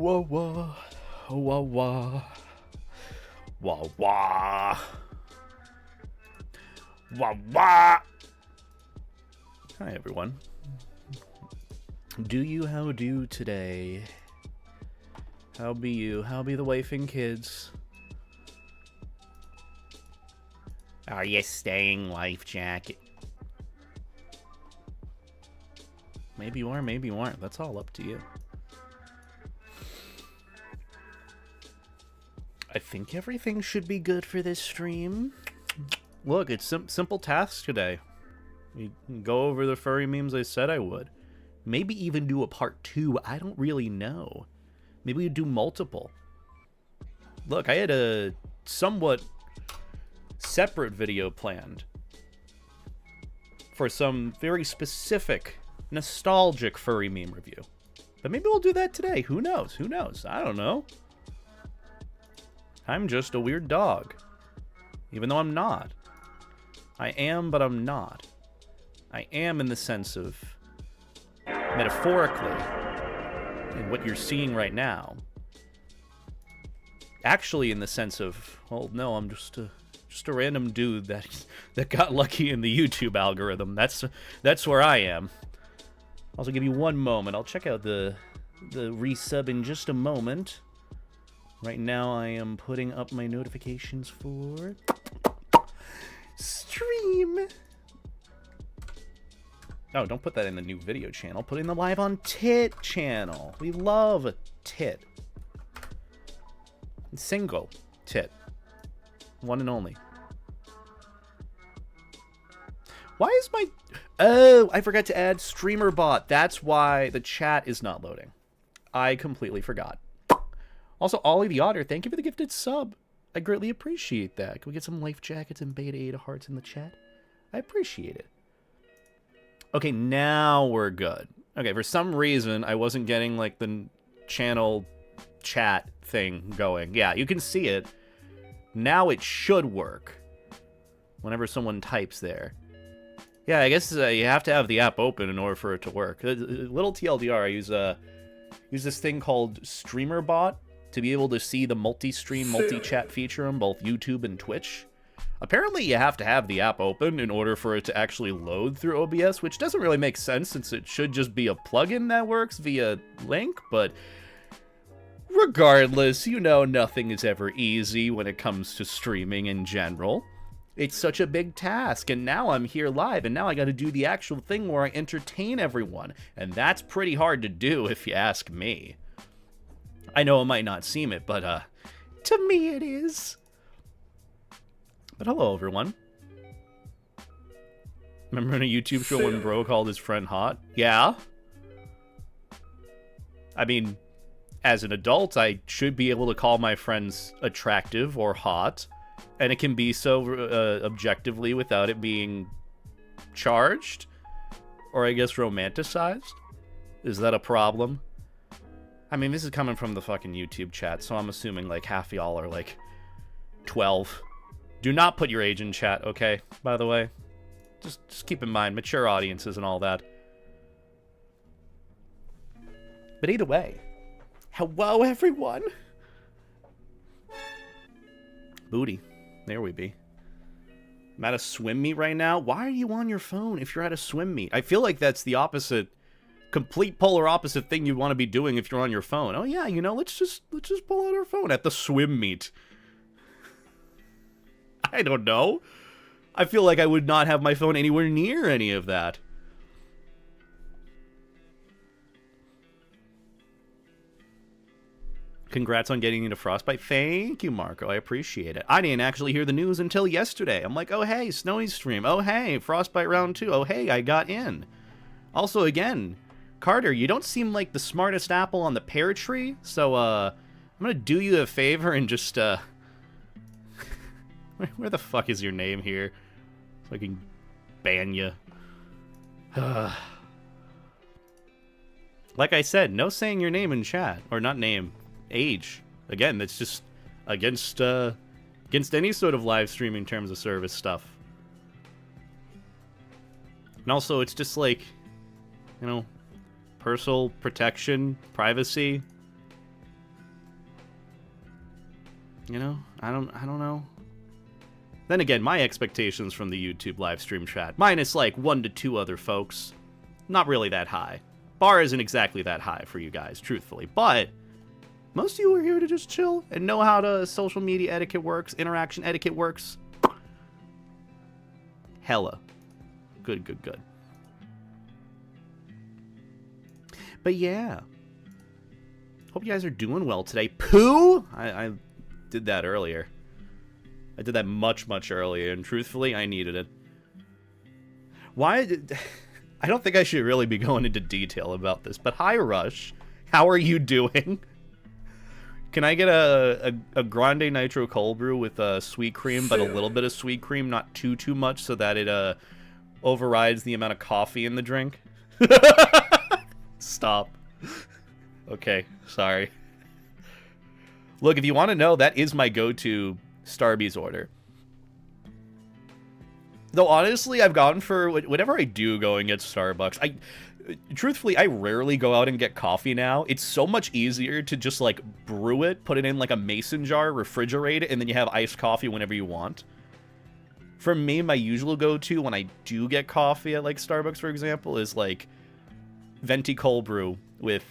wah wah, wah wah, wah wah, wah wah. Hi everyone. How do today? How be you? How be the wife and kids? Are you staying, life jacket? Maybe you are, maybe you aren't. That's all up to you. I think everything should be good for this stream. Look, it's simple tasks today. We can go over the furry memes I said I would. Maybe even do a part 2. I don't really know. Maybe we'd do multiple. Look, I had a somewhat separate video planned for some very specific, nostalgic furry meme review. But maybe we'll do that today. Who knows? Who knows? I don't know. I'm just a weird dog. Even though I'm not. I am, but I'm not. I am in the sense of, metaphorically, in what you're seeing right now. Actually in the sense of, well, no, I'm just a random dude that got lucky in the YouTube algorithm. That's where I am. Also, give you one moment. I'll check out the resub in just a moment. Right now, I am putting up my notifications for stream. Oh, don't put that in the new video channel. Put in the live on Tit channel. We love Tit. Single Tit. One and only. Why is my... Oh, I forgot to add streamer bot. That's why the chat is not loading. I completely forgot. Also, Ollie the Otter, thank you for the gifted sub. I greatly appreciate that. Can we get some life jackets and beta 8 hearts in the chat? I appreciate it. Okay, now we're good. Okay, for some reason, I wasn't getting, like, the channel chat thing going. Yeah, you can see it. Now it should work. Whenever someone types there. Yeah, I guess you have to have the app open in order for it to work. Little TLDR, I use this thing called StreamerBot to be able to see the multi-stream, multi-chat feature on both YouTube and Twitch. Apparently, you have to have the app open in order for it to actually load through OBS, which doesn't really make sense since it should just be a plugin that works via link, but regardless, you know nothing is ever easy when it comes to streaming in general. It's such a big task, and now I'm here live, and now I gotta do the actual thing where I entertain everyone, and that's pretty hard to do if you ask me. I know it might not seem it, but, to me it is. But hello, everyone. Remember in a YouTube show when bro called his friend hot? Yeah. I mean, as an adult, I should be able to call my friends attractive or hot. And it can be so objectively without it being charged. Or I guess romanticized. Is that a problem? I mean, this is coming from the fucking YouTube chat, so I'm assuming like half y'all are like 12. Do not put your age in chat, okay? By the way. Just keep in mind, mature audiences and all that. But either way, hello everyone! Booty. There we be. I'm at a swim meet right now. Why are you on your phone if you're at a swim meet? I feel like that's the opposite, complete polar opposite thing you want to be doing if you're on your phone. Oh yeah, you know, let's just pull out our phone at the swim meet. I don't know. I feel like I would not have my phone anywhere near any of that. Congrats on getting into Frostbite. Thank you, Marco. I appreciate it. I didn't actually hear the news until yesterday. I'm like, oh, hey, Snowy stream. Oh, hey, Frostbite round 2. Oh, hey, I got in. Also, again, Carter, you don't seem like the smartest apple on the pear tree. So, I'm going to do you a favor and just, Where the fuck is your name here? So I can ban you. Like I said, no saying your name in chat. Or not name. Age. Again, that's just against any sort of live streaming terms of service stuff. And also, it's just like, you know, personal protection, privacy. You know, I don't know. Then again, my expectations from the YouTube live stream chat, minus like 1 to 2 other folks, not really that high. Bar isn't exactly that high for you guys, truthfully, but most of you are here to just chill and know how to social media etiquette works, interaction etiquette works. Hella. Good, good, good. But yeah. Hope you guys are doing well today. Poo! I did that earlier. I did that much, much earlier, and truthfully, I needed it. Why did... I don't think I should really be going into detail about this, but hi, Rush. How are you doing? Can I get a grande nitro cold brew with sweet cream, but a little bit of sweet cream, not too much, so that it overrides the amount of coffee in the drink? Stop. Okay, sorry. Look, if you want to know, that is my go-to Starbucks order. Though, honestly, I've gone for... Whenever I do go and get Starbucks, truthfully, I rarely go out and get coffee now. It's so much easier to just, like, brew it, put it in, like, a mason jar, refrigerate it, and then you have iced coffee whenever you want. For me, my usual go-to when I do get coffee at, like, Starbucks, for example, is, like, venti cold brew with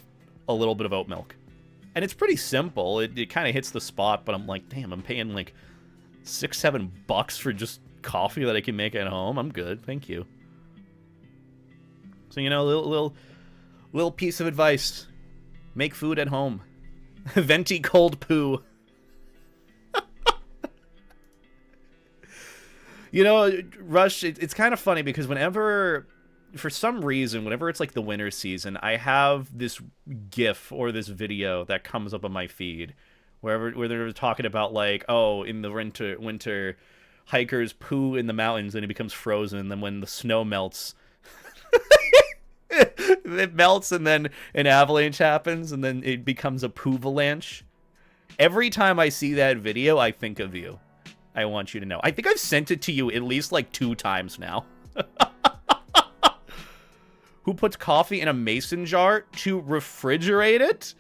a little bit of oat milk. And it's pretty simple. It kind of hits the spot, but I'm like, damn, I'm paying, like, $6-7 for just coffee that I can make at home. I'm good, thank you. So, you know, little piece of advice. Make food at home. Venti cold poo. You know, Rush, it's kind of funny because whenever, for some reason, whenever it's like the winter season, I have this GIF or this video that comes up on my feed where they're talking about like, oh, in the winter hikers poo in the mountains and it becomes frozen, and then when the snow melts, it melts, and then an avalanche happens, and then it becomes a poo-valanche. Every time I see that video, I think of you. I want you to know. I think I've sent it to you at least like 2 times now. Who puts coffee in a mason jar to refrigerate it?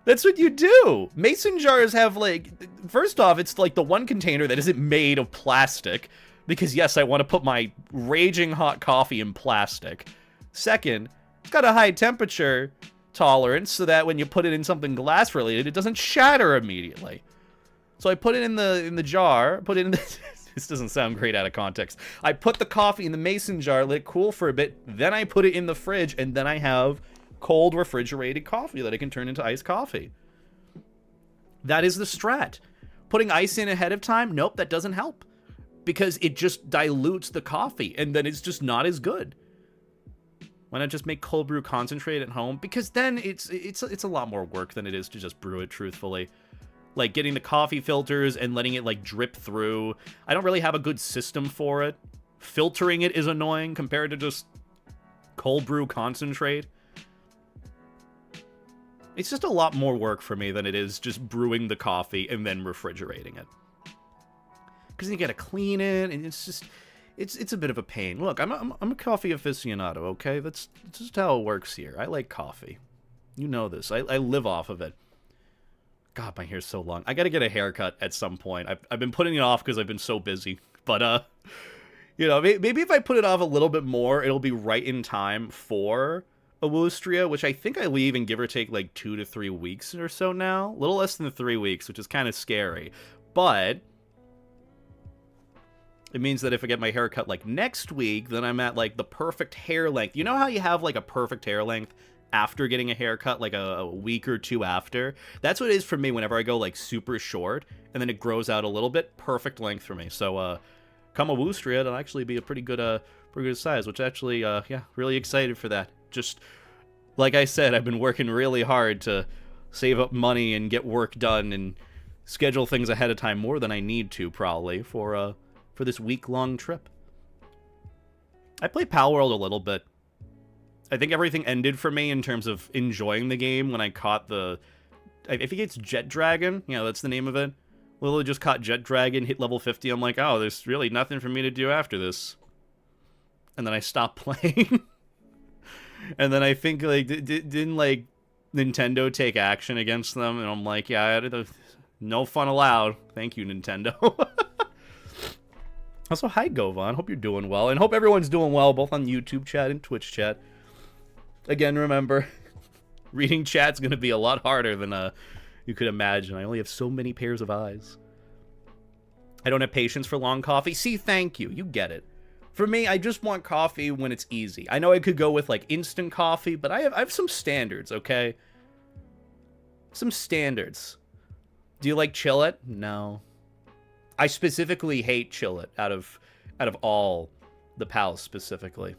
That's what you do. Mason jars have, like... First off, it's like the one container that isn't made of plastic. Because, yes, I want to put my raging hot coffee in plastic. Second, it's got a high temperature tolerance so that when you put it in something glass-related, it doesn't shatter immediately. So I put it in the jar, put it in the... This doesn't sound great out of context. I put the coffee in the mason jar, let it cool for a bit, then I put it in the fridge, and then I have cold refrigerated coffee that I can turn into iced coffee. That is the strat. Putting ice in ahead of time, nope, that doesn't help. Because it just dilutes the coffee, and then it's just not as good. Why not just make cold brew concentrate at home? Because then it's a lot more work than it is to just brew it, truthfully. Like, getting the coffee filters and letting it, like, drip through. I don't really have a good system for it. Filtering it is annoying compared to just cold brew concentrate. It's just a lot more work for me than it is just brewing the coffee and then refrigerating it. Because you gotta clean it, and it's just... It's a bit of a pain. Look, I'm a coffee aficionado, okay? That's just how it works here. I like coffee. You know this. I live off of it. God, my hair's so long. I gotta get a haircut at some point. I've been putting it off because I've been so busy. But, you know, maybe if I put it off a little bit more, it'll be right in time for Awustria, which I think I leave in give or take like 2 to 3 weeks or so now. A little less than 3 weeks, which is kind of scary. But it means that if I get my hair cut like next week, then I'm at like the perfect hair length. You know how you have like a perfect hair length after getting a haircut, like a week or 2 after? That's what it is for me whenever I go like super short and then it grows out a little bit. Perfect length for me. So come Awustria, it'll actually be a pretty good size, which actually, yeah, really excited for that. Just like I said, I've been working really hard to save up money and get work done and schedule things ahead of time more than I need to, probably, for this week-long trip. I played Palworld a little bit. I think everything ended for me in terms of enjoying the game when I caught the... I think it's Jet Dragon. Yeah, that's the name of it. Literally just caught Jet Dragon, hit level 50. I'm like, oh, there's really nothing for me to do after this. And then I stopped playing. And then I think, like, didn't, like, Nintendo take action against them? And I'm like, yeah, No fun allowed. Thank you, Nintendo. Also, hi, Govan. Hope you're doing well. And hope everyone's doing well, both on YouTube chat and Twitch chat. Again, remember, reading chat's going to be a lot harder than you could imagine. I only have so many pairs of eyes. I don't have patience for long coffee. See, thank you. You get it. For me, I just want coffee when it's easy. I know I could go with, like, instant coffee, but I have some standards, okay? Some standards. Do you like Chillit? No. I specifically hate Chillit out of all the pals specifically.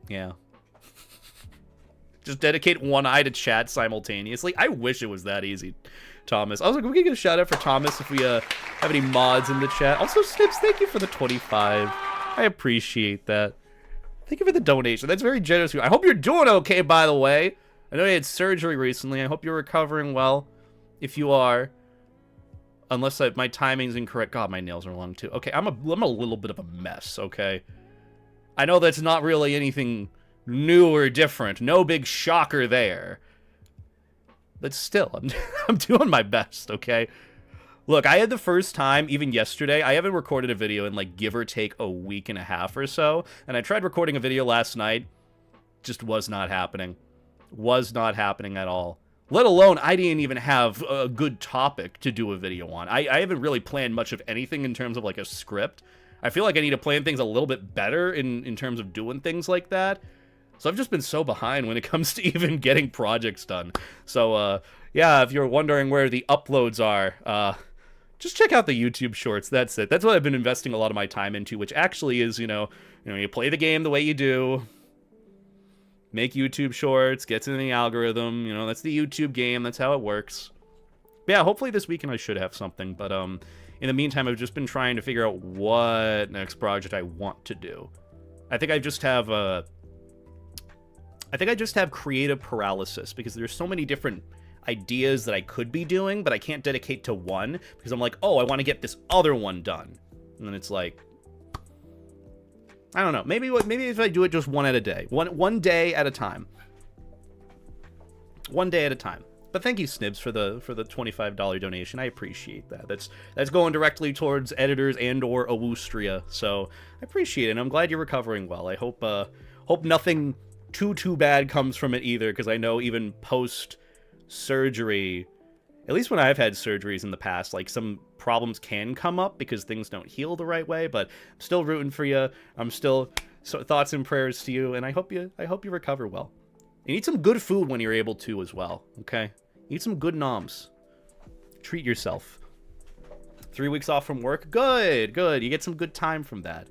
Yeah. Just dedicate one eye to chat simultaneously. I wish it was that easy, Thomas. I was like, we can get a shout out for Thomas if we have any mods in the chat. Also, Snips, thank you for the 25. I appreciate that. Thank you for the donation. That's very generous of you. I hope you're doing okay, by the way. I know you had surgery recently. I hope you're recovering well. If you are. Unless my timing's incorrect. God, my nails are long, too. Okay, I'm a little bit of a mess, okay? I know that's not really anything new or different. No big shocker there. But still, I'm doing my best, okay? Look, I had the first time, even yesterday, I haven't recorded a video in, like, give or take a week and a half or so. And I tried recording a video last night. Just was not happening. Was not happening at all. Let alone, I didn't even have a good topic to do a video on. I haven't really planned much of anything in terms of, like, a script. I feel like I need to plan things a little bit better in terms of doing things like that. So I've just been so behind when it comes to even getting projects done. So, yeah, if you're wondering where the uploads are, just check out the YouTube shorts. That's it. That's what I've been investing a lot of my time into, which actually is, you play the game the way you do. Make YouTube shorts, gets in the algorithm, that's the YouTube game, that's how it works. But yeah, hopefully this weekend I should have something, but in the meantime, I've just been trying to figure out what next project I want to do. I think I just have creative paralysis, because there's so many different ideas that I could be doing, but I can't dedicate to one, because I'm like, oh, I want to get this other one done. And then it's like, I don't know. Maybe if I do it just one at a day. One day at a time. One day at a time. But thank you, Snibs, for the $25 donation. I appreciate that. That's going directly towards editors and or Awustria. So I appreciate it. And I'm glad you're recovering well. I hope nothing too bad comes from it either, because I know even post surgery, at least when I've had surgeries in the past, like, some problems can come up because things don't heal the right way, but I'm still rooting for you. I'm still thoughts and prayers to you, and I hope you recover well. And eat some good food when you're able to as well, okay? Eat some good noms. Treat yourself. 3 weeks off from work? Good. You get some good time from that.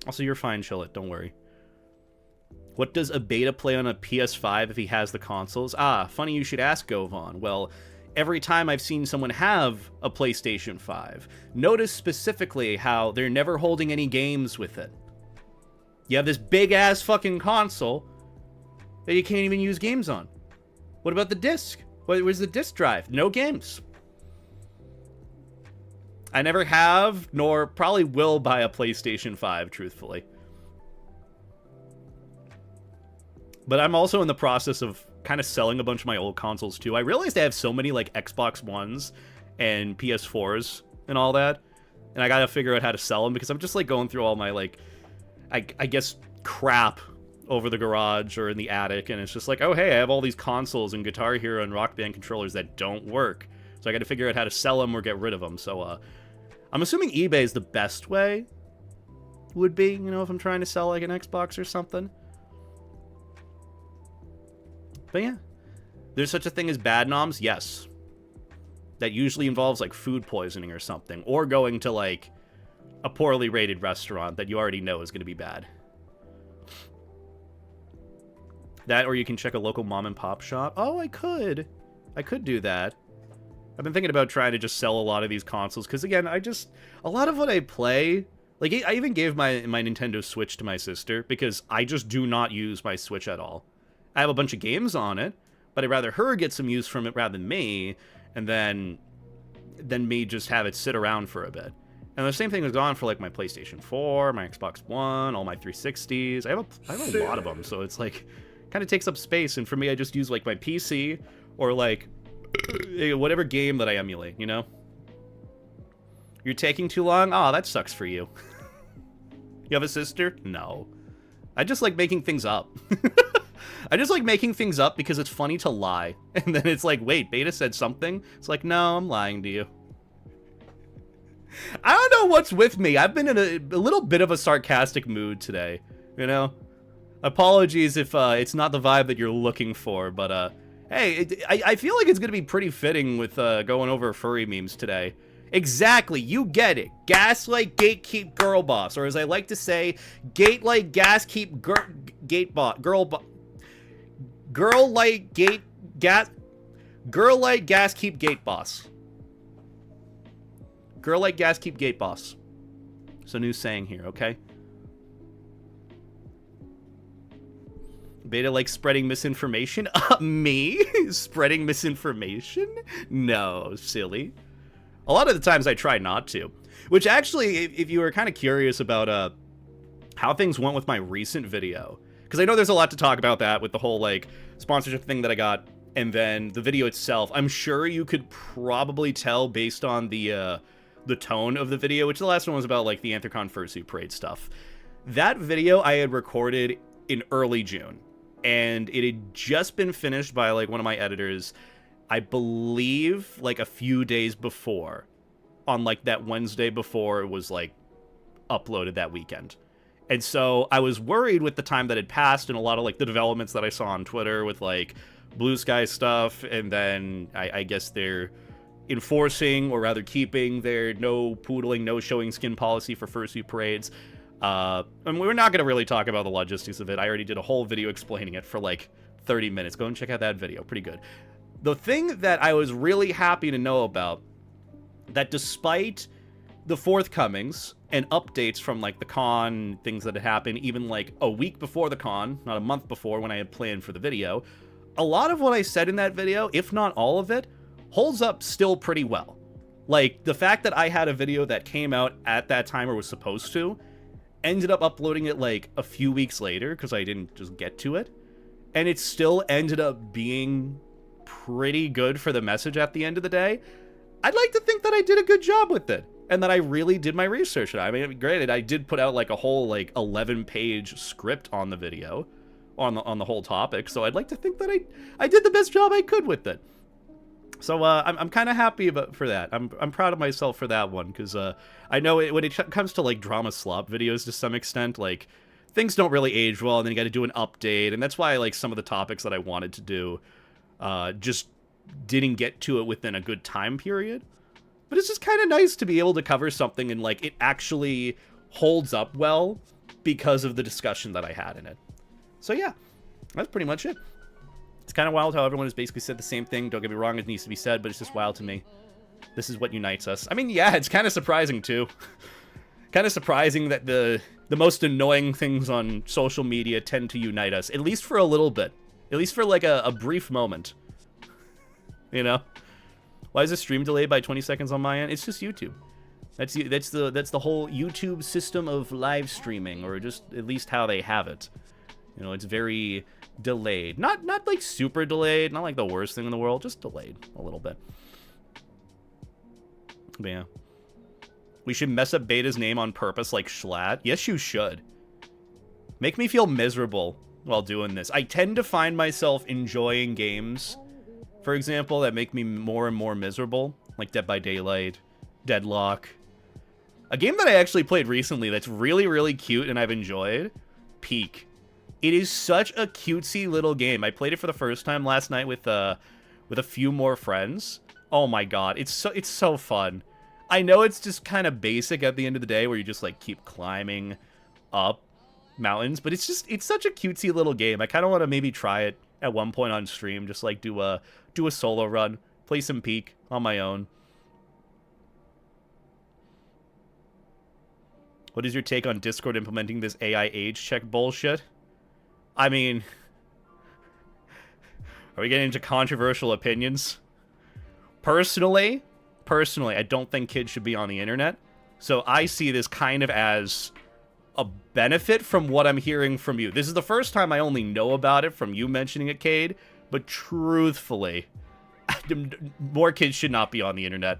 Also, you're fine, Chillit. Don't worry. What does a beta play on a PS5 if he has the consoles? Funny you should ask, Govan. Well, every time I've seen someone have a PlayStation 5, notice specifically how they're never holding any games with it. You have this big-ass fucking console that you can't even use games on. What about the disc? Where's the disc drive? No games. I never have, nor probably will buy a PlayStation 5, truthfully. But I'm also in the process of kind of selling a bunch of my old consoles, too. I realized I have so many, like, Xbox Ones and PS4s and all that. And I gotta figure out how to sell them, because I'm just, like, going through all my, like, I guess, crap over the garage or in the attic. And it's just like, oh, hey, I have all these consoles and Guitar Hero and Rock Band controllers that don't work. So I gotta figure out how to sell them or get rid of them. So, I'm assuming eBay is the best way, would be, if I'm trying to sell, like, an Xbox or something. But yeah, there's such a thing as bad noms? Yes. That usually involves, like, food poisoning or something. Or going to, like, a poorly rated restaurant that you already know is going to be bad. That, or you can check a local mom and pop shop. Oh, I could do that. I've been thinking about trying to just sell a lot of these consoles. Because, again, a lot of what I play... Like, I even gave my Nintendo Switch to my sister. Because I just do not use my Switch at all. I have a bunch of games on it, but I'd rather her get some use from it rather than me, and then me just have it sit around for a bit. And the same thing has gone for, like, my PlayStation 4, my Xbox One, all my 360s. I have a lot of them, so it's like, kind of takes up space, and for me, I just use, like, my PC or, like, whatever game that I emulate, you know? You're taking too long? Aw, that sucks for you. You have a sister? No. I just like making things up. I just like making things up because it's funny to lie. And then it's like, wait, Beta said something? It's like, no, I'm lying to you. I don't know what's with me. I've been in a little bit of a sarcastic mood today, you know? Apologies if it's not the vibe that you're looking for, but hey, I feel like it's going to be pretty fitting with going over furry memes today. Exactly, you get it. Gaslight, gatekeep, girl boss, or as I like to say, gate like gas keep gate bot girl light gate gas girl light gas keep gate boss. Girl light gas keep gate boss. It's a new saying here, okay? Beta like spreading misinformation? Me? Spreading misinformation? No, silly. A lot of the times I try not to. Which actually, if you were kind of curious about how things went with my recent video, because I know there's a lot to talk about that with the whole, like, sponsorship thing that I got, and then the video itself. I'm sure you could probably tell based on the tone of the video, which the last one was about, like, the Anthrocon Fursuit Parade stuff. That video I had recorded in early June, and it had just been finished by, like, one of my editors, I believe, like, a few days before, on, like, that Wednesday before it was, like, uploaded that weekend. And so I was worried with the time that had passed and a lot of, like, the developments that I saw on Twitter with, like, Blue Sky stuff, and then I guess they're enforcing, or rather keeping, their no poodling, no showing skin policy for fursuit parades. And we're not going to really talk about the logistics of it. I already did a whole video explaining it for, like, 30 minutes. Go and check out that video. Pretty good. The thing that I was really happy to know about, that despite the forthcomings and updates from, like, the con, things that had happened, even, like, a week before the con, not a month before when I had planned for the video, a lot of what I said in that video, if not all of it, holds up still pretty well. Like, the fact that I had a video that came out at that time, or was supposed to, ended up uploading it, like, a few weeks later, because I didn't just get to it, and it still ended up being pretty good for the message at the end of the day. I'd like to think that I did a good job with it, and that I really did my research. I mean, granted, I did put out, like, a whole, like, 11-page script on the video, on the whole topic, so I'd like to think that I did the best job I could with it. So I'm kind of happy for that. I'm proud of myself for that one, because I know when it comes to, like, drama slop videos to some extent, like, things don't really age well, and then you got to do an update, and that's why, like, some of the topics that I wanted to do just didn't get to it within a good time period. But it's just kind of nice to be able to cover something and, like, it actually holds up well because of the discussion that I had in it. So yeah, that's pretty much it. It's kind of wild how everyone has basically said the same thing. Don't get me wrong, it needs to be said, but it's just wild to me. This is what unites us. I mean, yeah, it's kind of surprising too. Kind of surprising that the most annoying things on social media tend to unite us, at least for a little bit. At least for, like, a brief moment. You know? Why is the stream delayed by 20 seconds on my end? It's just YouTube. That's the whole YouTube system of live streaming, or just at least how they have it. You know, it's very delayed. Not like super delayed, not like the worst thing in the world, just delayed a little bit. But yeah. We should mess up Beta's name on purpose like Schlatt. Yes, you should. Make me feel miserable while doing this. I tend to find myself enjoying games, for example, that make me more and more miserable, like Dead by Daylight, Deadlock. A game that I actually played recently that's really, really cute and I've enjoyed, Peak. It is such a cutesy little game. I played it for the first time last night with a few more friends. Oh my god, it's so fun. I know it's just kind of basic at the end of the day, where you just, like, keep climbing up mountains, but it's such a cutesy little game. I kind of want to maybe try it at one point on stream, just, like, do a solo run, play some Peak on my own. What is your take on Discord implementing this AI age check bullshit? I mean, are we getting into controversial opinions? Personally, I don't think kids should be on the internet. So I see this kind of as a benefit from what I'm hearing from you. This is the first time I only know about it from you mentioning it, Cade. But truthfully, more kids should not be on the internet.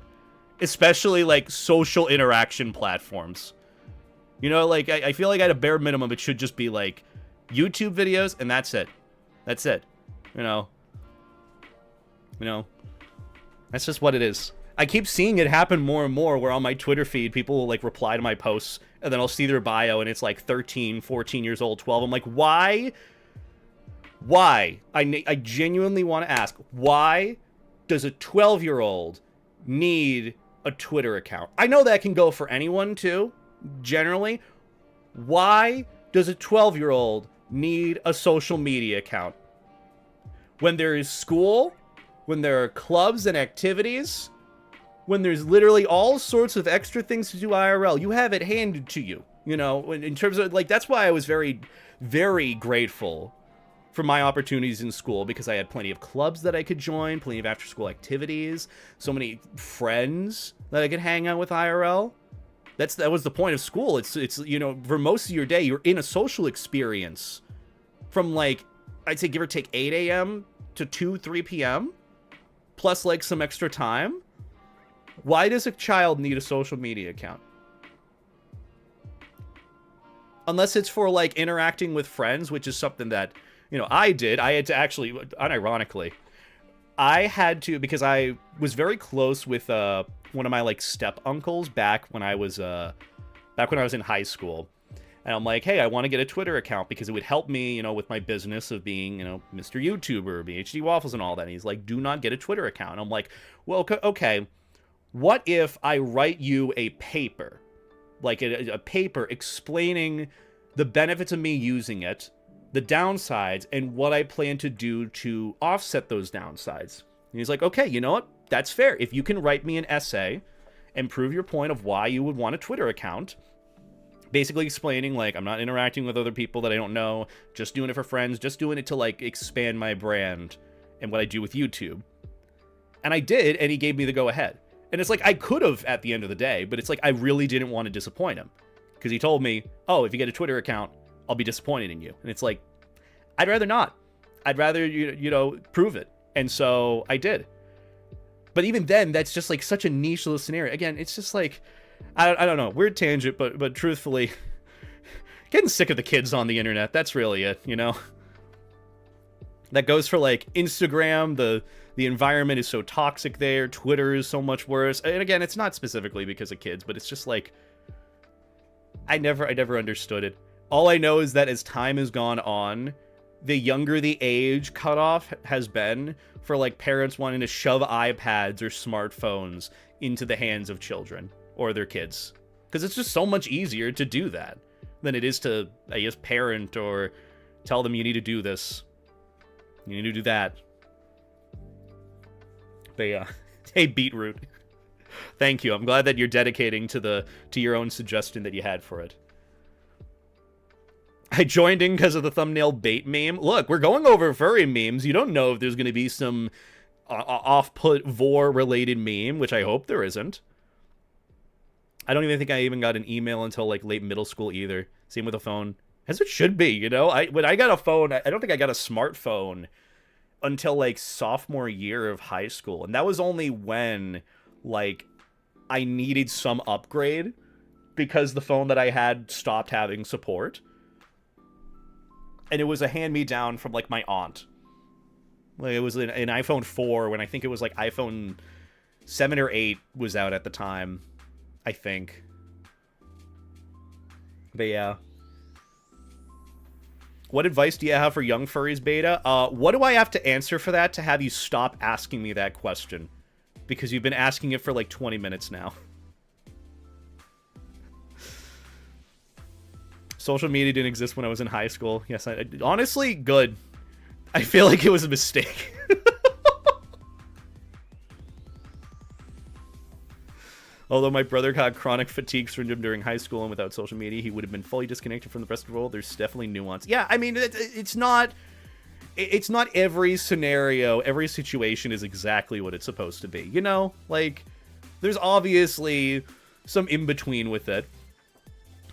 Especially, like, social interaction platforms. You know, like, I feel like at a bare minimum, it should just be, like, YouTube videos, and that's it. That's it. You know? That's just what it is. I keep seeing it happen more and more, where on my Twitter feed, people will, like, reply to my posts, and then I'll see their bio, and it's, like, 13, 14 years old, 12. I'm like, why? Why? I genuinely want to ask, why does a 12-year-old need a Twitter account? I know that can go for anyone, too, generally. Why does a 12-year-old need a social media account? When there is school, when there are clubs and activities, when there's literally all sorts of extra things to do IRL, you have it handed to you, you know, in terms of, like, that's why I was very, very grateful for my opportunities in school, because I had plenty of clubs that I could join, plenty of after-school activities, so many friends that I could hang out with IRL. That was the point of school. It's you know, for most of your day, you're in a social experience from, like, I'd say give or take 8 a.m. to 2, 3 p.m., plus, like, some extra time. Why does a child need a social media account? Unless it's for, like, interacting with friends, which is something that, you know, I did. I had to actually, unironically, I had to, because I was very close with one of my, like, step uncles back when I was in high school. And I'm like, hey, I want to get a Twitter account because it would help me, you know, with my business of being, you know, Mr. YouTuber, BHD Waffles and all that. And he's like, do not get a Twitter account. And I'm like, well, okay, what if I write you a paper, like a paper explaining the benefits of me using it, the downsides, and what I plan to do to offset those downsides? And he's like, okay, you know what? That's fair. If you can write me an essay and prove your point of why you would want a Twitter account, basically explaining, like, I'm not interacting with other people that I don't know, just doing it for friends, just doing it to, like, expand my brand and what I do with YouTube. And I did, and he gave me the go-ahead. And it's like, I could have at the end of the day, but it's like, I really didn't want to disappoint him. Because he told me, oh, if you get a Twitter account, I'll be disappointed in you. And it's like, I'd rather not. I'd rather, you know, prove it. And so I did. But even then, that's just, like, such a niche little scenario. Again, it's just like, I don't know, weird tangent, but truthfully, getting sick of the kids on the internet, that's really it, you know? That goes for, like, Instagram, the environment is so toxic there, Twitter is so much worse. And again, it's not specifically because of kids, but it's just like, I never understood it. All I know is that as time has gone on, the younger the age cutoff has been for, like, parents wanting to shove iPads or smartphones into the hands of children or their kids. Because it's just so much easier to do that than it is to, I guess, parent or tell them you need to do this. You need to do that. But yeah. Hey, Beetroot. Thank you. I'm glad that you're dedicating to your own suggestion that you had for it. I joined in because of the thumbnail bait meme. Look, we're going over furry memes. You don't know if there's going to be some off-put vor-related meme, which I hope there isn't. I don't even think I even got an email until, like, late middle school either. Same with a phone. As it should be, you know? When I got a phone, I don't think I got a smartphone until, like, sophomore year of high school. And that was only when, like, I needed some upgrade because the phone that I had stopped having support. And it was a hand-me-down from, like, my aunt. Like, it was an iPhone 4 when I think it was, like, iPhone 7 or 8 was out at the time, I think. But yeah. What advice do you have for young furries, Beta? What do I have to answer for that to have you stop asking me that question? Because you've been asking it for, like, 20 minutes now. Social media didn't exist when I was in high school. Yes, honestly, good. I feel like it was a mistake. Although my brother got chronic fatigue syndrome during high school, and without social media, he would have been fully disconnected from the rest of the world. There's definitely nuance. Yeah, I mean, it's not every scenario, every situation is exactly what it's supposed to be. You know, like, there's obviously some in-between with it.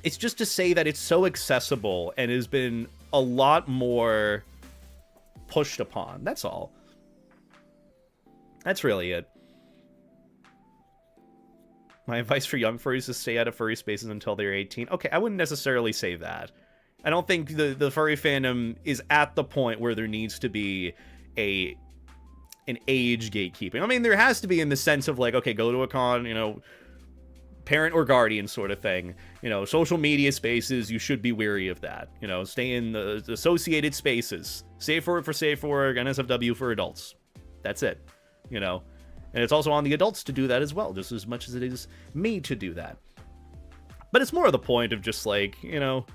It's just to say that it's so accessible and has been a lot more pushed upon. That's all. That's really it. My advice for young furries is to stay out of furry spaces until they're 18. Okay, I wouldn't necessarily say that. I don't think the furry fandom is at the point where there needs to be an age gatekeeping. I mean, there has to be in the sense of like, okay, go to a con, you know, parent or guardian sort of thing. You know, social media spaces, you should be wary of that. You know, stay in the associated spaces. Safe word for safe word, NSFW for adults. That's it. You know, and it's also on the adults to do that as well, just as much as it is me to do that. But it's more of the point of just like, you know,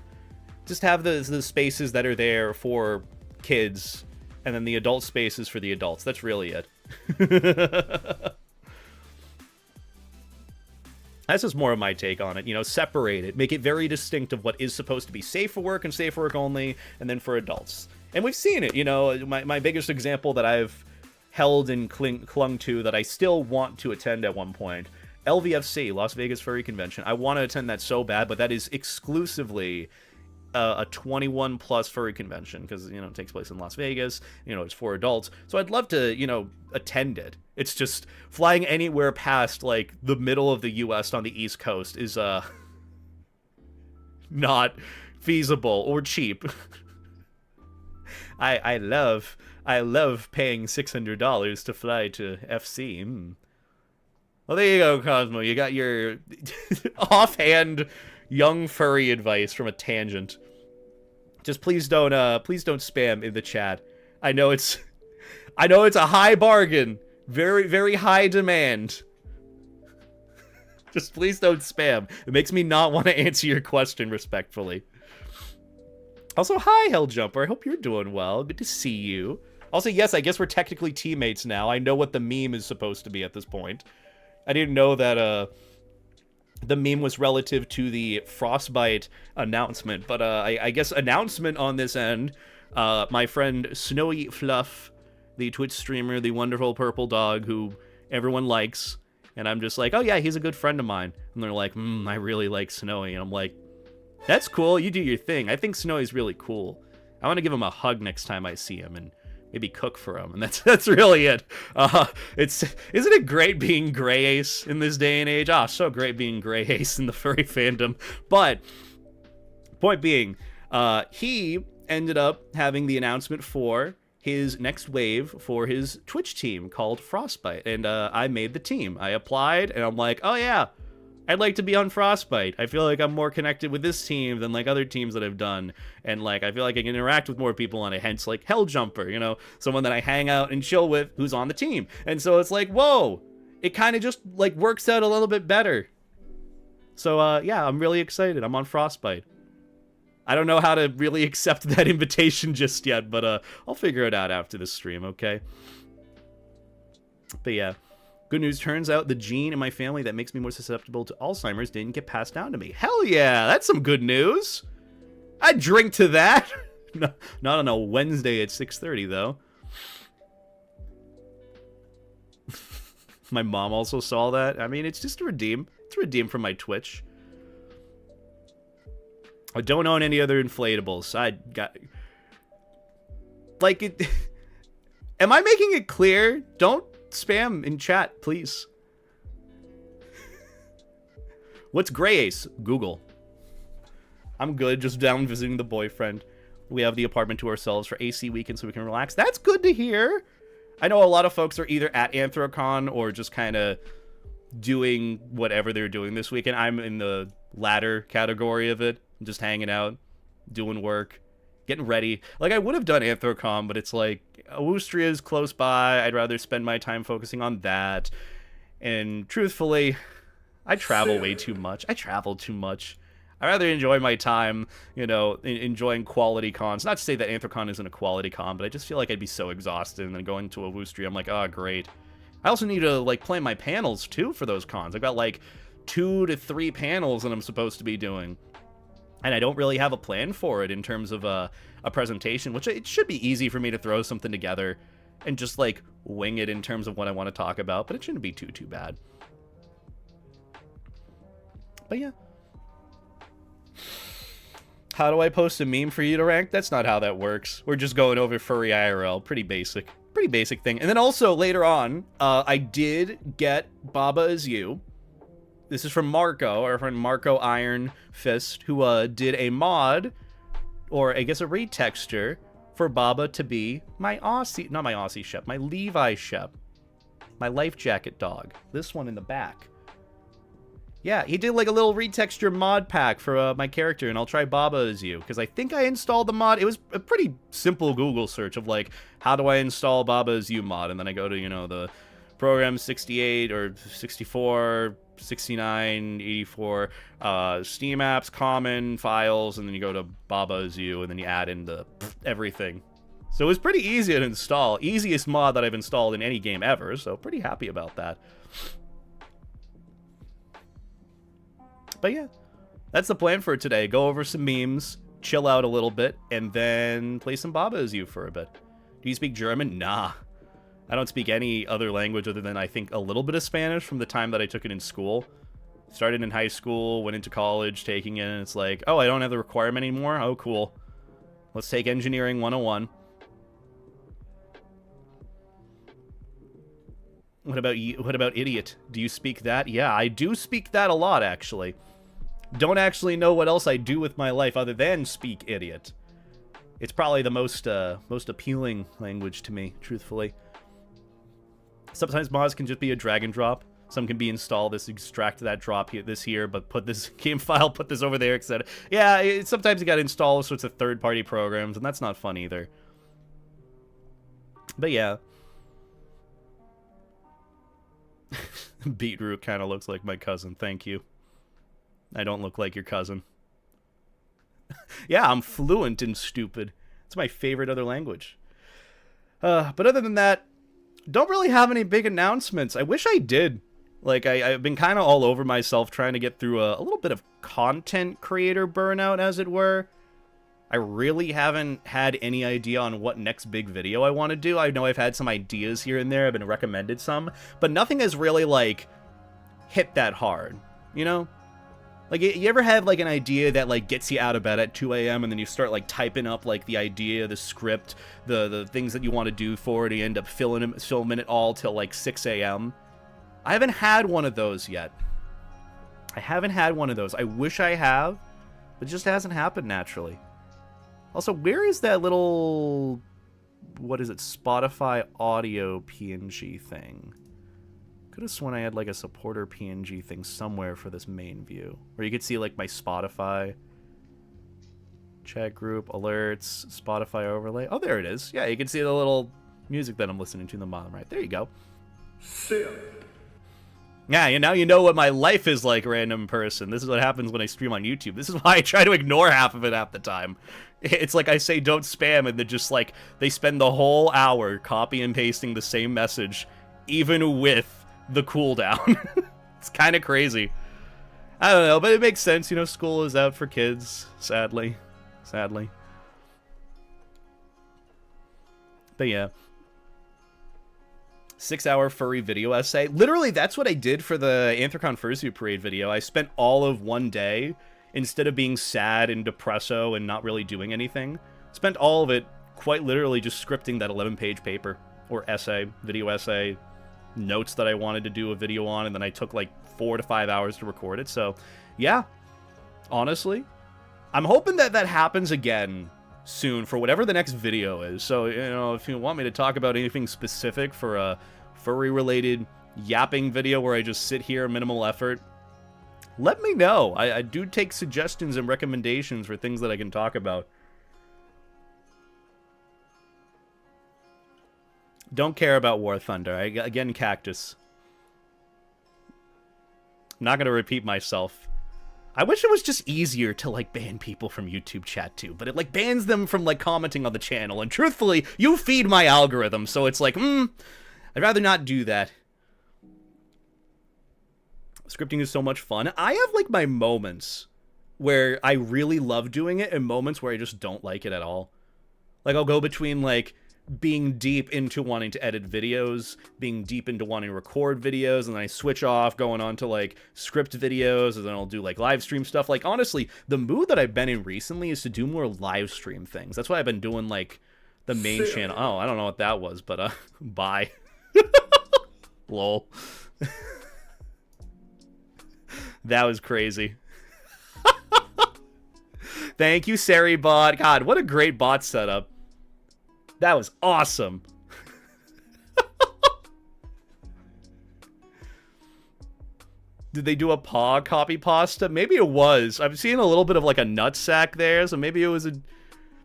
just have the spaces that are there for kids, and then the adult spaces for the adults. That's really it. That's just more of my take on it. You know, separate it. Make it very distinct of what is supposed to be safe for work and safe for work only, and then for adults. And we've seen it, you know, my biggest example that I've held and clung to that I still want to attend at one point. LVFC, Las Vegas Furry Convention. I want to attend that so bad, but that is exclusively a 21 plus furry convention because, you know, it takes place in Las Vegas. You know, it's for adults. So I'd love to, you know, attend it. It's just flying anywhere past like the middle of the US on the East Coast is not feasible or cheap. I love paying $600 to fly to FC. Well, there you go, Cosmo. You got your offhand young furry advice from a tangent. Just please don't spam in the chat. I know it's a high bargain, very, very high demand. Just please don't spam. It makes me not want to answer your question respectfully. Also, hi, Helljumper. I hope you're doing well. Good to see you. Also, yes, I guess we're technically teammates now. I know what the meme is supposed to be at this point. I didn't know that the meme was relative to the Frostbite announcement, but I guess announcement on this end. My friend Snowy Fluff, the Twitch streamer, the wonderful purple dog who everyone likes, and I'm just like, oh yeah, he's a good friend of mine. And they're like, I really like Snowy, and I'm like, that's cool, you do your thing. I think Snowy's really cool. I want to give him a hug next time I see him, and maybe cook for him, and that's really it. Isn't it great being Gray Ace in this day and age? So great being Gray Ace in the furry fandom. But point being, he ended up having the announcement for his next wave for his Twitch team called Frostbite, and I made the team. I applied, and I'm like, oh yeah, I'd like to be on Frostbite. I feel like I'm more connected with this team than like other teams that I've done. And like, I feel like I can interact with more people on it. Hence like Helljumper, you know, someone that I hang out and chill with who's on the team. And so it's like, whoa, it kind of just like works out a little bit better. So yeah, I'm really excited. I'm on Frostbite. I don't know how to really accept that invitation just yet, but I'll figure it out after this stream, okay? But yeah. Good news, turns out the gene in my family that makes me more susceptible to Alzheimer's didn't get passed down to me. Hell yeah, that's some good news. I'd drink to that. No, not on a Wednesday at 6:30, though. My mom also saw that. I mean, it's just a redeem. It's a redeem from my Twitch. I don't own any other inflatables. I got... Like, it... Am I making it clear? Don't spam in chat, please. What's Gray Ace? Google. I'm good, just down visiting the boyfriend. We have the apartment to ourselves for AC weekend so we can relax. That's good to hear. I know a lot of folks are either at Anthrocon or just kind of doing whatever they're doing this weekend. I'm in the latter category of it. I'm just hanging out, doing work, getting ready. Like, I would have done Anthrocon, but it's like, Austria is close by. I'd rather spend my time focusing on that. And truthfully, I travel way too much. I travel too much. I rather enjoy my time, you know, enjoying quality cons. Not to say that Anthrocon isn't a quality con, but I just feel like I'd be so exhausted. And then going to Austria, I'm like, oh, great. I also need to, like, plan my panels, too, for those cons. I've got, like, 2 to 3 panels that I'm supposed to be doing. And I don't really have a plan for it in terms of a presentation, which it should be easy for me to throw something together and just, like, wing it in terms of what I want to talk about. But it shouldn't be too bad. But, yeah. How do I post a meme for you to rank? That's not how that works. We're just going over furry IRL. Pretty basic. Pretty basic thing. And then also, later on, I did get Baba Is You. This is from Marco, our friend Marco Iron Fist, who did a mod, or I guess a retexture, for Baba to be my Aussie, not my Aussie Shep, my Levi Shep. My life jacket dog. This one in the back. Yeah, he did like a little retexture mod pack for my character, and I'll try Baba Is You, because I think I installed the mod. It was a pretty simple Google search of like, how do I install Baba Is You mod? And then I go to, you know, the program 68 or 64, 69, 84, Steam apps, common files, and then you go to Baba Is You, and then you add in the everything. So it was pretty easy to install. Easiest mod that I've installed in any game ever, so pretty happy about that. But yeah, that's the plan for today. Go over some memes, chill out a little bit, and then play some Baba Is You for a bit. Do you speak German? Nah. I don't speak any other language other than, I think, a little bit of Spanish from the time that I took it in school. Started in high school, went into college, taking it, and it's like, oh, I don't have the requirement anymore? Oh, cool. Let's take Engineering 101. What about you? What about idiot? Do you speak that? Yeah, I do speak that a lot, actually. Don't actually know what else I do with my life other than speak idiot. It's probably the most appealing language to me, truthfully. Sometimes mods can just be a drag and drop. Some can be installed, this extract that drop here, this here, but put this game file, put this over there, etc. Yeah, sometimes you gotta install all sorts of third-party programs, and that's not fun either. But yeah. Beetroot kind of looks like my cousin, thank you. I don't look like your cousin. Yeah, I'm fluent in stupid. It's my favorite other language. But other than that, don't really have any big announcements. I wish I did. Like, I've been kind of all over myself trying to get through a little bit of content creator burnout, as it were. I really haven't had any idea on what next big video I want to do. I know I've had some ideas here and there. I've been recommended some. But nothing has really, like, hit that hard. You know? Like, you ever have, like, an idea that, like, gets you out of bed at 2 a.m. and then you start, like, typing up, like, the idea, the script, the things that you want to do for it, and you end up filming it all till, like, 6 a.m.? I haven't had one of those yet. I haven't had one of those. I wish I have, but it just hasn't happened naturally. Also, where is that little, what is it, Spotify audio PNG thing? Could have sworn I had like a supporter PNG thing somewhere for this main view, where you could see like my Spotify chat group, alerts, Spotify overlay. Oh, there it is. Yeah, you can see the little music that I'm listening to in the bottom right. There you go. Sip. Yeah, now you know what my life is like, random person. This is what happens when I stream on YouTube. This is why I try to ignore half of it half the time. It's like I say don't spam, and then just like they spend the whole hour copy and pasting the same message, even with the cooldown. It's kind of crazy. I don't know, but it makes sense. You know, school is out for kids, sadly. Sadly. But yeah. 6-hour furry video essay. Literally, that's what I did for the Anthrocon Fursuit Parade video. I spent all of one day, instead of being sad and depresso and not really doing anything, spent all of it quite literally just scripting that 11-page paper, or essay, video essay, notes that I wanted to do a video on, and then I took like 4 to 5 hours to record it. So, yeah, honestly, I'm hoping that that happens again soon for whatever the next video is. So, you know, if you want me to talk about anything specific for a furry-related yapping video where I just sit here, minimal effort, let me know. I do take suggestions and recommendations for things that I can talk about. Don't care about War Thunder. Again, Cactus. I'm not going to repeat myself. I wish it was just easier to, like, ban people from YouTube chat, too. But it, like, bans them from, like, commenting on the channel. And truthfully, you feed my algorithm. So it's like, I'd rather not do that. Scripting is so much fun. I have, like, my moments where I really love doing it and moments where I just don't like it at all. Like, I'll go between, like, being deep into wanting to edit videos, being deep into wanting to record videos, and then I switch off, going on to, like, script videos, and then I'll do, like, live stream stuff. Like, honestly, the mood that I've been in recently is to do more live stream things. That's why I've been doing, like, the main channel. Oh, I don't know what that was, but, bye. Lol. That was crazy. Thank you, Saribot. God, what a great bot setup. That was awesome. Did they do a paw copy pasta? Maybe it was. I'm seeing a little bit of like a nutsack there, so maybe it was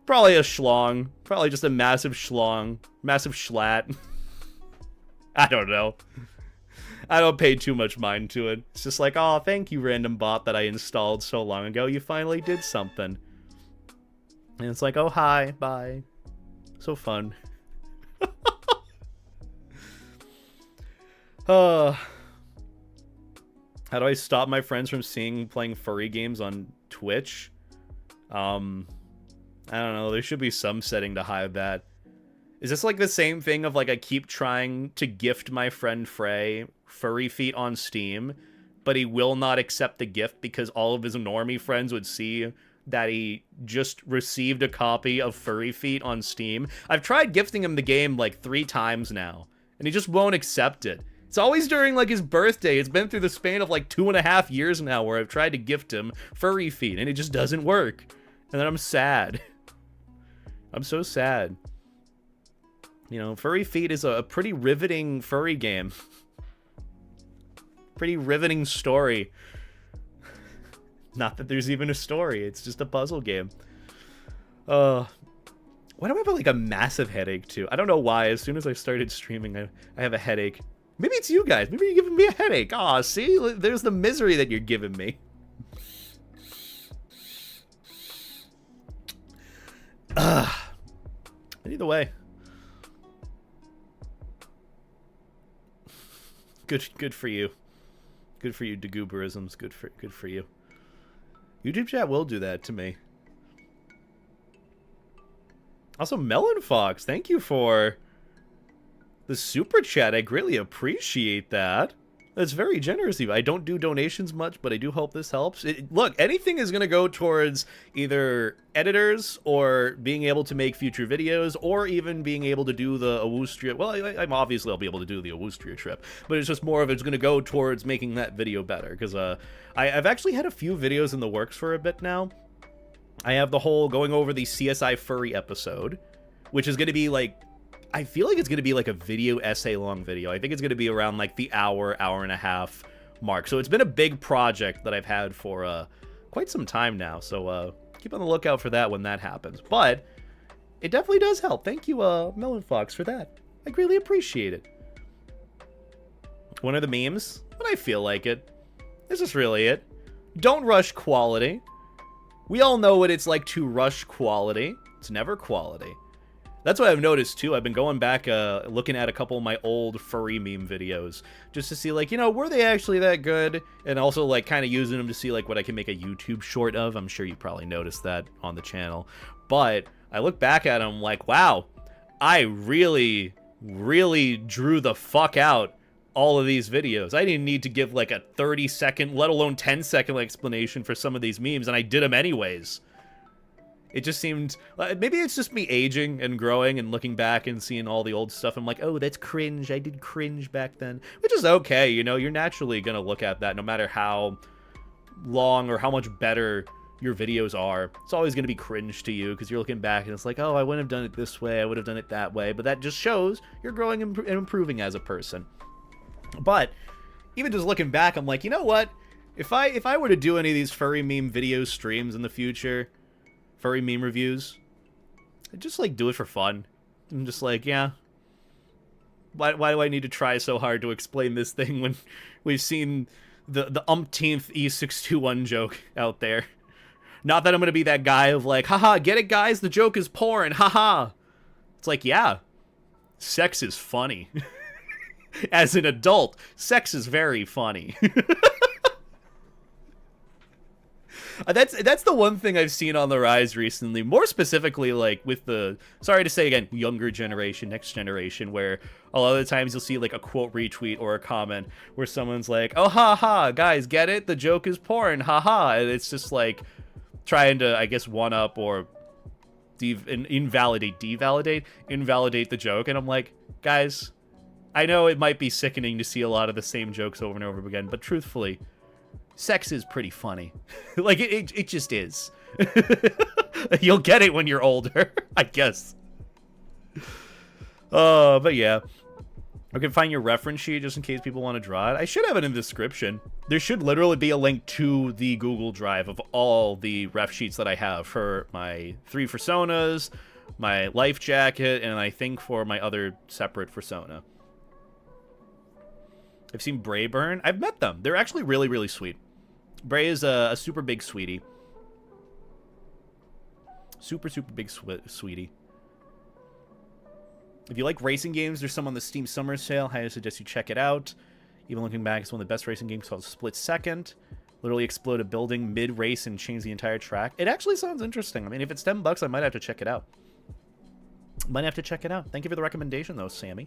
probably a schlong. Probably just a massive schlong. Massive schlatt. I don't know. I don't pay too much mind to it. It's just like, oh, thank you, random bot that I installed so long ago. You finally did something. And it's like, oh, hi, bye. So fun. How do I stop my friends from playing furry games on Twitch? I don't know. There should be some setting to hide that. Is this like the same thing of like I keep trying to gift my friend Frey furry feet on Steam, but he will not accept the gift because all of his normie friends would see that he just received a copy of Furry Feet on Steam. I've tried gifting him the game like 3 times now, and he just won't accept it. It's always during like his birthday. It's been through the span of like 2.5 years now where I've tried to gift him Furry Feet, and it just doesn't work. And then I'm sad. I'm so sad. You know, Furry Feet is a pretty riveting furry game. Pretty riveting story. Not that there's even a story. It's just a puzzle game. Why do I have like a massive headache too? I don't know why. As soon as I started streaming, I have a headache. Maybe it's you guys. Maybe you're giving me a headache. Aw, see? There's the misery that you're giving me. Either way. Good for you. Good for you, Dagooberisms. Good for you. YouTube chat will do that to me. Also, Melon Fox, thank you for the super chat. I greatly appreciate that. That's very generous of you. I don't do donations much, but I do hope this helps. Look, anything is going to go towards either editors or being able to make future videos or even being able to do the Awustria. Well, I'm obviously I'll be able to do the Awustria trip, but it's just more of it's going to go towards making that video better because I've actually had a few videos in the works for a bit now. I have the whole going over the CSI Furry episode, which is going to be like, I feel like it's going to be like a video essay long video. I think it's going to be around like the hour and a half mark. So it's been a big project that I've had for quite some time now. So keep on the lookout for that when that happens. But it definitely does help. Thank you, Melon Fox, for that. I greatly appreciate it. One of the memes? When I feel like it. This is really it. Don't rush quality. We all know what it's like to rush quality. It's never quality. That's what I've noticed, too. I've been going back, looking at a couple of my old Furry Meme videos, just to see, like, you know, were they actually that good? And also, like, kind of using them to see, like, what I can make a YouTube short of. I'm sure you probably noticed that on the channel. But I look back at them like, wow, I really, really drew the fuck out all of these videos. I didn't need to give, like, a 30-second, let alone 10-second explanation for some of these memes, and I did them anyways. It just seemed, maybe it's just me aging and growing and looking back and seeing all the old stuff. I'm like, oh, that's cringe. I did cringe back then, which is okay. You know, you're naturally going to look at that no matter how long or how much better your videos are. It's always going to be cringe to you because you're looking back and it's like, oh, I wouldn't have done it this way. I would have done it that way. But that just shows you're growing and improving as a person. But even just looking back, I'm like, you know what? If I were to do any of these Furry Meme video streams in the future, Furry Meme reviews, I just like do it for fun. I'm just like, yeah, why do I need to try so hard to explain this thing when we've seen the umpteenth E621 joke out there? Not that I'm gonna be that guy of like, haha, get it guys, the joke is porn, haha. It's like, yeah, sex is funny. As an adult, sex is very funny. That's the one thing I've seen on the rise recently. More specifically, like with the, sorry to say again, younger generation, next generation, where a lot of the times you'll see like a quote retweet or a comment where someone's like, "Oh ha ha, guys, get it? The joke is porn, ha ha," and it's just like trying to, I guess, one up or invalidate the joke, and I'm like, guys, I know it might be sickening to see a lot of the same jokes over and over again, but truthfully, sex is pretty funny. Like, it just is. You'll get it when you're older, I guess. But yeah. I can find your reference sheet just in case people want to draw it. I should have it in the description. There should literally be a link to the Google Drive of all the ref sheets that I have for my 3 Fursonas, my life jacket, and I think for my other separate Fursona. I've seen Brayburn. I've met them. They're actually really, really sweet. Bray is a super big sweetie. Super, super big sweetie. If you like racing games, there's some on the Steam Summer Sale. I suggest you check it out. Even looking back, it's one of the best racing games called Split Second. Literally explode a building mid-race and change the entire track. It actually sounds interesting. I mean, if it's $10, I might have to check it out. Might have to check it out. Thank you for the recommendation, though, Sammy.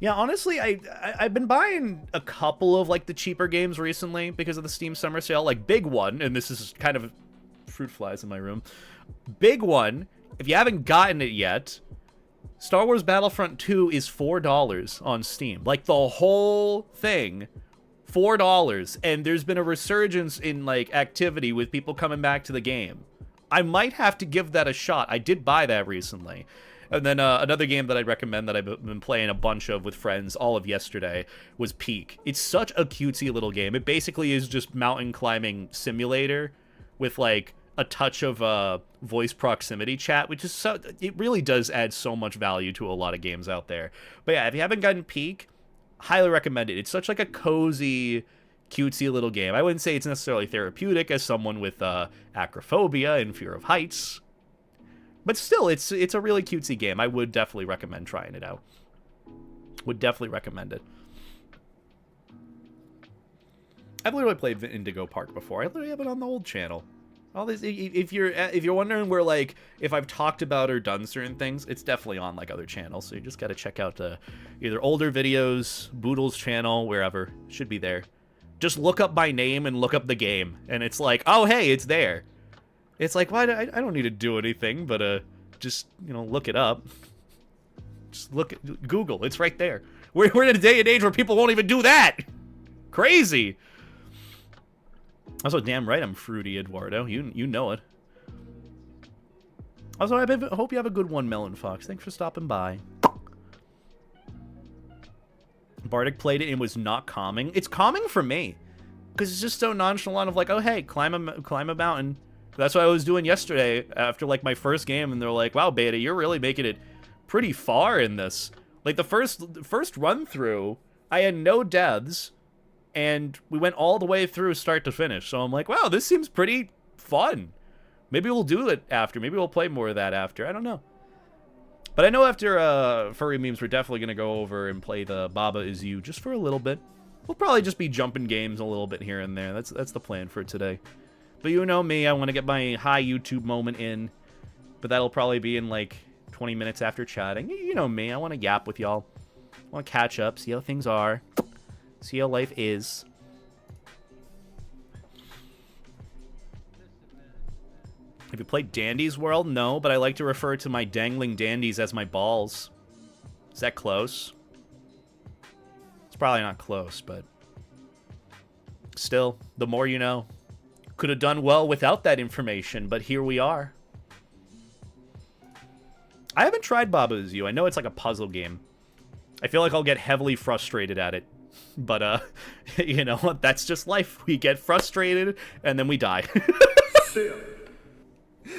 Yeah, honestly, I've been buying a couple of, like, the cheaper games recently because of the Steam Summer Sale. Like, big one, and this is kind of fruit flies in my room. Big one, if you haven't gotten it yet, Star Wars Battlefront 2 is $4 on Steam. Like, the whole thing, $4. And there's been a resurgence in, like, activity with people coming back to the game. I might have to give that a shot. I did buy that recently. And then another game that I'd recommend that I've been playing a bunch of with friends all of yesterday was Peak. It's such a cutesy little game. It basically is just mountain climbing simulator with, like, a touch of voice proximity chat, which is so, it really does add so much value to a lot of games out there. But yeah, if you haven't gotten Peak, highly recommend it. It's such like a cozy, cutesy little game. I wouldn't say it's necessarily therapeutic as someone with acrophobia and fear of heights, but still, it's a really cutesy game. I would definitely recommend trying it out. Would definitely recommend it. I've literally played Indigo Park before. I literally have it on the old channel. All these, if you're wondering where, like, if I've talked about or done certain things, it's definitely on, like, other channels. So you just got to check out either older videos, Boodle's channel, wherever. Should be there. Just look up my name and look up the game, and it's like, oh hey, it's there. It's like, why? I don't need to do anything, but just, you know, look it up. Just look at Google. It's right there. We're in a day and age where people won't even do that. Crazy. Also, damn right I'm fruity, Eduardo. You know it. Also, I hope you have a good one, Melon Fox. Thanks for stopping by. Bardic played it and was not calming. It's calming for me. Because it's just so nonchalant of like, oh, hey, climb a mountain. That's what I was doing yesterday after, like, my first game. And they're like, wow, Beta, you're really making it pretty far in this. Like, the first run-through, I had no deaths. And we went all the way through start to finish. So I'm like, wow, this seems pretty fun. Maybe we'll do it after. Maybe we'll play more of that after. I don't know. But I know after Furry Memes, we're definitely going to go over and play the Baba Is You just for a little bit. We'll probably just be jumping games a little bit here and there. That's the plan for today. But you know me, I want to get my high YouTube moment in. But that'll probably be in like 20 minutes after chatting. You know me, I want to yap with y'all. I want to catch up, see how things are. See how life is. Have you played Dandy's World? No, but I like to refer to my dangling dandies as my balls. Is that close? It's probably not close, but still, the more you know. Could have done well without that information, but here we are. I haven't tried Baba Is You. I know it's like a puzzle game. I feel like I'll get heavily frustrated at it. But, you know, that's just life. We get frustrated, and then we die.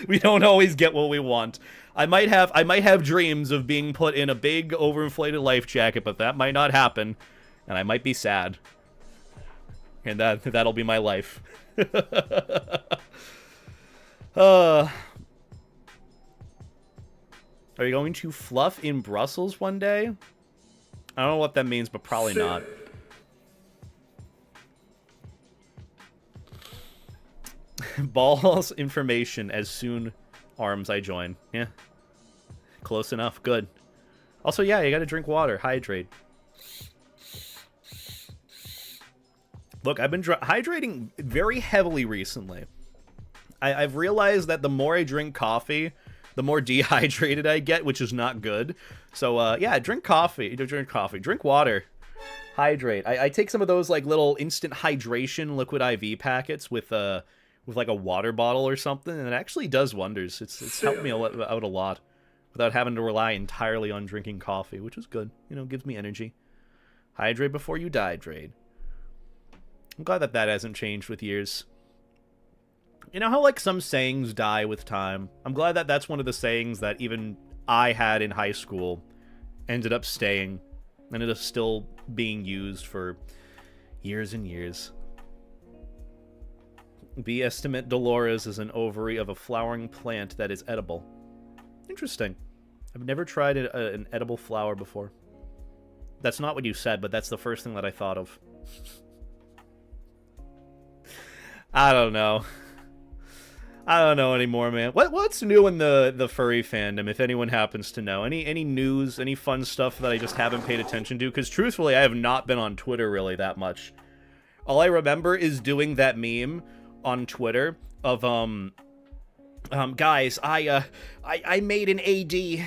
We don't always get what we want. I might have dreams of being put in a big, overinflated life jacket, but that might not happen, and I might be sad. And that'll be my life. Are you going to fluff in Brussels one day? I don't know what that means, but probably not. Balls information as soon arms I join. Yeah. Close enough. Good. Also, yeah, you gotta drink water. Hydrate. Look, I've been hydrating very heavily recently. I've realized that the more I drink coffee, the more dehydrated I get, which is not good. So, yeah, drink coffee. Drink water. Hydrate. I take some of those, like, little instant hydration liquid IV packets with like, a water bottle or something, and it actually does wonders. It's helped me out a lot without having to rely entirely on drinking coffee, which is good. You know, gives me energy. Hydrate before you dehydrate. I'm glad that hasn't changed with years. You know how, like, some sayings die with time? I'm glad that that's one of the sayings that even I had in high school ended up staying, and it is still being used for years and years. B estimate Dolores is an ovary of a flowering plant that is edible. Interesting. I've never tried an edible flower before. That's not what you said, but that's the first thing that I thought of. I don't know. I don't know anymore, man. What's new in the furry fandom, if anyone happens to know? Any news, any fun stuff that I just haven't paid attention to? Because truthfully, I have not been on Twitter really that much. All I remember is doing that meme on Twitter of guys, I made an AD.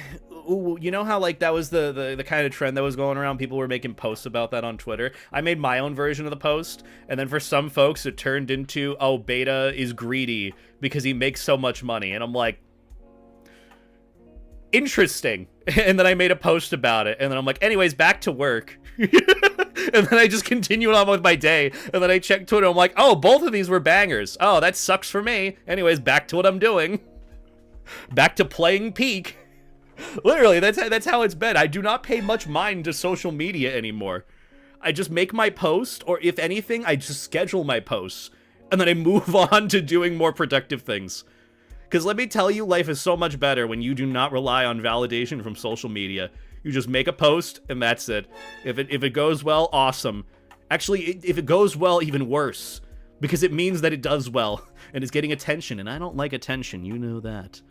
Ooh, you know how, like, that was the kind of trend that was going around? People were making posts about that on Twitter. I made my own version of the post, and then for some folks it turned into, oh, Beta is greedy because he makes so much money. And I'm like, interesting. And then I made a post about it, and then I'm like, anyways, back to work. And then I just continued on with my day, and then I checked Twitter, I'm like, oh, both of these were bangers. Oh, that sucks for me. Anyways, back to what I'm doing. Back to playing Peak. Literally, that's how it's been. I do not pay much mind to social media anymore. I just make my post, or if anything, I just schedule my posts, and then I move on to doing more productive things. Because let me tell you, life is so much better when you do not rely on validation from social media. You just make a post, and that's it. If it goes well, awesome. Actually, if it goes well, even worse. Because it means that it does well, and it's getting attention, and I don't like attention, you know that.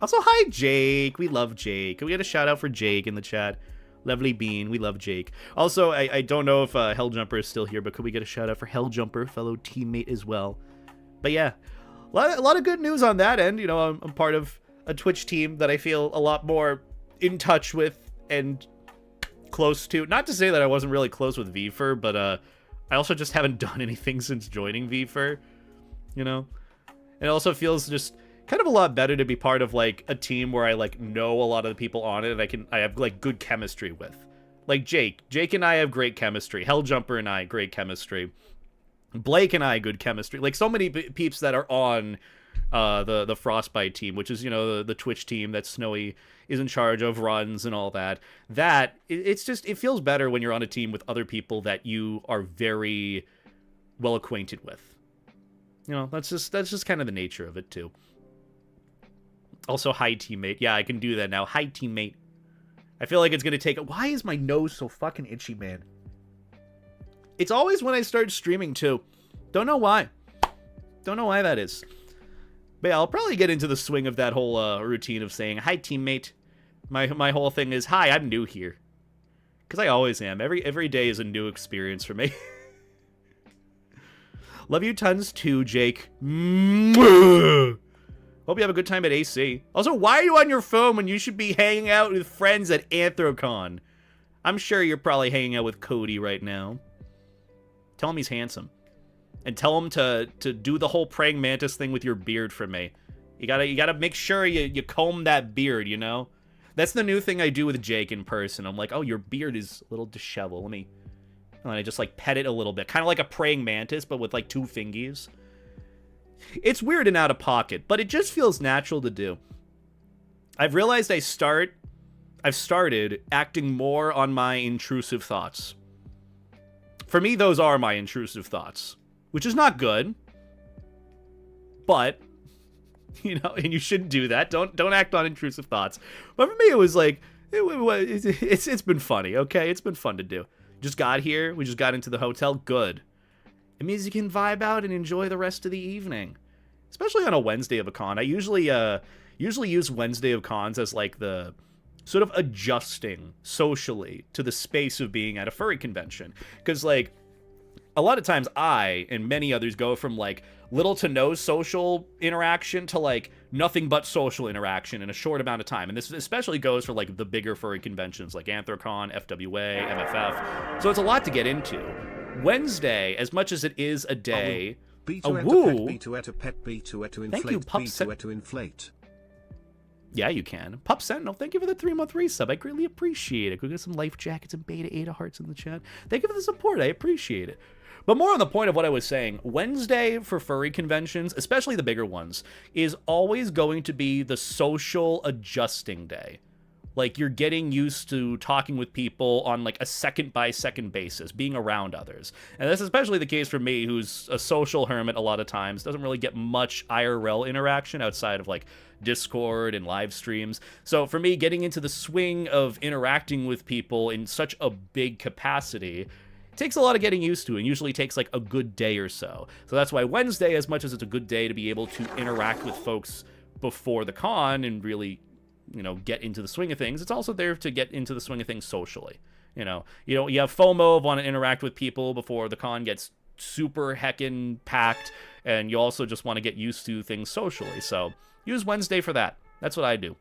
Also, hi, Jake. We love Jake. Can we get a shout-out for Jake in the chat? Lovely bean. We love Jake. Also, I don't know if Helljumper is still here, but could we get a shout-out for Helljumper, fellow teammate as well? But yeah, a lot of good news on that end. You know, I'm part of a Twitch team that I feel a lot more in touch with and close to. Not to say that I wasn't really close with VFur, but I also just haven't done anything since joining VFur, you know? It also feels just kind of a lot better to be part of, like, a team where I, like, know a lot of the people on it and I have, like, good chemistry with. Like Jake. Jake and I have great chemistry. Helljumper and I, great chemistry. Blake and I, good chemistry. Like, so many peeps that are on the Frostbite team, which is, you know, the Twitch team that Snowy is in charge of, runs and all that. It's just, it feels better when you're on a team with other people that you are very well acquainted with. You know, that's just kind of the nature of it too. Also, hi teammate. Yeah, I can do that now. Hi teammate. I feel like it's gonna take. Why is my nose so fucking itchy, man? It's always when I start streaming too. Don't know why. Don't know why that is. But yeah, I'll probably get into the swing of that whole routine of saying, hi, teammate. My whole thing is, hi, I'm new here. Because I always am. Every day is a new experience for me. Love you tons too, Jake. Hope you have a good time at AC. Also, why are you on your phone when you should be hanging out with friends at Anthrocon? I'm sure you're probably hanging out with Cody right now. Tell him he's handsome. And tell him to do the whole praying mantis thing with your beard for me. You gotta make sure you comb that beard, you know? That's the new thing I do with Jake in person. I'm like, oh, your beard is a little disheveled. Let me... And I just, like, pet it a little bit. Kind of like a praying mantis, but with, like, 2 fingies. It's weird and out of pocket, but it just feels natural to do. I've realized I've started acting more on my intrusive thoughts. For me, those are my intrusive thoughts. Which is not good. But, you know, and you shouldn't do that. Don't act on intrusive thoughts. But for me, it was like, it's been funny, okay? It's been fun to do. Just got here. We just got into the hotel. Good. It means you can vibe out and enjoy the rest of the evening. Especially on a Wednesday of a con. I usually use Wednesday of cons as like the sort of adjusting socially to the space of being at a furry convention. Because like a lot of times I and many others go from like little to no social interaction to like nothing but social interaction in a short amount of time. And this especially goes for like the bigger furry conventions like Anthrocon, FWA, MFF. So it's a lot to get into. Wednesday, as much as it is a day, thank you, Pup Yeah, you can. Pup Sentinel, thank you for the 3-month resub. I greatly appreciate it. Go get some life jackets and beta 8 hearts in the chat. Thank you for the support. I appreciate it. But more on the point of what I was saying, Wednesday for furry conventions, especially the bigger ones, is always going to be the social adjusting day. Like, you're getting used to talking with people on, like, a second-by-second basis, being around others. And that's especially the case for me, who's a social hermit a lot of times, doesn't really get much IRL interaction outside of, like, Discord and live streams. So for me, getting into the swing of interacting with people in such a big capacity takes a lot of getting used to, and usually takes, like, a good day or so. So that's why Wednesday, as much as it's a good day to be able to interact with folks before the con and really, you know, get into the swing of things, it's also there to get into the swing of things socially. You know, you have FOMO of want to interact with people before the con gets super heckin' packed, and you also just want to get used to things socially. So use Wednesday for that. That's what I do.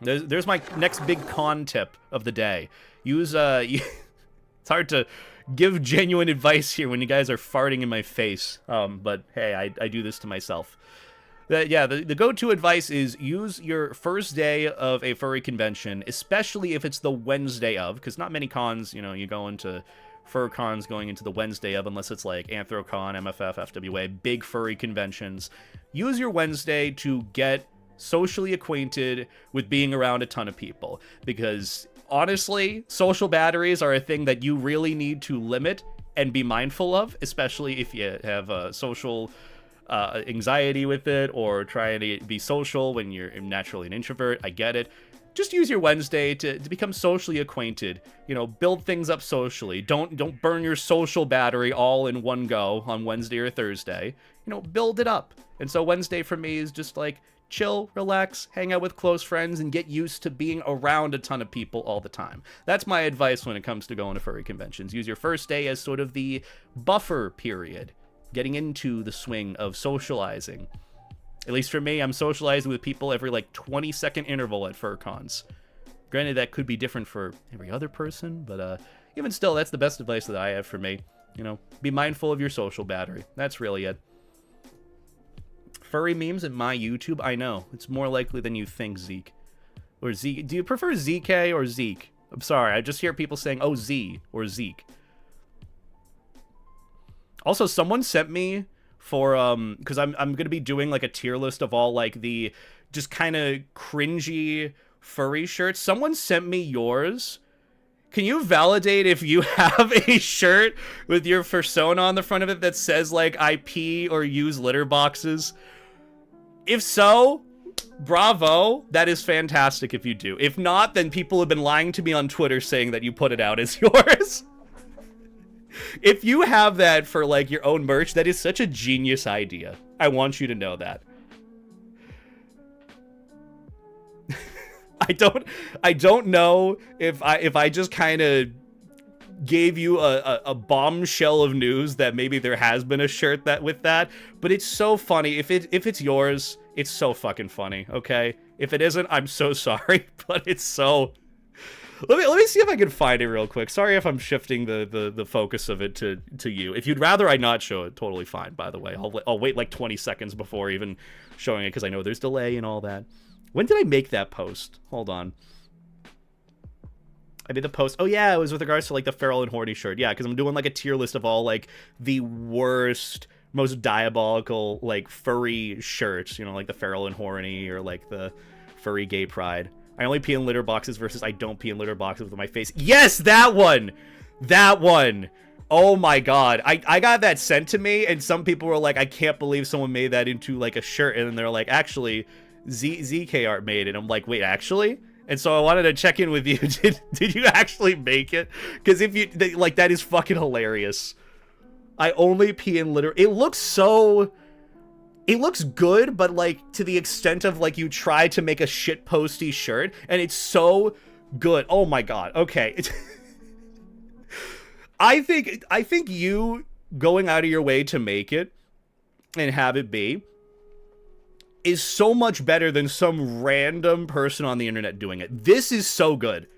There's my next big con tip of the day. Use it's hard to give genuine advice here when you guys are farting in my face, but hey, I do this to myself. The go-to advice is use your first day of a furry convention, especially if it's the Wednesday of, because not many cons, you know, you go into fur cons going into the Wednesday of, unless it's like Anthrocon, MFF, FWA, big furry conventions. Use your Wednesday to get socially acquainted with being around a ton of people, because honestly, social batteries are a thing that you really need to limit and be mindful of, especially if you have a social anxiety with it, or trying to be social when you're naturally an introvert. I get it. Just use your Wednesday to become socially acquainted. You know, build things up socially. Don't burn your social battery all in one go on Wednesday or Thursday. You know, build it up. And so Wednesday for me is just like chill, relax, hang out with close friends, and get used to being around a ton of people all the time. That's my advice when it comes to going to furry conventions. Use your first day as sort of the buffer period, getting into the swing of socializing. At least for me, I'm socializing with people every like 20-second interval at fur cons. Granted, that could be different for every other person, but even still, that's the best advice that I have for me. You know, be mindful of your social battery. That's really it. Furry memes at my YouTube? I know. It's more likely than you think, Zeke. Or Zeke. Do you prefer ZK or Zeke? I'm sorry, I just hear people saying, oh, Z or Zeke. Also, someone sent me for, because I'm going to be doing, like, a tier list of all, like, the just kind of cringy furry shirts. Someone sent me yours. Can you validate if you have a shirt with your fursona on the front of it that says, like, I pee or use litter boxes? If so, bravo. That is fantastic if you do. If not, then people have been lying to me on Twitter saying that you put it out as yours. If you have that for, like, your own merch, that is such a genius idea. I want you to know that. I don't know if I just kind of gave you a bombshell of news that maybe there has been a shirt that with that, but it's so funny. If it's yours, it's so fucking funny, okay? If it isn't, I'm so sorry, but it's so... Let me see if I can find it real quick. Sorry if I'm shifting the focus of it to you. If you'd rather I not show it, totally fine, by the way. I'll wait like 20 seconds before even showing it, because I know there's delay and all that. When did I make that post? Hold on. I made the post. Oh, yeah, it was with regards to, like, the feral and horny shirt. Yeah, because I'm doing, like, a tier list of all, like, the worst, most diabolical, like, furry shirts. You know, like the feral and horny, or, like, the furry gay pride. I only pee in litter boxes versus I don't pee in litter boxes with my face. Yes, that one! That one! Oh my god. I got that sent to me, and some people were like, I can't believe someone made that into, like, a shirt. And then they're like, actually, ZK Art made it. I'm like, wait, actually? And so I wanted to check in with you. Did you actually make it? Because if you, like, that is fucking hilarious. I only pee in litter. It looks so... It looks good, but, like, to the extent of, like, you try to make a shitposty shirt, and it's so good. Oh my god. Okay. I think you going out of your way to make it and have it be is so much better than some random person on the internet doing it. This is so good.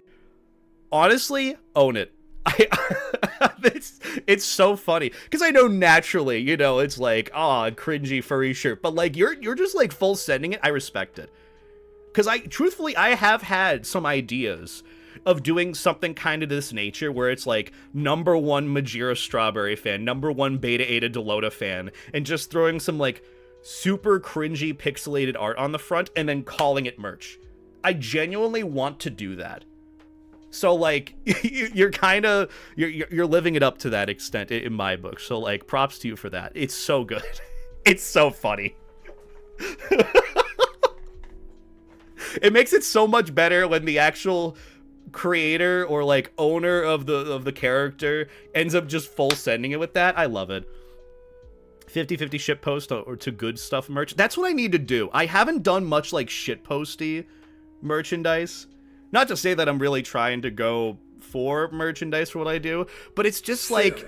Honestly, own it. It's so funny because I know naturally, you know, it's like, ah, cringy furry shirt, but like you're just like full sending it. I respect it because truthfully I have had some ideas of doing something kind of this nature where it's like #1 Majira Strawberry fan, #1 Beta Ada Delota fan, and just throwing some like super cringy pixelated art on the front and then calling it merch. I genuinely want to do that. So, like, you're kind of, you're living it up to that extent in my book. So, like, props to you for that. It's so good. It's so funny. It makes it so much better when the actual creator or, like, owner of the character ends up just full sending it with that. I love it. 50/50 shitpost or to good stuff merch. That's what I need to do. I haven't done much, like, shitposty merchandise. Not to say that I'm really trying to go for merchandise for what I do, but it's just like,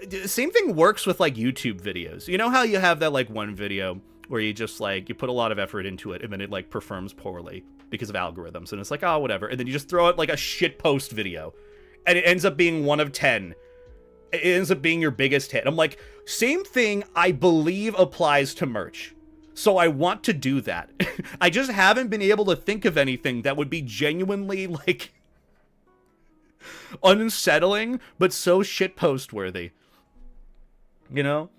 the same thing works with like YouTube videos. You know how you have that like one video where you just like, you put a lot of effort into it and then it like performs poorly because of algorithms and it's like, oh, whatever. And then you just throw out like a shit post video and it ends up being 1 of 10. It ends up being your biggest hit. I'm like, same thing I believe applies to merch. So I want to do that. I just haven't been able to think of anything that would be genuinely, like, unsettling, but so shitpost worthy. You know?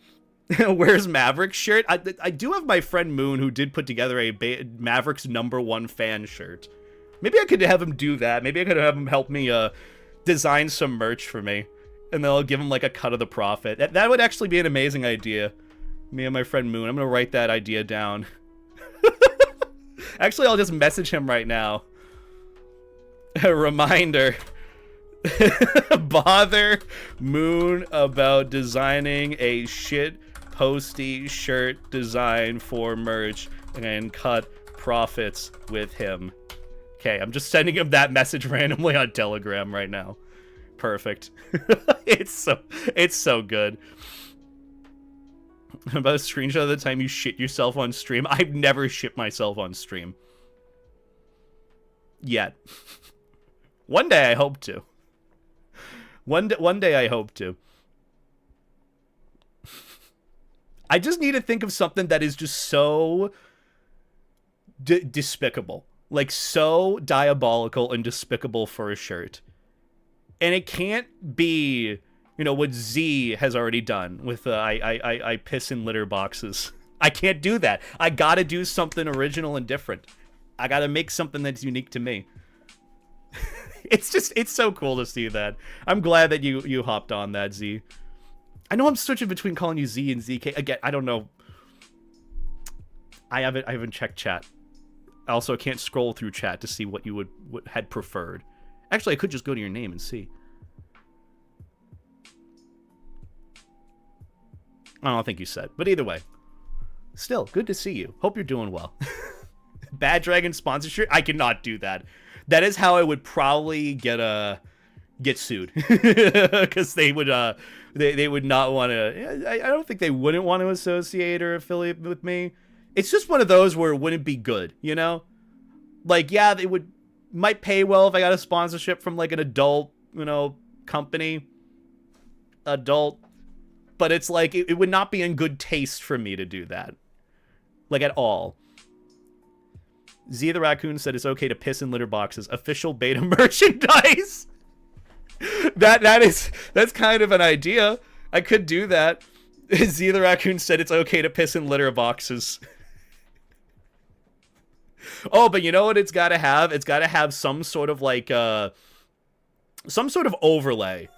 Where's Maverick's shirt? I do have my friend Moon who did put together a Maverick's #1 fan shirt. Maybe I could have him do that. Maybe I could have him help me design some merch for me. And then I'll give him, like, a cut of the profit. That would actually be an amazing idea. Me and my friend Moon. I'm gonna write that idea down. Actually, I'll just message him right now. A reminder. Bother Moon about designing a shit posty shirt design for merch and cut profits with him. Okay, I'm just sending him that message randomly on Telegram right now. Perfect. It's so good. About a screenshot of the time you shit yourself on stream. I've never shit myself on stream. Yet. One day I hope to. One day I hope to. I just need to think of something that is just so despicable. Like, so diabolical and despicable for a shirt. And it can't be... You know, what Z has already done with I piss in litter boxes. I can't do that. I gotta do something original and different. I gotta make something that's unique to me. It's so cool to see that. I'm glad that you hopped on that, Z. I know I'm switching between calling you Z and ZK. Again, I don't know. I haven't checked chat. I also can't scroll through chat to see what you would had preferred. Actually, I could just go to your name and see. I don't think you said, but either way, still good to see you. Hope you're doing well. Bad Dragon sponsorship? I cannot do that. That is how I would probably get sued because they would not want to. I don't think they wouldn't want to associate or affiliate with me. It's just one of those where it wouldn't be good, you know? Like, yeah, they might pay well if I got a sponsorship from like an adult, you know, company. Adult. But it's like, it would not be in good taste for me to do that. Like, at all. Z the Raccoon said it's okay to piss in litter boxes. Official beta merchandise. That's kind of an idea. I could do that. Z the Raccoon said it's okay to piss in litter boxes. Oh, but you know what it's got to have? It's got to have some sort of, like, some sort of overlay.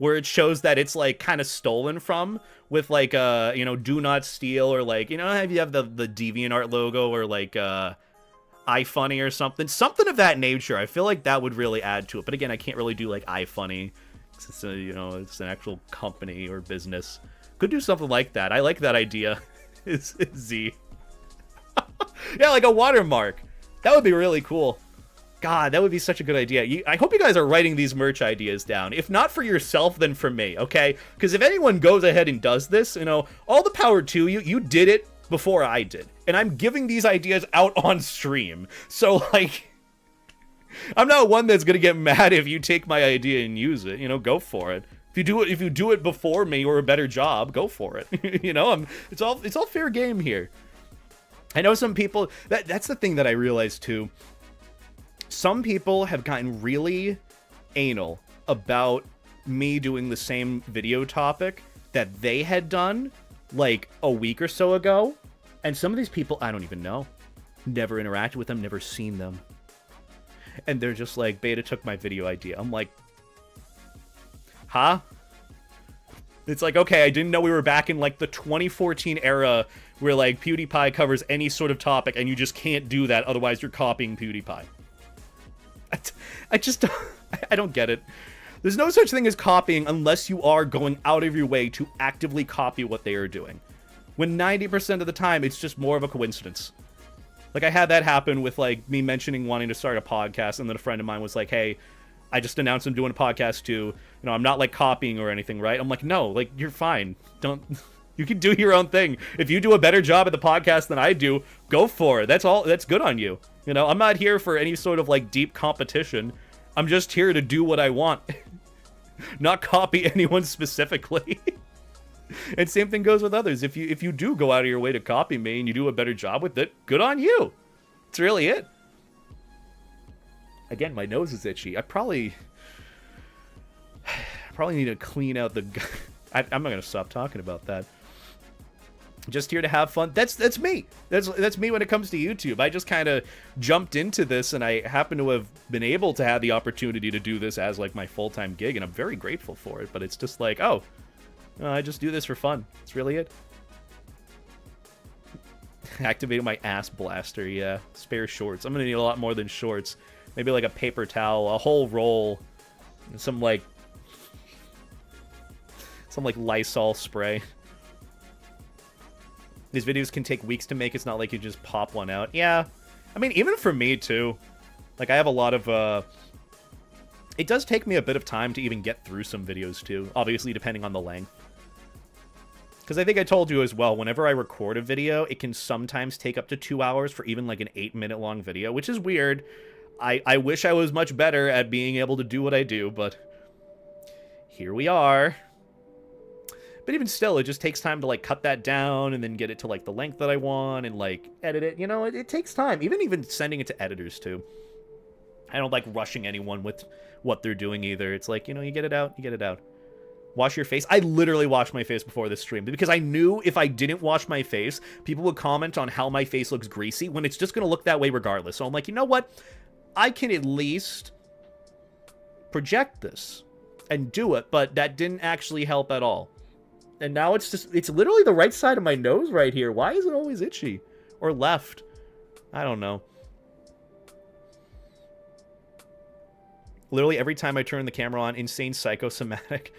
Where it shows that it's, like, kind of stolen from, with, like, you know, do not steal, or, like, you know, have you have the DeviantArt logo, or, like, iFunny or something. Something of that nature. I feel like that would really add to it. But again, I can't really do, like, iFunny So, you know, it's an actual company or business. Could do something like that. I like that idea. Is Z. Yeah, like a watermark. That would be really cool. God, that would be such a good idea. I hope you guys are writing these merch ideas down. If not for yourself, then for me, okay? Because if anyone goes ahead and does this, you know, all the power to you. You did it before I did. And I'm giving these ideas out on stream. So, like, I'm not one that's going to get mad if you take my idea and use it. You know, go for it. If you do it before me or a better job, go for it. You know, it's all fair game here. I know some people, that's the thing that I realized too. Some people have gotten really anal about me doing the same video topic that they had done like a week or so ago. And some of these people, I don't even know. Never interacted with them, never seen them. And they're just like, Beta took my video idea. I'm like, huh? It's like, okay, I didn't know we were back in like the 2014 era where like PewDiePie covers any sort of topic and you just can't do that, otherwise you're copying PewDiePie. I don't get it. There's no such thing as copying unless you are going out of your way to actively copy what they are doing. When 90% of the time, it's just more of a coincidence. Like, I had that happen with, like, me mentioning wanting to start a podcast, and then a friend of mine was like, hey, I just announced I'm doing a podcast too. You know, I'm not, like, copying or anything, right? I'm like, no, like, you're fine. Don't... You can do your own thing. If you do a better job at the podcast than I do, go for it. That's all. That's good on you. You know, I'm not here for any sort of, like, deep competition. I'm just here to do what I want. Not copy anyone specifically. And same thing goes with others. If you do go out of your way to copy me and you do a better job with it, good on you. That's really it. Again, my nose is itchy. I probably need to clean out the... I'm not going to stop talking about that. Just here to have fun. That's me. That's me when it comes to YouTube. I just kind of jumped into this, and I happen to have been able to have the opportunity to do this as like my full-time gig, and I'm very grateful for it. But it's just like, oh, I just do this for fun. That's really it. Activating my ass blaster. Yeah, spare shorts. I'm gonna need a lot more than shorts. Maybe like a paper towel, a whole roll, and some like Lysol spray. These videos can take weeks to make. It's not like you just pop one out. Yeah. I mean, even for me, too. Like, I have a lot of, It does take me a bit of time to even get through some videos, too. Obviously, depending on the length. Because I think I told you as well, whenever I record a video, it can sometimes take up to 2 hours for even, like, an 8-minute long video, which is weird. I wish I was much better at being able to do what I do, but here we are. But even still, it just takes time to, like, cut that down and then get it to, like, the length that I want and, like, edit it. You know, it takes time. Even sending it to editors, too. I don't like rushing anyone with what they're doing, either. It's like, you know, you get it out, you get it out. Wash your face. I literally washed my face before this stream because I knew if I didn't wash my face, people would comment on how my face looks greasy when it's just going to look that way regardless. So I'm like, you know what? I can at least project this and do it, but that didn't actually help at all. And now it's literally the right side of my nose right here. Why is it always itchy? Or left? I don't know. Literally every time I turn the camera on, insane psychosomatic,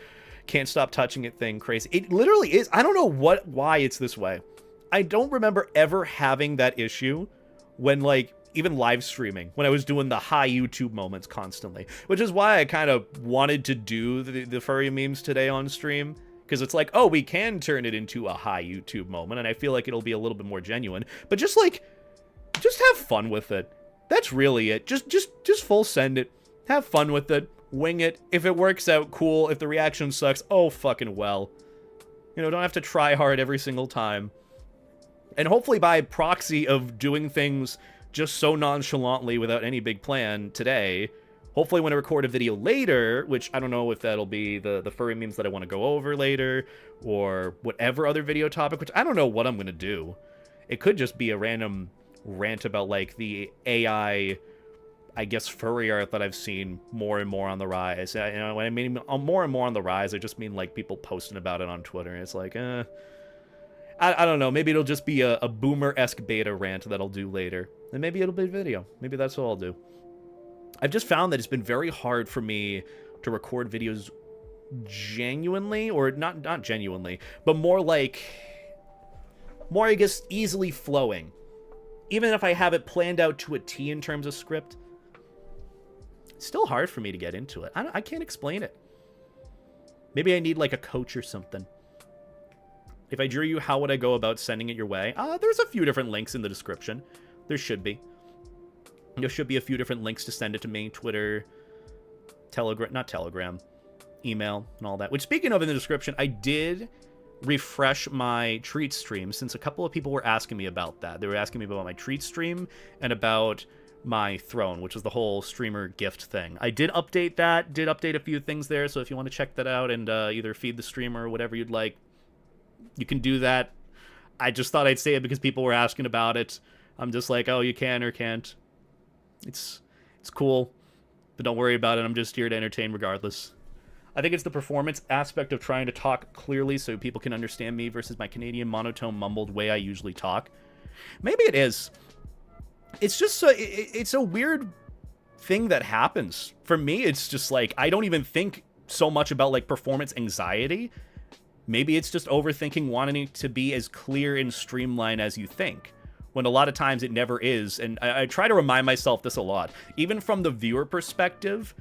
can't stop touching it thing, crazy. It literally is. I don't know why it's this way. I don't remember ever having that issue when, like, even live streaming, when I was doing the high YouTube moments constantly. Which is why I kind of wanted to do the furry memes today on stream. Because it's like, oh, we can turn it into a high YouTube moment, and I feel like it'll be a little bit more genuine. But just, like, just have fun with it. That's really it. Just full send it. Have fun with it. Wing it. If it works out, cool. If the reaction sucks, oh, fucking well. You know, don't have to try hard every single time. And hopefully by proxy of doing things just so nonchalantly without any big plan today... Hopefully when I record a video later, which I don't know if that'll be the furry memes that I want to go over later, or whatever other video topic, which I don't know what I'm going to do. It could just be a random rant about, like, the AI, I guess, furry art that I've seen more and more on the rise. You know, when I mean more and more on the rise, I just mean, like, people posting about it on Twitter, and it's like, I don't know. Maybe it'll just be a boomer-esque beta rant that I'll do later. And maybe it'll be a video. Maybe that's what I'll do. I've just found that it's been very hard for me to record videos genuinely, or not genuinely, but more like, more, I guess, easily flowing. Even if I have it planned out to a T in terms of script, it's still hard for me to get into it. I can't explain it. Maybe I need like a coach or something. If I drew you, how would I go about sending it your way? There's a few different links in the description. There should be. There should be a few different links to send it to me. Twitter, Telegram, not Telegram, email, and all that. Which, speaking of, in the description, I did refresh my treat stream, since a couple of people were asking me about that. They were asking me about my treat stream and about my throne, which was the whole streamer gift thing. I did update that, did update a few things there, so if you want to check that out and either feed the streamer or whatever you'd like, you can do that. I just thought I'd say it because people were asking about it. I'm just like, oh, you can or can't. It's cool, but don't worry about it. I'm just here to entertain regardless. I think it's the performance aspect of trying to talk clearly so people can understand me versus my Canadian monotone mumbled way I usually talk. Maybe it is. It's just it's a weird thing that happens. For me, it's just like, I don't even think so much about like performance anxiety. Maybe it's just overthinking wanting it to be as clear and streamlined as you think, when a lot of times it never is. And I try to remind myself this a lot. Even from the viewer perspective,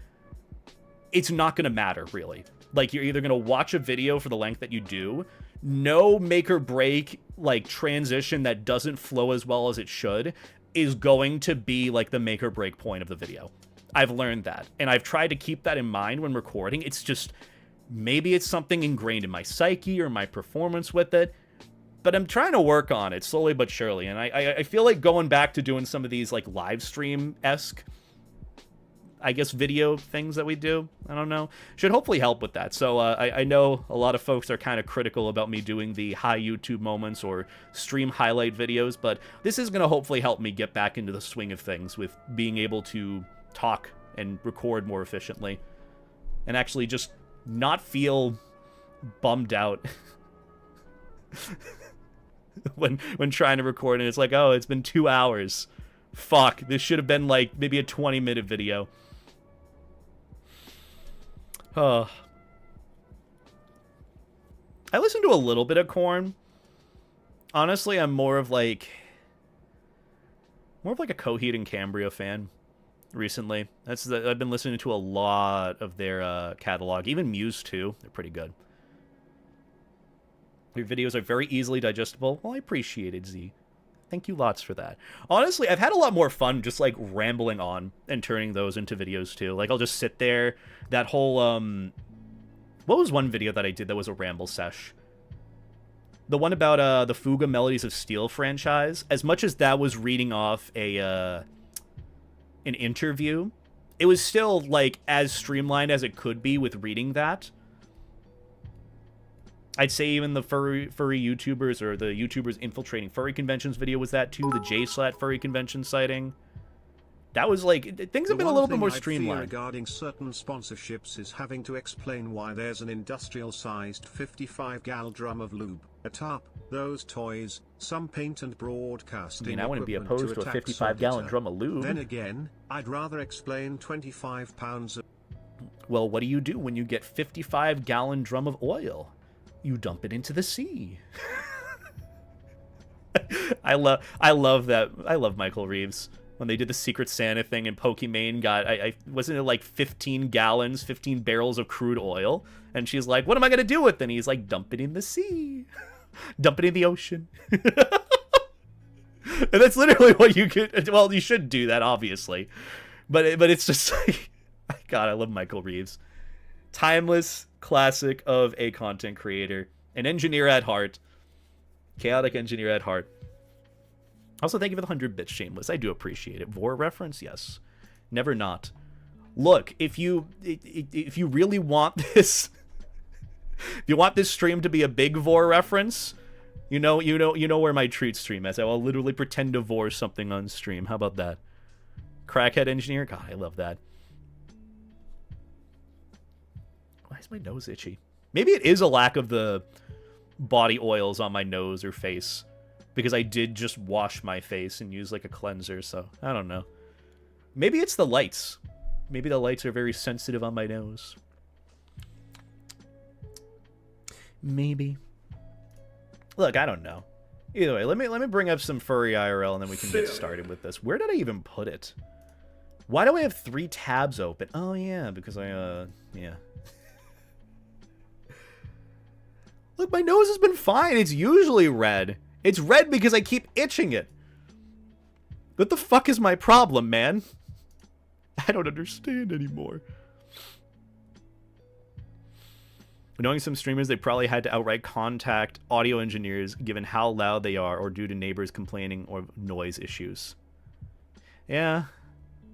it's not going to matter, really. Like, you're either going to watch a video for the length that you do. No make or break, like, transition that doesn't flow as well as it should is going to be, like, the make or break point of the video. I've learned that. And I've tried to keep that in mind when recording. It's just, maybe it's something ingrained in my psyche or my performance with it. But I'm trying to work on it slowly but surely. And I feel like going back to doing some of these, like, live stream-esque, I guess, video things that we do, I don't know, should hopefully help with that. So I know a lot of folks are kind of critical about me doing the high YouTube moments or stream highlight videos, but this is going to hopefully help me get back into the swing of things with being able to talk and record more efficiently and actually just not feel bummed out when trying to record, and it's like, oh, it's been 2 hours. Fuck, this should have been like maybe a 20-minute video. I listen to a little bit of Korn. Honestly, I'm more of like a Coheed and Cambria fan recently. I've been listening to a lot of their catalog. Even Muse too. They're pretty good. Your videos are very easily digestible. Well, I appreciate it, Z. Thank you lots for that. Honestly, I've had a lot more fun just, like, rambling on and turning those into videos, too. Like, I'll just sit there. That whole, what was one video that I did that was a ramble sesh? The one about, the Fuga Melodies of Steel franchise. As much as that was reading off an interview, it was still, like, as streamlined as it could be with reading that. I'd say even the furry YouTubers, or the YouTubers infiltrating furry conventions video was that too. The J-Slat furry convention sighting. That was like, things have been a little bit more streamlined. Regarding certain sponsorships is having to explain why there's an industrial-sized 55-gal drum of lube, a tarp, those toys, some paint and broadcasting. I mean, I wouldn't be opposed to a 55-gallon drum of lube. Then again, I'd rather explain 25 pounds of... Well, what do you do when you get 55-gallon drum of oil? You dump it into the sea. I love that. I love Michael Reeves. When they did the Secret Santa thing and Pokimane got, wasn't it like 15 gallons, 15 barrels of crude oil? And she's like, what am I going to do with it? And he's like, dump it in the sea. Dump it in the ocean. And that's literally what you could, well, you should do that, obviously. But it's just like, God, I love Michael Reeves. Timeless classic of a content creator. An engineer at heart. Chaotic engineer at heart. Also, thank you for the 100 bits, Shameless. I do appreciate it. Vor reference? Yes. Never not. Look, if you really want this, if you want this stream to be a big Vor reference, you know where my treat stream is. I will literally pretend to Vor something on stream. How about that? Crackhead engineer? God, I love that. Why is my nose itchy? Maybe it is a lack of the body oils on my nose or face, because I did just wash my face and use like a cleanser, so I don't know. Maybe it's the lights. Maybe the lights are very sensitive on my nose. Maybe. Look, I don't know. Either way, let me bring up some furry IRL and then we can get started with this. Where did I even put it? Why do I have 3 tabs open? Oh yeah, because yeah. Look, my nose has been fine. It's usually red. It's red because I keep itching it. What the fuck is my problem, man? I don't understand anymore. Knowing some streamers, they probably had to outright contact audio engineers given how loud they are or due to neighbors complaining or noise issues. Yeah.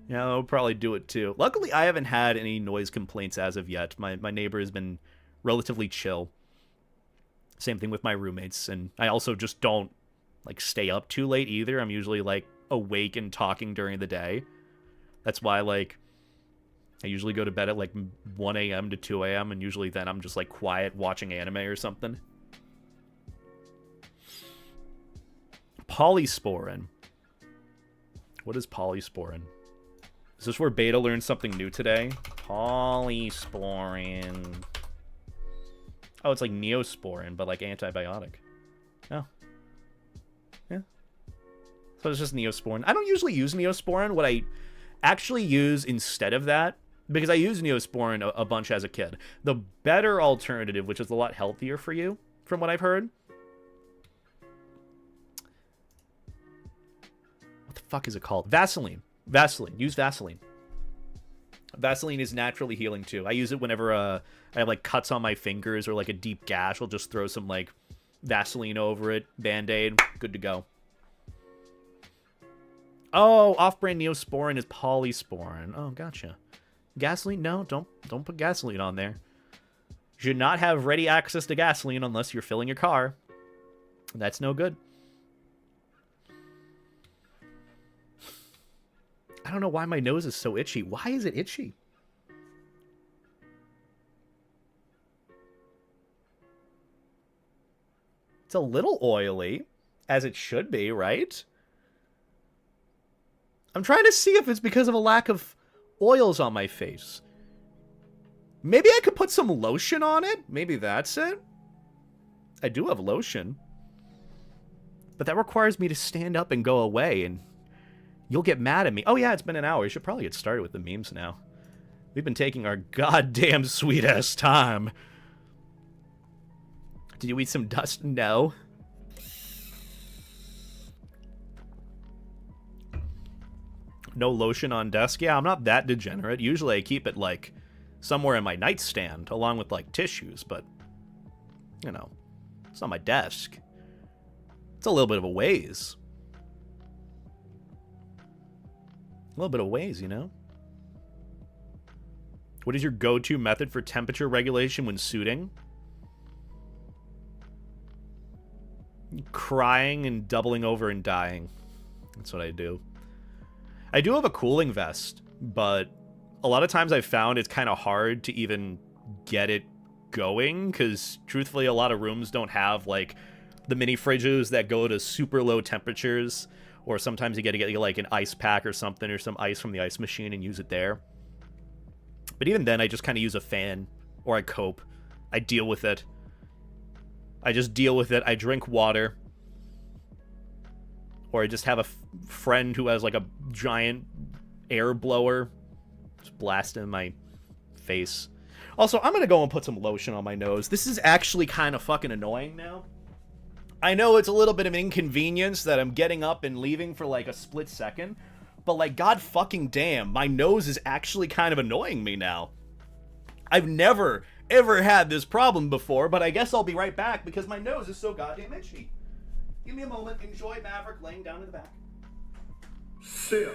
Yeah, they'll probably do it too. Luckily, I haven't had any noise complaints as of yet. My neighbor has been relatively chill. Same thing with my roommates. And I also just don't, like, stay up too late either. I'm usually, like, awake and talking during the day. That's why, like, I usually go to bed at like 1 a.m. to 2 a.m. and usually then I'm just like quiet watching anime or something. Polysporin. What is polysporin? Is this where Beta learned something new today? Polysporin. Oh, it's like Neosporin, but like antibiotic. Oh. Yeah. So it's just Neosporin. I don't usually use Neosporin. What I actually use instead of that, because I used Neosporin a bunch as a kid, the better alternative, which is a lot healthier for you, from what I've heard. What the fuck is it called? Vaseline. Vaseline. Use Vaseline. Vaseline is naturally healing too. I use it whenever I have like cuts on my fingers or like a deep gash. I'll just throw some like Vaseline over it, Band-Aid, good to go. Oh, off-brand Neosporin is polysporin. Oh, gotcha. Gasoline? No, don't put gasoline on there. You should not have ready access to gasoline unless you're filling your car. That's no good. I don't know why my nose is so itchy. Why is it itchy? It's a little oily, as it should be, right? I'm trying to see if it's because of a lack of oils on my face. Maybe I could put some lotion on it? Maybe that's it? I do have lotion. But that requires me to stand up and go away, and you'll get mad at me. Oh yeah, it's been an hour. We should probably get started with the memes now. We've been taking our goddamn sweet-ass time. Did you eat some dust? No. No lotion on desk? Yeah, I'm not that degenerate. Usually I keep it, like, somewhere in my nightstand, along with, like, tissues, but, you know, it's on my desk. It's a little bit of a ways. A little bit of ways, you know? What is your go-to method for temperature regulation when suiting? Crying and doubling over and dying. That's what I do. I do have a cooling vest, but a lot of times I've found it's kind of hard to even get it going, because truthfully a lot of rooms don't have like the mini fridges that go to super low temperatures, or sometimes you got to get like an ice pack or something, or some ice from the ice machine and use it there. But even then I just kind of use a fan, or I cope. I deal with it. I just deal with it. I drink water. Or I just have a friend who has like a giant air blower. Just blast in my face. Also, I'm going to go and put some lotion on my nose. This is actually kind of fucking annoying now. I know it's a little bit of an inconvenience that I'm getting up and leaving for like a split second. But like, god fucking damn, my nose is actually kind of annoying me now. I've never, ever had this problem before, but I guess I'll be right back because my nose is so goddamn itchy. Give me a moment. Enjoy Maverick laying down in the back. Sit.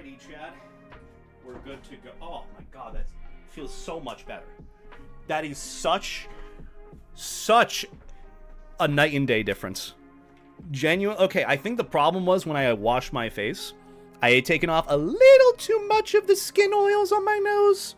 Alrighty, Chad. We're good to go. Oh my god, that feels so much better. That is such a night and day difference. Genuine. Okay, I think the problem was when I washed my face, I had taken off a little too much of the skin oils on my nose,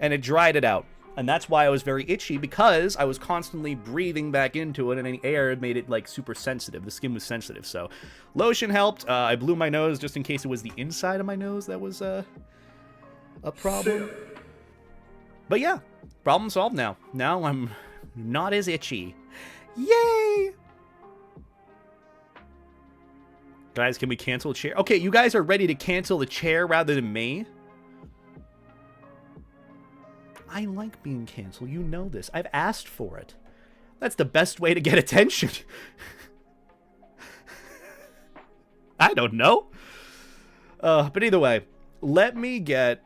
and it dried it out. And that's why I was very itchy, because I was constantly breathing back into it, and any air made it, like, super sensitive. The skin was sensitive, so lotion helped. I blew my nose just in case it was the inside of my nose that was a problem. But yeah, problem solved now. Now I'm not as itchy. Yay! Guys, can we cancel a chair? Okay, you guys are ready to cancel the chair rather than me? I like being canceled. You know this. I've asked for it. That's the best way to get attention. I don't know. But either way, let me get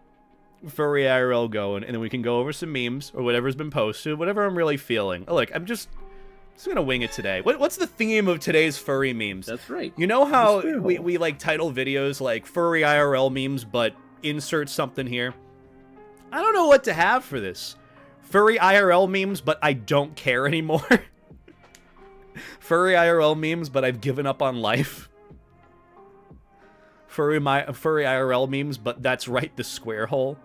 Furry IRL going, and then we can go over some memes or whatever's been posted, whatever I'm really feeling. Look, I'm just gonna wing it today. What's the theme of today's furry memes? That's right. You know how we like title videos like Furry IRL memes, but insert something here? I don't know what to have for this. Furry IRL memes, but I don't care anymore. Furry IRL memes, but I've given up on life. Furry IRL memes, but that's right, the square hole.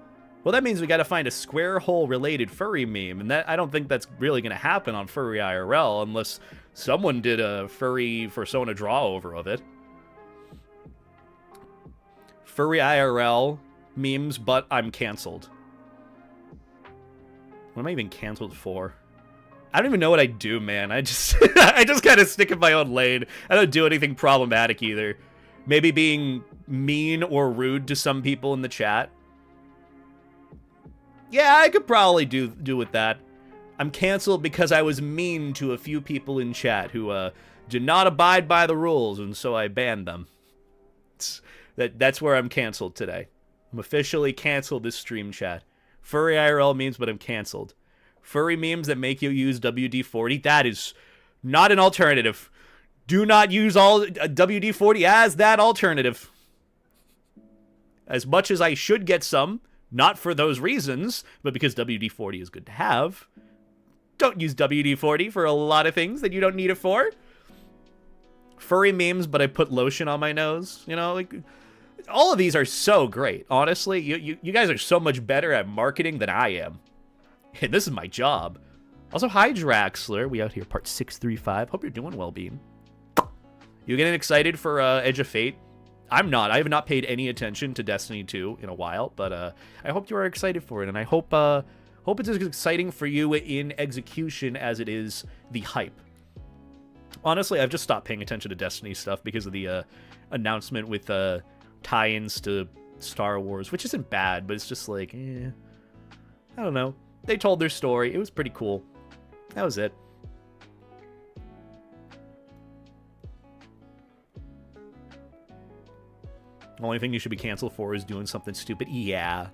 Well, that means we gotta find a square hole related furry meme, and that I don't think that's really gonna happen on Furry IRL unless someone did a furry FURSONA draw over of it. Furry IRL memes, but I'm canceled. What am I even canceled for? I don't even know what I do, man. I just I just kind of stick in my own lane. I don't do anything problematic either. Maybe being mean or rude to some people in the chat. Yeah, I could probably do with that. I'm canceled because I was mean to a few people in chat who did not abide by the rules, and so I banned them. That's where I'm canceled today. I'm officially canceled this stream chat. Furry IRL memes, but I'm canceled. Furry memes that make you use WD-40, that is not an alternative. Do not use all WD-40 as that alternative. As much as I should get some, not for those reasons, but because WD-40 is good to have. Don't use WD-40 for a lot of things that you don't need it for. Furry memes, but I put lotion on my nose. You know, like, all of these are so great. Honestly, you guys are so much better at marketing than I am. And this is my job. Also, hi, Draxler. We out here, part 635. Hope you're doing well, Bean. You getting excited for Edge of Fate? I'm not. I have not paid any attention to Destiny 2 in a while, but I hope you are excited for it, and I hope it's as exciting for you in execution as it is the hype. Honestly, I've just stopped paying attention to Destiny stuff because of the announcement with tie-ins to Star Wars, which isn't bad, but it's just like, I don't know. They told their story. It was pretty cool. That was it. The only thing you should be canceled for is doing something stupid. Yeah.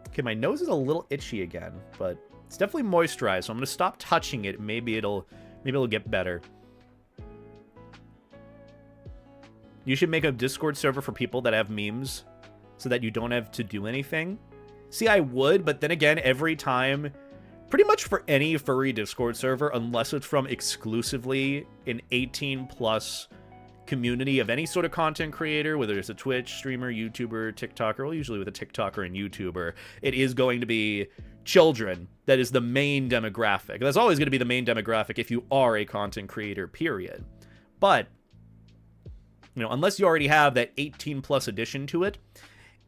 Okay, my nose is a little itchy again, but it's definitely moisturized, so I'm gonna stop touching it. Maybe it'll get better. You should make a Discord server for people that have memes so that you don't have to do anything. See, I would, but then again, every time, pretty much for any furry Discord server, unless it's from exclusively an 18+ community of any sort of content creator, whether it's a Twitch streamer, YouTuber, TikToker, well, usually with a TikToker and YouTuber, it is going to be children. That is the main demographic. That's always going to be the main demographic if you are a content creator, period. But, you know, unless you already have that 18+ addition to it,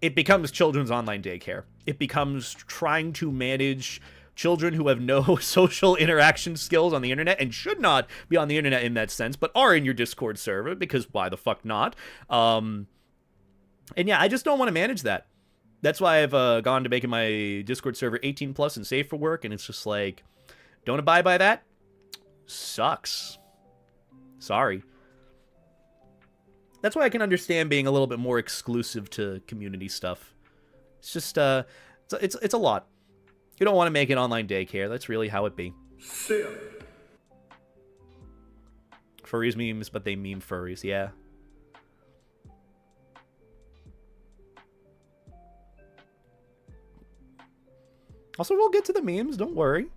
it becomes children's online daycare. It becomes trying to manage children who have no social interaction skills on the internet and should not be on the internet in that sense, but are in your Discord server, because why the fuck not? And yeah, I just don't want to manage that. That's why I've gone to making my Discord server 18+ and safe for work, and it's just like, don't abide by that? Sucks. Sorry. That's why I can understand being a little bit more exclusive to community stuff. It's just, it's a lot. You don't want to make it online daycare. That's really how it be. Furries memes, but they meme furries, yeah. Also, we'll get to the memes. Don't worry.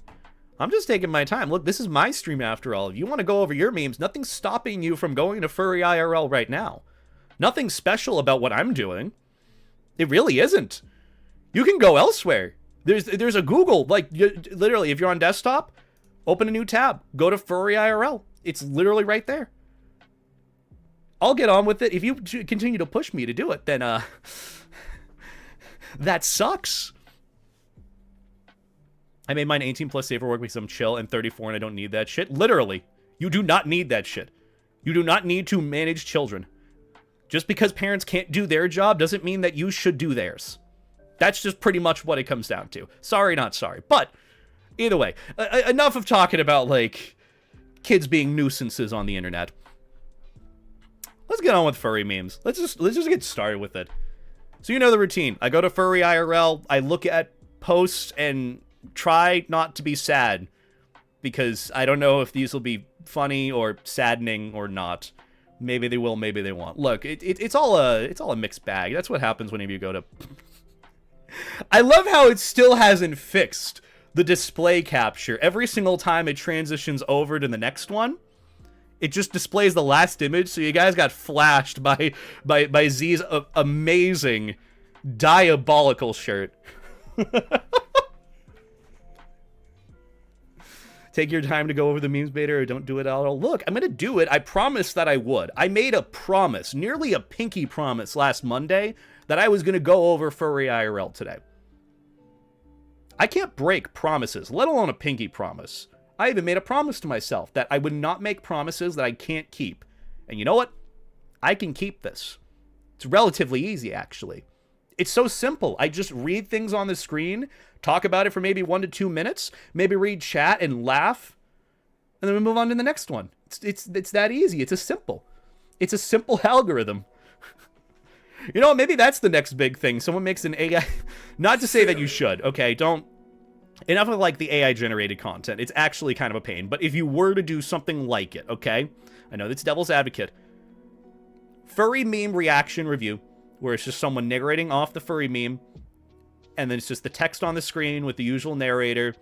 I'm just taking my time. Look, this is my stream after all. If you want to go over your memes, nothing's stopping you from going to Furry IRL right now. Nothing special about what I'm doing. It really isn't. You can go elsewhere. There's a Google, like, literally, if you're on desktop, open a new tab. Go to Furry IRL. It's literally right there. I'll get on with it. If you continue to push me to do it, then, that sucks. I made mine 18 plus safer work because I'm chill and 34 and I don't need that shit. Literally, you do not need that shit. You do not need to manage children. Just because parents can't do their job doesn't mean that you should do theirs. That's just pretty much what it comes down to. Sorry, not sorry. But either way, enough of talking about, like, kids being nuisances on the internet. Let's get on with furry memes. Let's just get started with it. So you know the routine. I go to Furry IRL, I look at posts and try not to be sad, because I don't know if these will be funny or saddening or not. Maybe they will, maybe they won't. Look, it's all a mixed bag. That's what happens whenever you go to... I love how it still hasn't fixed the display capture. Every single time it transitions over to the next one, it just displays the last image, so you guys got flashed by Z's amazing, diabolical shirt. Take your time to go over the memes beta or don't do it at all. Look, I'm going to do it. I promised that I would. I made a promise, nearly a pinky promise last Monday, that I was going to go over Furry IRL today. I can't break promises, let alone a pinky promise. I even made a promise to myself that I would not make promises that I can't keep. And you know what? I can keep this. It's relatively easy, actually. It's so simple. I just read things on the screen, talk about it for maybe 1 to 2 minutes, maybe read chat and laugh, and then we move on to the next one. It's that easy. It's a simple algorithm. You know, maybe that's the next big thing. Someone makes an AI, not to say that you should, okay? Don't, enough of like the AI generated content. It's actually kind of a pain, but if you were to do something like it, okay? I know that's devil's advocate. Furry meme reaction review, where it's just someone narrating off the furry meme, and then it's just the text on the screen with the usual narrator,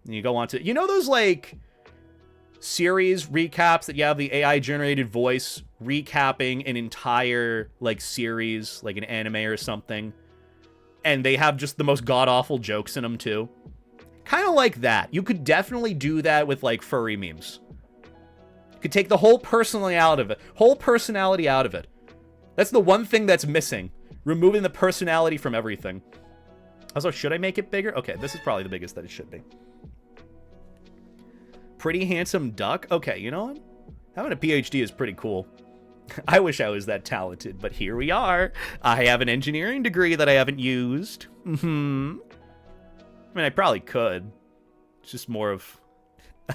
and you go on to, you know those, like, series recaps that you have the AI-generated voice recapping an entire, like, series, like an anime or something, and they have just the most god-awful jokes in them, too? Kind of like that. You could definitely do that with, like, furry memes. You could take the whole personality out of it. That's the one thing that's missing. Removing the personality from everything. Also, should I make it bigger? Okay, this is probably the biggest that it should be. Pretty handsome duck? Okay, you know what? Having a PhD is pretty cool. I wish I was that talented, but here we are. I have an engineering degree that I haven't used. I mean, I probably could. It's just more of,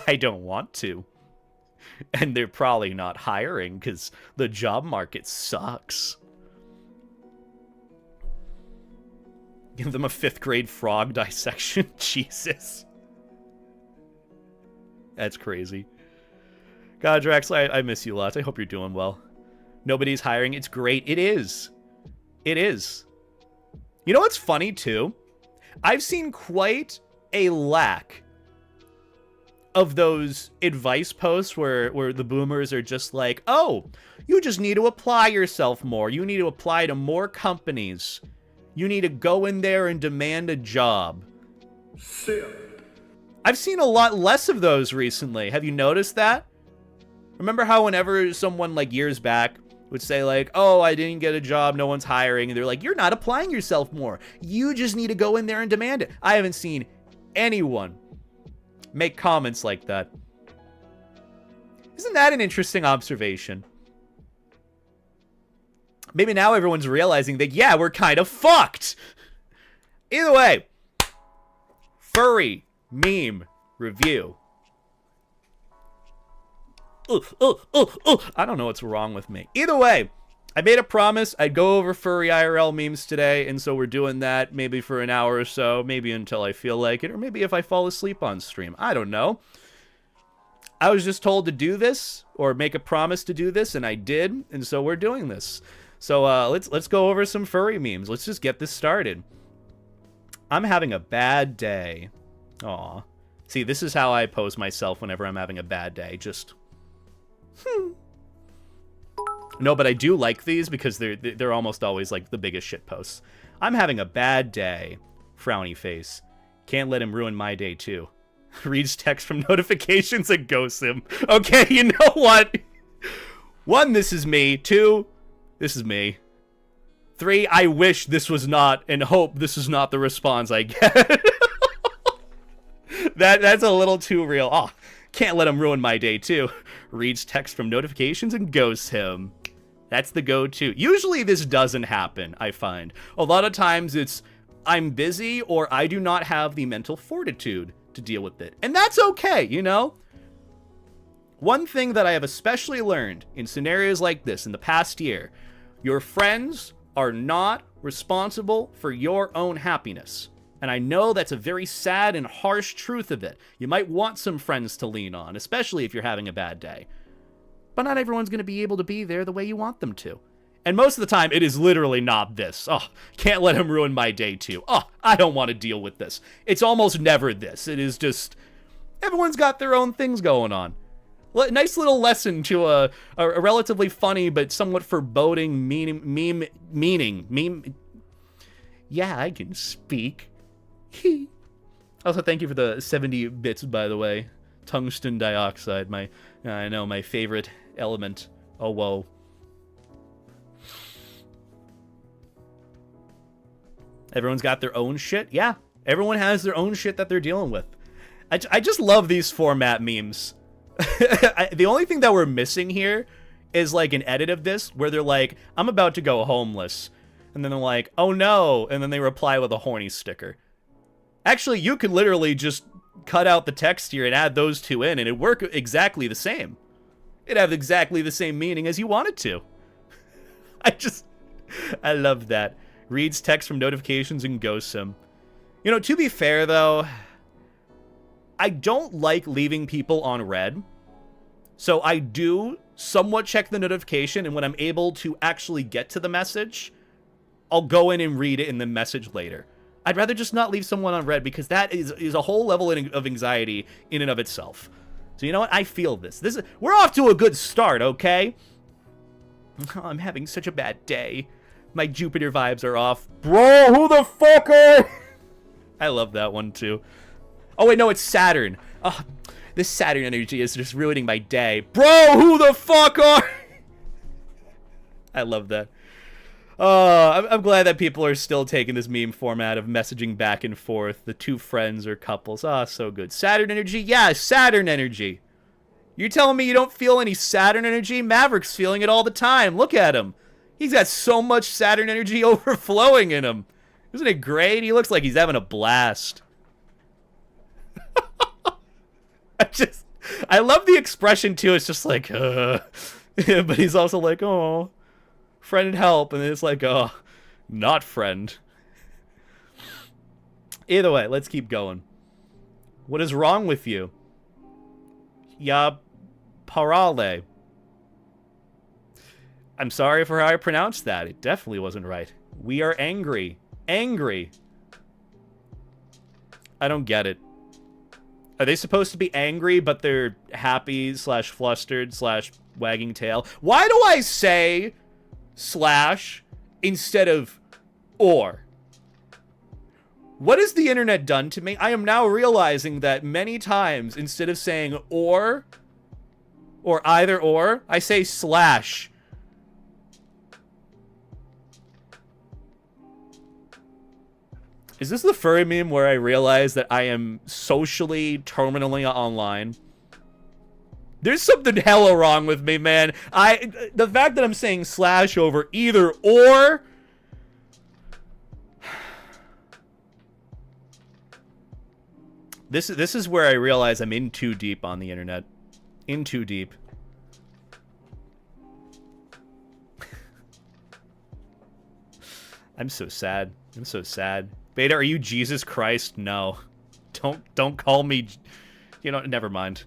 I don't want to. And they're probably not hiring because the job market sucks. Give them a 5th grade frog dissection. Jesus. That's crazy. God, Drax, I miss you lots. I hope you're doing well. Nobody's hiring. It's great. It is. It is. You know what's funny, too? I've seen quite a lack of those advice posts where the boomers are just like, oh, you just need to apply yourself more. You need to apply to more companies. You need to go in there and demand a job. Sip. I've seen a lot less of those recently. Have you noticed that? Remember how whenever someone, like, years back would say, like, oh, I didn't get a job, no one's hiring, and they're like, you're not applying yourself more. You just need to go in there and demand it. I haven't seen anyone make comments like that. Isn't that an interesting observation? Maybe now everyone's realizing that, yeah, we're kind of fucked. Either way, furry meme review. I don't know what's wrong with me. Either way, I made a promise I'd go over furry IRL memes today, and so we're doing that maybe for an hour or so, maybe until I feel like it, or maybe if I fall asleep on stream. I don't know. I was just told to do this, or make a promise to do this, and I did, and so we're doing this. So let's go over some furry memes. Let's just get this started. I'm having a bad day. Aw. See, this is how I pose myself whenever I'm having a bad day. Just... No, but I do like these because they're almost always like the biggest shit posts. I'm having a bad day. Frowny face. Can't let him ruin my day too. Reads text from notifications and ghosts him. Okay, you know what? 1, this is me. 2, this is me. 3, I wish this was not, and hope this is not the response I get. That's a little too real. Oh, can't let him ruin my day too. Reads text from notifications and ghosts him. That's the go-to. Usually this doesn't happen, I find. A lot of times it's, I'm busy or I do not have the mental fortitude to deal with it. And that's okay, you know? One thing that I have especially learned in scenarios like this in the past year, your friends are not responsible for your own happiness. And I know that's a very sad and harsh truth of it. You might want some friends to lean on, especially if you're having a bad day. But not everyone's going to be able to be there the way you want them to. And most of the time, it is literally not this. Oh, can't let him ruin my day too. Oh, I don't want to deal with this. It's almost never this. It is just, everyone's got their own things going on. Nice little lesson to a relatively funny but somewhat foreboding meme. Yeah, I can speak. Also, thank you for the 70 bits, by the way. Tungsten dioxide, I know, my favorite element. Oh, whoa. Everyone's got their own shit? Yeah, everyone has their own shit that they're dealing with. I just love these format memes. The only thing that we're missing here is like an edit of this where they're like, I'm about to go homeless. And then they're like, oh no. And then they reply with a horny sticker. Actually, you could literally just cut out the text here and add those two in and it'd work exactly the same. It'd have exactly the same meaning as you want it to. I love that. Reads text from notifications and ghosts him. You know, to be fair though, I don't like leaving people on red. So I do somewhat check the notification, and when I'm able to actually get to the message, I'll go in and read it in the message later. I'd rather just not leave someone on red because that is a whole level of anxiety in and of itself. So you know what? I feel this. We're off to a good start, okay? Oh, I'm having such a bad day. My Jupiter vibes are off. Bro, who the fuck are... I love that one too. Oh wait, no, it's Saturn. Oh, this Saturn energy is just ruining my day. Bro, who the fuck are... I love that. I'm glad that people are still taking this meme format of messaging back and forth. The two friends or couples. Ah, so good. Saturn energy? Yeah, Saturn energy. You're telling me you don't feel any Saturn energy? Maverick's feeling it all the time. Look at him. He's got so much Saturn energy overflowing in him. Isn't it great? He looks like he's having a blast. I love the expression too. It's just like, but he's also like, oh, friend help. And then it's like, oh, not friend. Either way, let's keep going. What is wrong with you? Ya parale. I'm sorry for how I pronounced that. It definitely wasn't right. We are angry. Angry. I don't get it. Are they supposed to be angry, but they're happy / flustered / wagging tail? Why do I say / instead of or? What has the internet done to me? I am now realizing that many times, instead of saying or either or, I say /. Is this the furry meme where I realize that I am socially, terminally online? There's something hella wrong with me, man. The fact that I'm saying / over either or... This is where I realize I'm in too deep on the internet. In too deep. I'm so sad. I'm so sad. Beta, are you Jesus Christ? No. Don't call me... You know, never mind.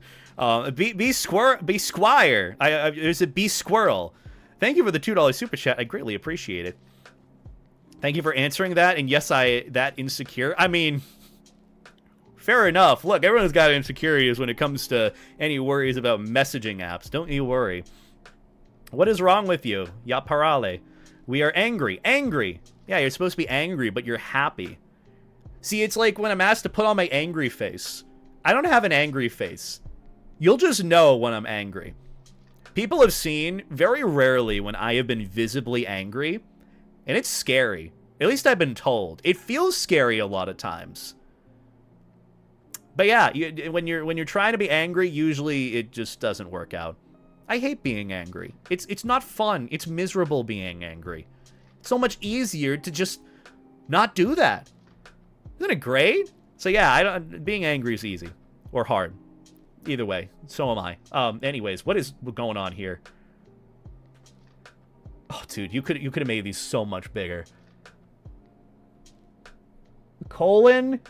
Be Squire. Is it Be Squirrel? Thank you for the $2 super chat. I greatly appreciate it. Thank you for answering that. And yes, that insecure. I mean, fair enough. Look, everyone's got insecurities when it comes to any worries about messaging apps. Don't you worry. What is wrong with you? Ya parale. We are angry. Angry. Yeah, you're supposed to be angry, but you're happy. See, it's like when I'm asked to put on my angry face. I don't have an angry face. You'll just know when I'm angry. People have seen very rarely when I have been visibly angry, and it's scary. At least I've been told. It feels scary a lot of times. But yeah, when you're trying to be angry, usually it just doesn't work out. I hate being angry. It's not fun. It's miserable being angry. It's so much easier to just not do that. Isn't it great? So yeah, being angry is easy or hard. Either way, so am I. Anyways, what is going on here? Oh, dude, you could have made these so much bigger. Colon,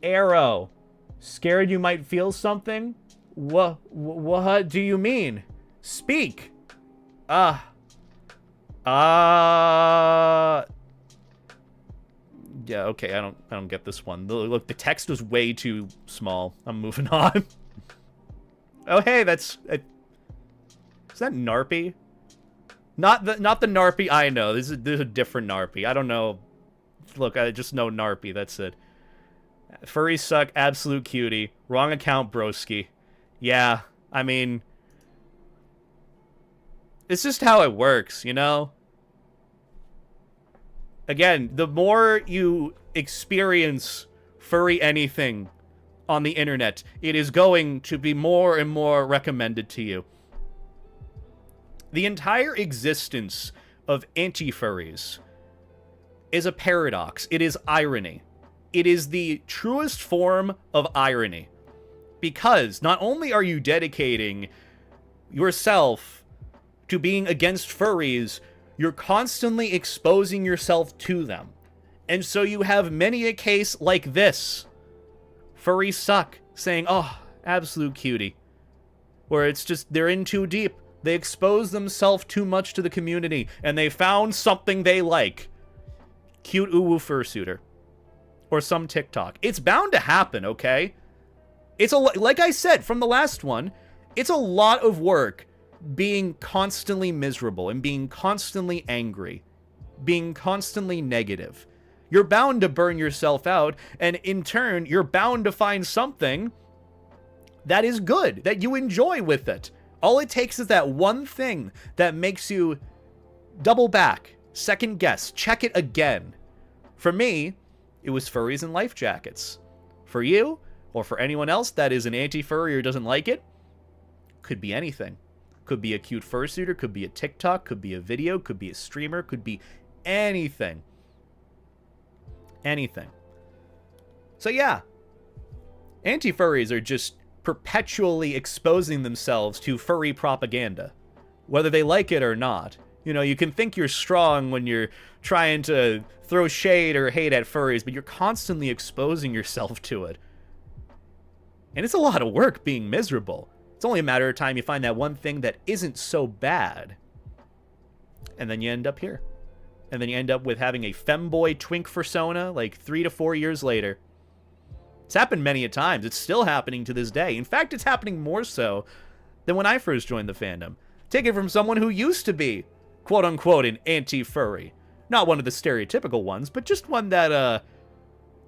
arrow. Scared you might feel something? What do you mean? Speak. Yeah, okay, I don't get this one. Look, the text was way too small. I'm moving on. Oh, hey, is that Narpy? Not the Narpy I know. There's a different Narpy. I don't know. Look, I just know Narpy. That's it. Furries suck. Absolute cutie. Wrong account, broski. Yeah, I mean, it's just how it works, you know? Again, the more you experience furry anything on the internet, it is going to be more and more recommended to you. The entire existence of anti-furries is a paradox. It is irony. It is the truest form of irony. Because not only are you dedicating yourself to being against furries, you're constantly exposing yourself to them. And so you have many a case like this. Furries suck, saying, oh, absolute cutie. Where it's just, they're in too deep. They expose themselves too much to the community, and they found something they like. Cute uwu fursuiter. Or some TikTok. It's bound to happen, okay? It's like I said from the last one, it's a lot of work being constantly miserable and being constantly angry, being constantly negative. You're bound to burn yourself out, and in turn, you're bound to find something that is good, that you enjoy with it. All it takes is that one thing that makes you double back, second guess, check it again. For me, it was furries and life jackets. For you, or for anyone else that is an anti-furry or doesn't like it, could be anything. Could be a cute fursuiter, could be a TikTok, could be a video, could be a streamer, could be anything. Anything. So yeah, anti-furries are just perpetually exposing themselves to furry propaganda, whether they like it or not. You know, you can think you're strong when you're trying to throw shade or hate at furries, but you're constantly exposing yourself to it. And it's a lot of work being miserable. It's only a matter of time you find that one thing that isn't so bad. And then you end up here. And then you end up with having a femboy twink fursona like 3 to 4 years later. It's happened many a times. It's still happening to this day. In fact, it's happening more so than when I first joined the fandom. Take it from someone who used to be, quote-unquote, an anti-furry. Not one of the stereotypical ones, but just one that,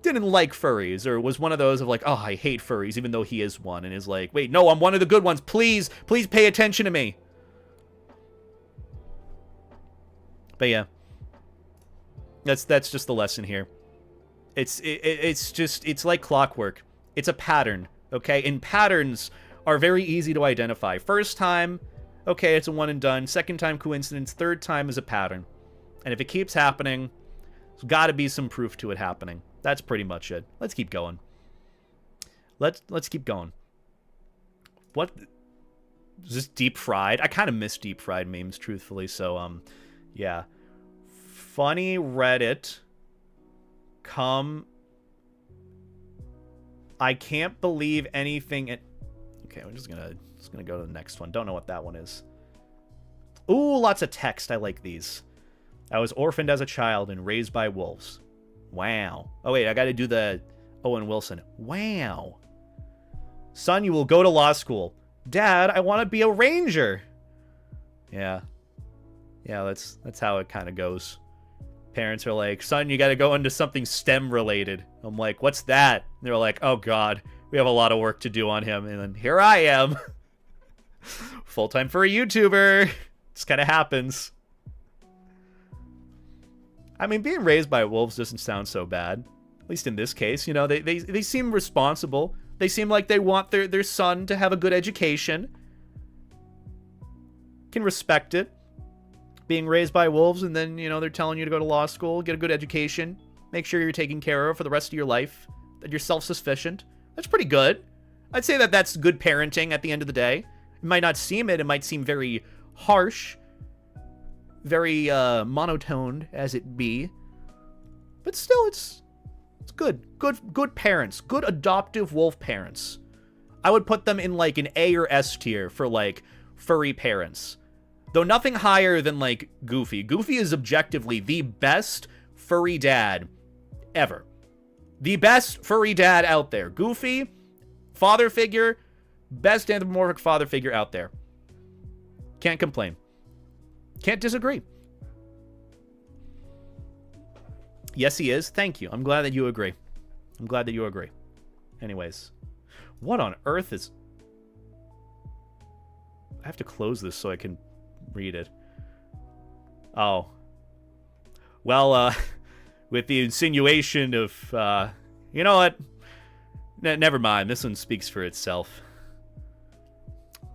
didn't like furries, or was one of those of like, oh, I hate furries, even though he is one, and is like, wait, no, I'm one of the good ones. Please pay attention to me. But yeah, that's just the lesson here. It's like clockwork. It's a pattern, okay? And patterns are very easy to identify. First time, okay, it's a one and done. Second time, coincidence. Third time is a pattern. And if it keeps happening, there's got to be some proof to it happening. That's pretty much it. Let's keep going. Let's keep going. What? Is this deep fried? I kind of miss deep fried memes, truthfully. So, yeah. Funny Reddit. Come. I can't believe anything. Okay, we're just gonna go to the next one. Don't know what that one is. Ooh, lots of text. I like these. I was orphaned as a child and raised by wolves. Wow. Oh, wait, I gotta do the Owen Wilson. Wow. Son, you will go to law school. Dad, I want to be a ranger. Yeah. Yeah, that's how it kind of goes. Parents are like, son, you gotta go into something STEM related. I'm like, what's that? And they're like, oh god, we have a lot of work to do on him. And then here I am. Full-time for a YouTuber. Just kind of happens. I mean, being raised by wolves doesn't sound so bad. At least in this case, you know, they seem responsible. They seem like they want their son to have a good education. Can respect it. Being raised by wolves, and then, you know, they're telling you to go to law school, get a good education, make sure you're taken care of for the rest of your life, that you're self-sufficient. That's pretty good. I'd say that that's good parenting at the end of the day. It might not seem it. It might seem very harsh, very monotoned as it be. But still, it's good. Good parents. Good adoptive wolf parents. I would put them in like an A or S tier for like furry parents. Though nothing higher than like Goofy. Goofy is objectively the best furry dad ever. The best furry dad out there. Goofy, father figure, best anthropomorphic father figure out there. Can't complain. Can't disagree. Yes, he is. Thank you. I'm glad that you agree. I'm glad that you agree. Anyways. What on earth is... I have to close this so I can read it. Oh. Well, with the insinuation of, you know what? Never mind. This one speaks for itself.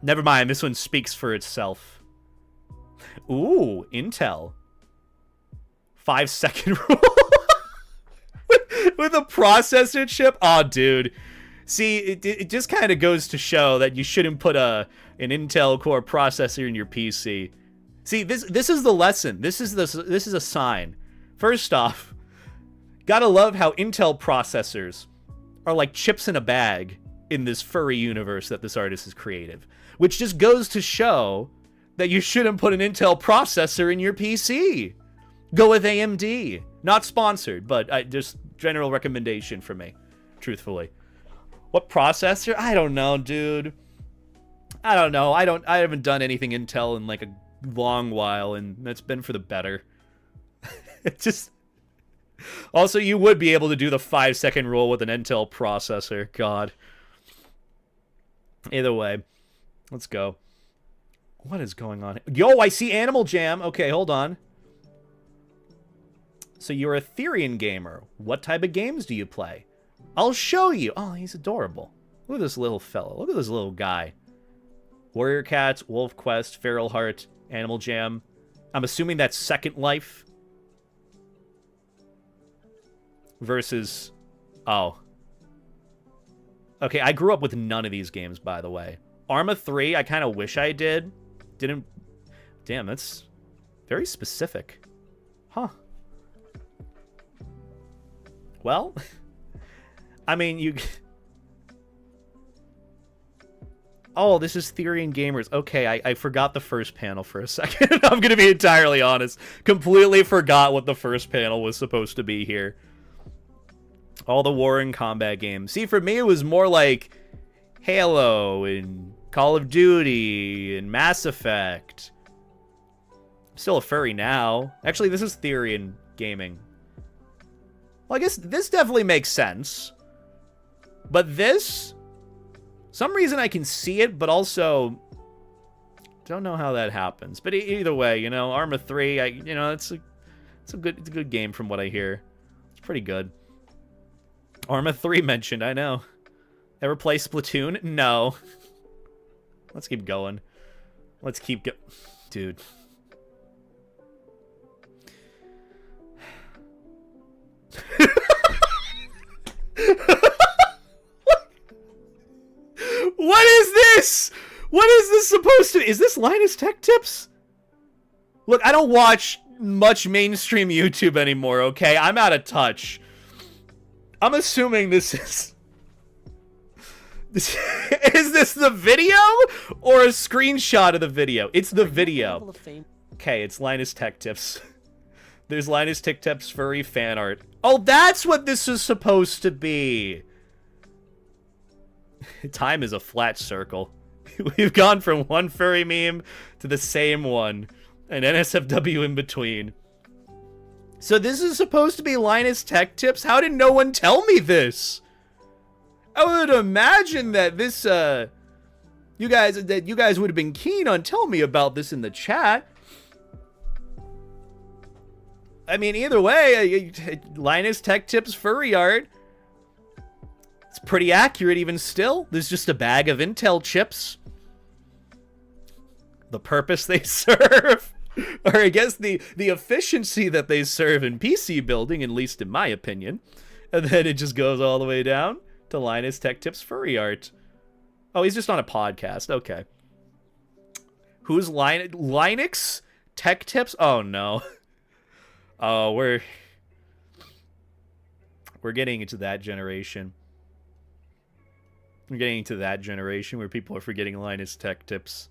Never mind. This one speaks for itself. Ooh, Intel. 5-second rule. with a processor chip? Oh, dude. See, it just kind of goes to show that you shouldn't put an Intel Core processor in your PC. See, this is the lesson. This is a sign. First off, gotta love how Intel processors are like chips in a bag in this furry universe that this artist is creative. Which just goes to show that you shouldn't put an Intel processor in your PC. Go with AMD. Not sponsored, but just general recommendation for me, truthfully. What processor? I don't know, dude. I don't know. I haven't done anything Intel in like a long while, and that's been for the better. It just... Also, you would be able to do the 5-second rule with an Intel processor. God. Either way, let's go. What is going on? Yo, I see Animal Jam. Okay, hold on. So you're a Therian gamer. What type of games do you play? I'll show you. Oh, he's adorable. Look at this little fellow. Look at this little guy. Warrior Cats, Wolf Quest, Feral Heart, Animal Jam. I'm assuming that's Second Life. Versus... Oh. Okay, I grew up with none of these games, by the way. Arma 3, I kind of wish I did. Didn't... Damn, that's very specific. Huh. Well... I mean, you... Oh, this is Therian Gamers. Okay, I forgot the first panel for a second. I'm gonna be entirely honest. Completely forgot what the first panel was supposed to be here. All the war and combat games. See, for me, it was more like Halo and Call of Duty and Mass Effect. I'm still a furry now. Actually, this is Therian Gaming. Well, I guess this definitely makes sense. But this, some reason I can see it, but also don't know how that happens. But either way, you know, Arma 3, it's a good game from what I hear. It's pretty good. Arma 3 mentioned, I know. Ever play Splatoon? No. Let's keep going. Let's keep go. Dude. What is this? What is this supposed to be? Is this Linus Tech Tips? Look, I don't watch much mainstream YouTube anymore, okay? I'm out of touch. I'm assuming this is... Is this the video or a screenshot of the video? It's the video. Okay, it's Linus Tech Tips. There's Linus Tic Tap's furry fan art. Oh, that's what this is supposed to be. Time is a flat circle. We've gone from one furry meme to the same one. And NSFW in between. So this is supposed to be Linus Tech Tips? How did no one tell me this? I would imagine that this, you guys would have been keen on telling me about this in the chat. I mean, either way, Linus Tech Tips furry art. It's pretty accurate even still. There's just a bag of Intel chips. The purpose they serve, or I guess the efficiency that they serve in PC building, at least in my opinion. And then it just goes all the way down to Linus Tech Tips furry art. Oh, he's just on a podcast. Okay. Who's Linux Tech Tips? Oh, no. Oh, we're getting into that generation. We're getting into that generation where people are forgetting Linus Tech Tips.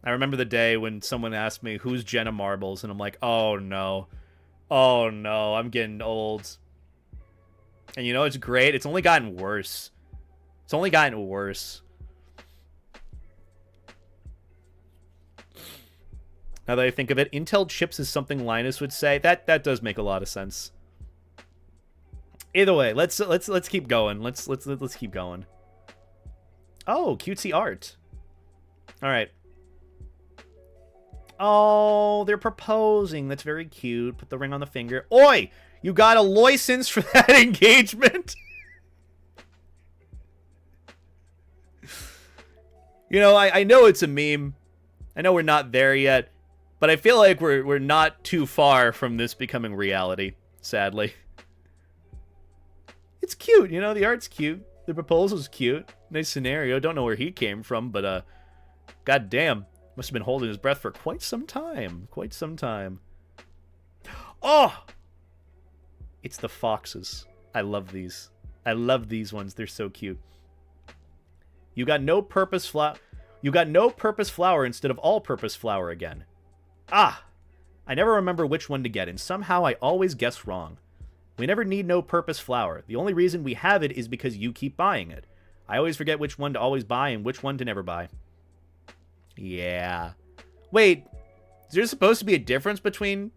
I remember the day when someone asked me, who's Jenna Marbles? And I'm like, oh, no. Oh, no. I'm getting old. And you know, it's great. It's only gotten worse. It's only gotten worse. Now that I think of it, Intel chips is something Linus would say. That does make a lot of sense. Either way, let's keep going. Let's keep going. Oh, cutesy art. All right. Oh, they're proposing. That's very cute. Put the ring on the finger. Oi! You got a license for that engagement? You know, I know it's a meme. I know we're not there yet. But I feel like we're not too far from this becoming reality, sadly. It's cute, you know, the art's cute. The proposal's cute. Nice scenario. Don't know where he came from, but goddamn. Must have been holding his breath for quite some time. Quite some time. Oh! It's the foxes. I love these. I love these ones. They're so cute. You got no purpose flower. You got no purpose flower instead of all-purpose flower again. Ah! I never remember which one to get, and somehow I always guess wrong. We never need no purpose flower. The only reason we have it is because you keep buying it. I always forget which one to always buy and which one to never buy. Yeah. Wait, is there supposed to be a difference between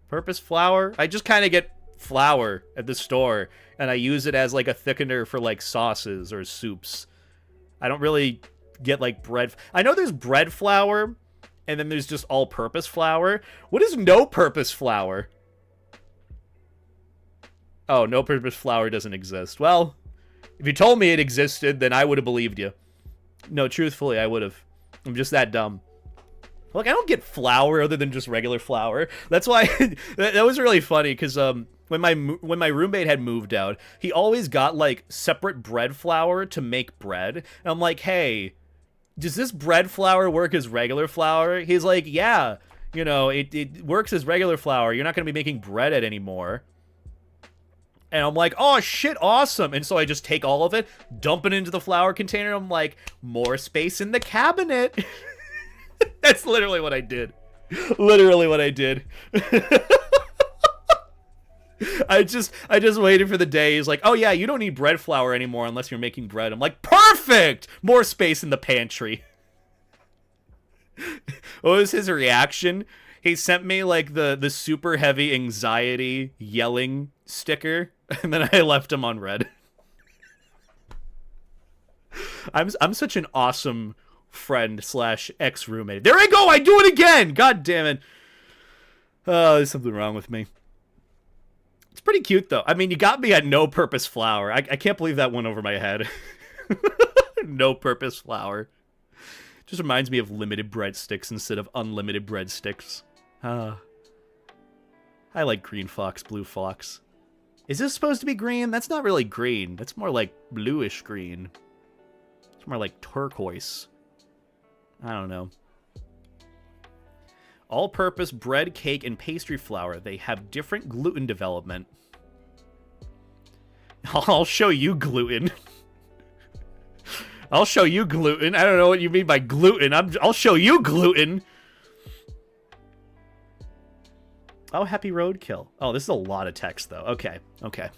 purpose flour? I just kind of get flour at the store, and I use it as, like, a thickener for, like, sauces or soups. I don't really get, like, bread. I know there's bread flour, and then there's just all-purpose flour. What is no-purpose flour? Oh, no-purpose flour doesn't exist. Well, if you told me it existed, then I would have believed you. No, truthfully, I would have. I'm just that dumb. Look, I don't get flour other than just regular flour. That's why that was really funny because when my roommate had moved out, he always got like separate bread flour to make bread. And I'm like, hey, does this bread flour work as regular flour? He's like, yeah, you know, it works as regular flour. You're not going to be making bread it anymore. And I'm like, oh, shit, awesome. And so I just take all of it, dump it into the flour container. I'm like, more space in the cabinet. That's literally what I did. Literally what I did. I just waited for the day. He's like, oh, yeah, you don't need bread flour anymore unless you're making bread. I'm like, perfect! More space in the pantry. What was his reaction? He sent me, like, the super heavy anxiety yelling sticker, and then I left him on red. I'm such an awesome friend / ex-roommate. There I go! I do it again! God damn it. Oh, there's something wrong with me. It's pretty cute, though. I mean, you got me at no-purpose flour. I can't believe that went over my head. No-purpose flour. Just reminds me of limited breadsticks instead of unlimited breadsticks. I like green fox, blue fox. Is this supposed to be green? That's not really green. That's more like bluish green. It's more like turquoise. I don't know. All-purpose bread, cake, and pastry flour. They have different gluten development. I'll show you gluten. I'll show you gluten. I don't know what you mean by gluten. I'll show you gluten. Oh, happy roadkill. Oh, this is a lot of text, though. Okay, okay.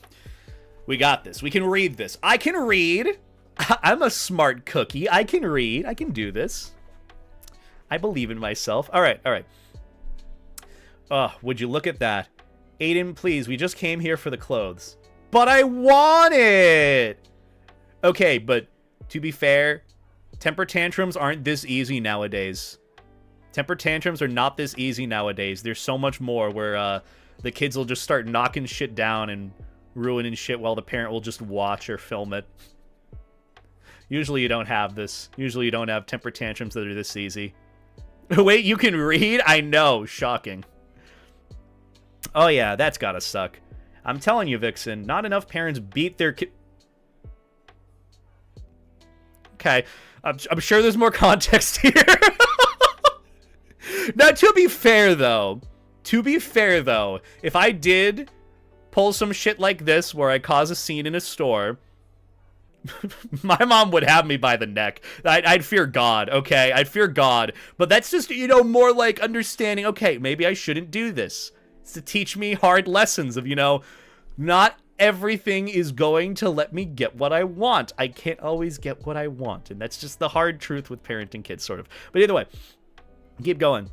We got this. We can read this. I can read. I'm a smart cookie. I can read. I can do this. I believe in myself. All right, all right. Oh, would you look at that? Aiden, please, we just came here for the clothes. But I want it! Okay, but to be fair, temper tantrums aren't this easy nowadays. Temper tantrums are not this easy nowadays. There's so much more where the kids will just start knocking shit down and ruining shit while the parent will just watch or film it. Usually you don't have this. Usually you don't have temper tantrums that are this easy. Wait, you can read? I know. Shocking. Oh yeah, that's gotta suck. I'm telling you, Vixen, not enough parents beat their kid. Okay, I'm sure there's more context here. Now, to be fair, though, if I did pull some shit like this where I cause a scene in a store, my mom would have me by the neck. I'd fear God, okay? I'd fear God. But that's just, you know, more like understanding, okay, maybe I shouldn't do this. It's to teach me hard lessons of, you know, not everything is going to let me get what I want. I can't always get what I want. And that's just the hard truth with parenting kids, sort of. But either way, keep going.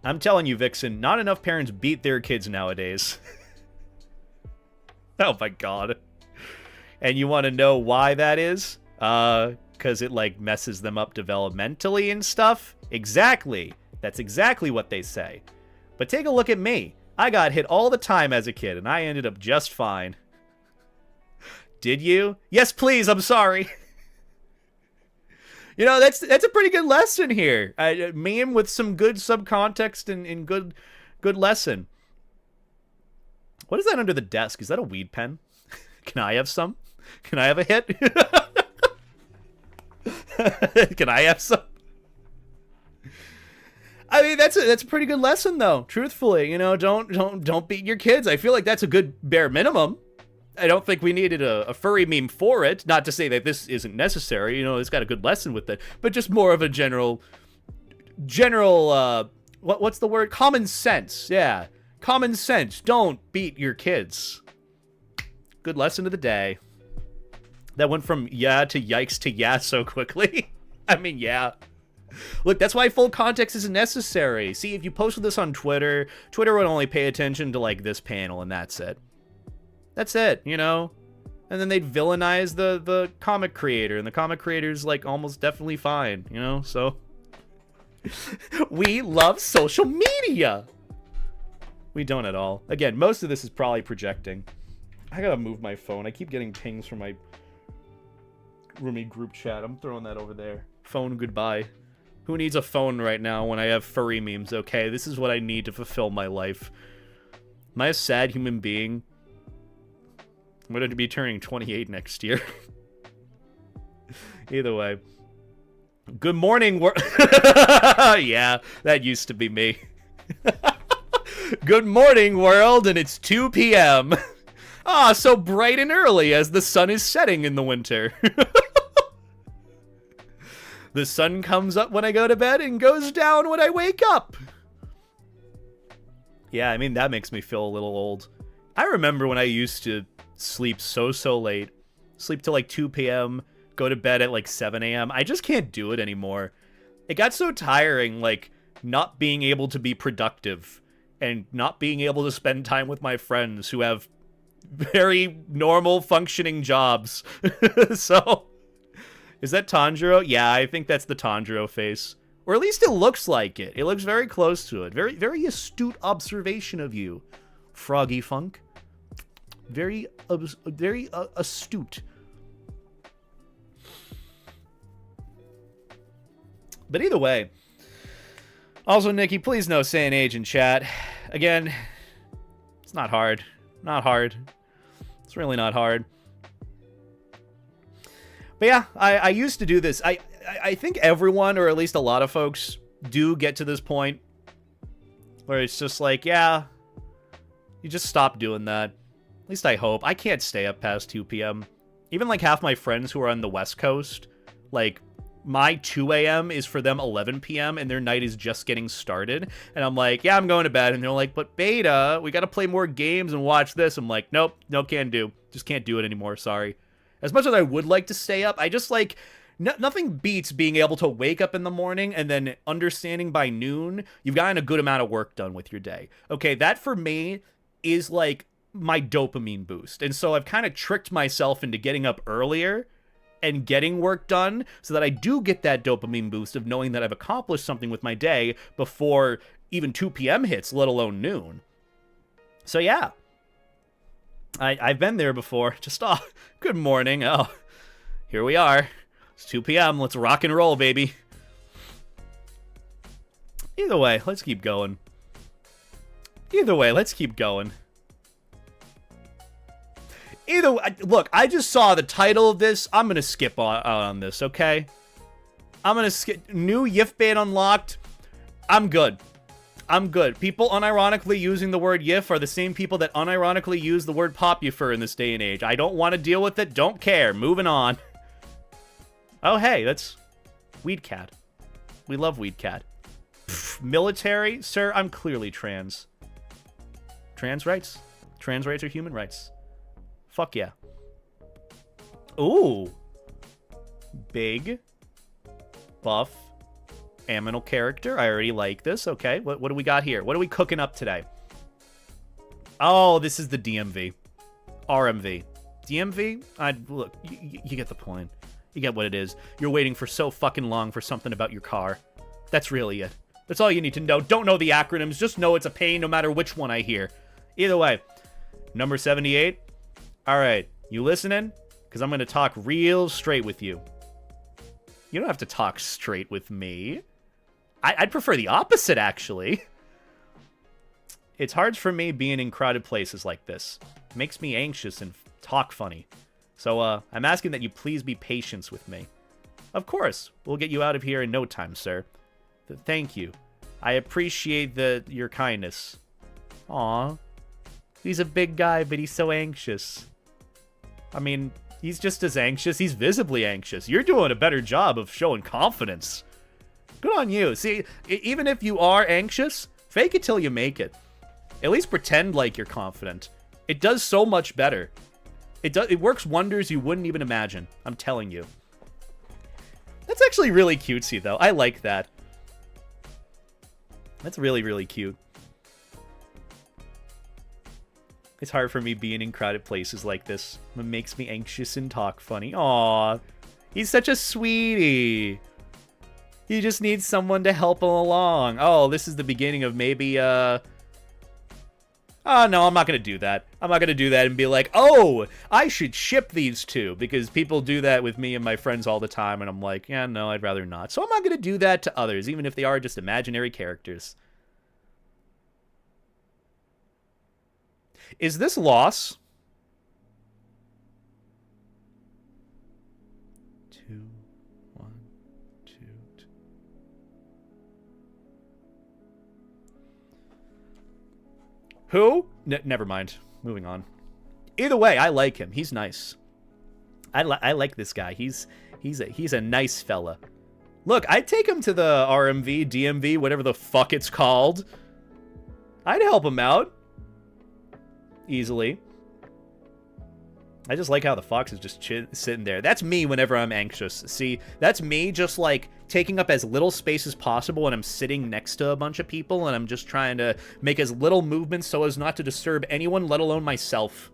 I'm telling you, Vixen, not enough parents beat their kids nowadays. Oh my God. And you want to know why that is? Because it, like, messes them up developmentally and stuff? Exactly. That's exactly what they say. But take a look at me. I got hit all the time as a kid, and I ended up just fine. Did you? Yes, please, I'm sorry. You know, that's a pretty good lesson here. Meme with some good subcontext and good lesson. What is that under the desk? Is that a weed pen? Can I have some? Can I have a hit? Can I have some? I mean, that's a pretty good lesson, though. Truthfully, you know, don't beat your kids. I feel like that's a good bare minimum. I don't think we needed a furry meme for it. Not to say that this isn't necessary. You know, it's got a good lesson with it, but just more of a general. What's the word? Common sense. Yeah, common sense. Don't beat your kids. Good lesson of the day. That went from yeah to yikes to yeah so quickly. I mean, yeah. Look, that's why full context isn't necessary. See, if you posted this on Twitter, Twitter would only pay attention to, like, this panel, and that's it. That's it, you know? And then they'd villainize the comic creator, and the comic creator's, like, almost definitely fine, you know? So, we love social media! We don't at all. Again, most of this is probably projecting. I gotta move my phone. I keep getting pings from my roomie group chat. I'm throwing that over there. Phone goodbye. Who needs a phone right now when I have furry memes, okay? This is what I need to fulfill my life. Am I a sad human being? I'm going to be turning 28 next year. Either way. Good morning, yeah, that used to be me. Good morning, world, and it's 2 p.m. Ah, so bright and early as the sun is setting in the winter. The sun comes up when I go to bed and goes down when I wake up. Yeah, I mean, that makes me feel a little old. I remember when I used to sleep so late. Sleep till like 2 p.m., go to bed at like 7 a.m. I just can't do it anymore. It got so tiring, like, not being able to be productive and not being able to spend time with my friends who have very normal functioning jobs. So... Is that Tanjiro? Yeah, I think that's the Tanjiro face. Or at least it looks like it. It looks very close to it. Very, very astute observation of you, Froggy Funk. Very astute. But either way. Also, Nikki, please no saying age in chat. Again, it's not hard. Not hard. It's really not hard. But yeah, I used to do this. I think everyone, or at least a lot of folks, do get to this point where it's just like, yeah, you just stop doing that. At least I hope. I can't stay up past 2 p.m. Even like half my friends who are on the West Coast, like, my 2 a.m. is for them 11 p.m. and their night is just getting started. And I'm like, yeah, I'm going to bed. And they're like, but Beta, we got to play more games and watch this. I'm like, nope, no can do. Just can't do it anymore, sorry. As much as I would like to stay up, I just like, nothing beats being able to wake up in the morning and then understanding by noon, you've gotten a good amount of work done with your day. Okay, that for me is like my dopamine boost. And so I've kind of tricked myself into getting up earlier and getting work done so that I do get that dopamine boost of knowing that I've accomplished something with my day before even 2 p.m. hits, let alone noon. So yeah, I've been there before. Just, oh, good morning. Oh, here we are. It's 2 p.m. Let's rock and roll, baby. Either way, let's keep going. Look, I just saw the title of this. I'm going to skip on this, okay? I'm going to skip. New YIF bait unlocked. I'm good. People unironically using the word YIF are the same people that unironically use the word popufer in this day and age. I don't want to deal with it. Don't care. Moving on. Oh, hey, that's Weedcat. We love Weedcat. Military? Sir, I'm clearly trans. Trans rights? Trans rights are human rights. Fuck yeah. Ooh. Big. Buff. Aminal character. I already like this. Okay, what do we got here? What are we cooking up today? Oh, this is the DMV. RMV. DMV? Look, you get the point. You get what it is. You're waiting for so fucking long for something about your car. That's really it. That's all you need to know. Don't know the acronyms. Just know it's a pain no matter which one I hear. Either way. Number 78. All right. You listening? Because I'm going to talk real straight with you. You don't have to talk straight with me. I'd prefer the opposite, actually. It's hard for me being in crowded places like this. It makes me anxious and talk funny. So, I'm asking that you please be patient with me. Of course, we'll get you out of here in no time, sir. Thank you. I appreciate your kindness. Aw. He's a big guy, but he's so anxious. I mean, he's just as anxious. He's visibly anxious. You're doing a better job of showing confidence. Good on you. See, even if you are anxious, fake it till you make it. At least pretend like you're confident. It does so much better. It works wonders you wouldn't even imagine. I'm telling you. That's actually really cutesy, though. I like that. That's really, really cute. It's hard for me being in crowded places like this. It makes me anxious and talk funny. Aww. He's such a sweetie. He just needs someone to help him along. Oh, this is the beginning of maybe, Oh, no, I'm not going to do that. I'm not going to do that and be like, oh, I should ship these two. Because people do that with me and my friends all the time. And I'm like, yeah, no, I'd rather not. So I'm not going to do that to others, even if they are just imaginary characters. Is this loss? 2, 1, 2, 2. Who? Never mind. Moving on. Either way, I like him. He's nice. I like this guy. He's a nice fella. Look, I'd take him to the RMV, DMV, whatever the fuck it's called. I'd help him out. Easily. I just like how the fox is just sitting there. That's me whenever I'm anxious. See, that's me just like taking up as little space as possible when I'm sitting next to a bunch of people and I'm just trying to make as little movements so as not to disturb anyone, let alone myself.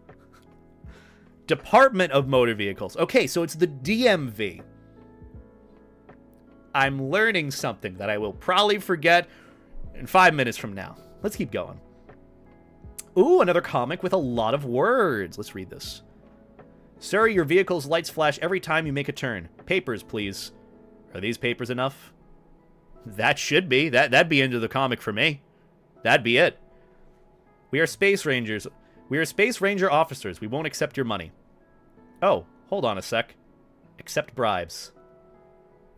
Department of Motor Vehicles. Okay, so it's the DMV. I'm learning something that I will probably forget in 5 minutes from now. Let's keep going. Ooh, another comic with a lot of words. Let's read this. Sir, your vehicle's lights flash every time you make a turn. Papers, please. Are these papers enough? That should be. That'd be into the comic for me. That'd be it. We are Space Rangers. We are Space Ranger officers. We won't accept your money. Oh, hold on a sec. Accept bribes.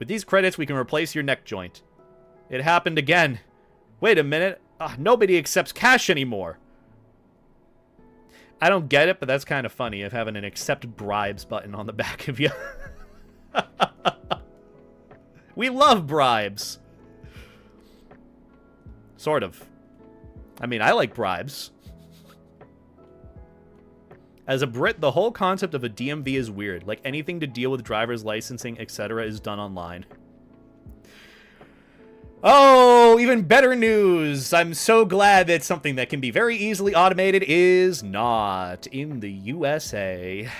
With these credits, we can replace your neck joint. It happened again. Wait a minute. Nobody accepts cash anymore. I don't get it, but that's kind of funny of having an accept bribes button on the back of you. We love bribes. Sort of. I mean, I like bribes. As a Brit, the whole concept of a DMV is weird. Like, anything to deal with driver's licensing, etc. is done online. Oh, even better news. I'm so glad that something that can be very easily automated is not in the USA.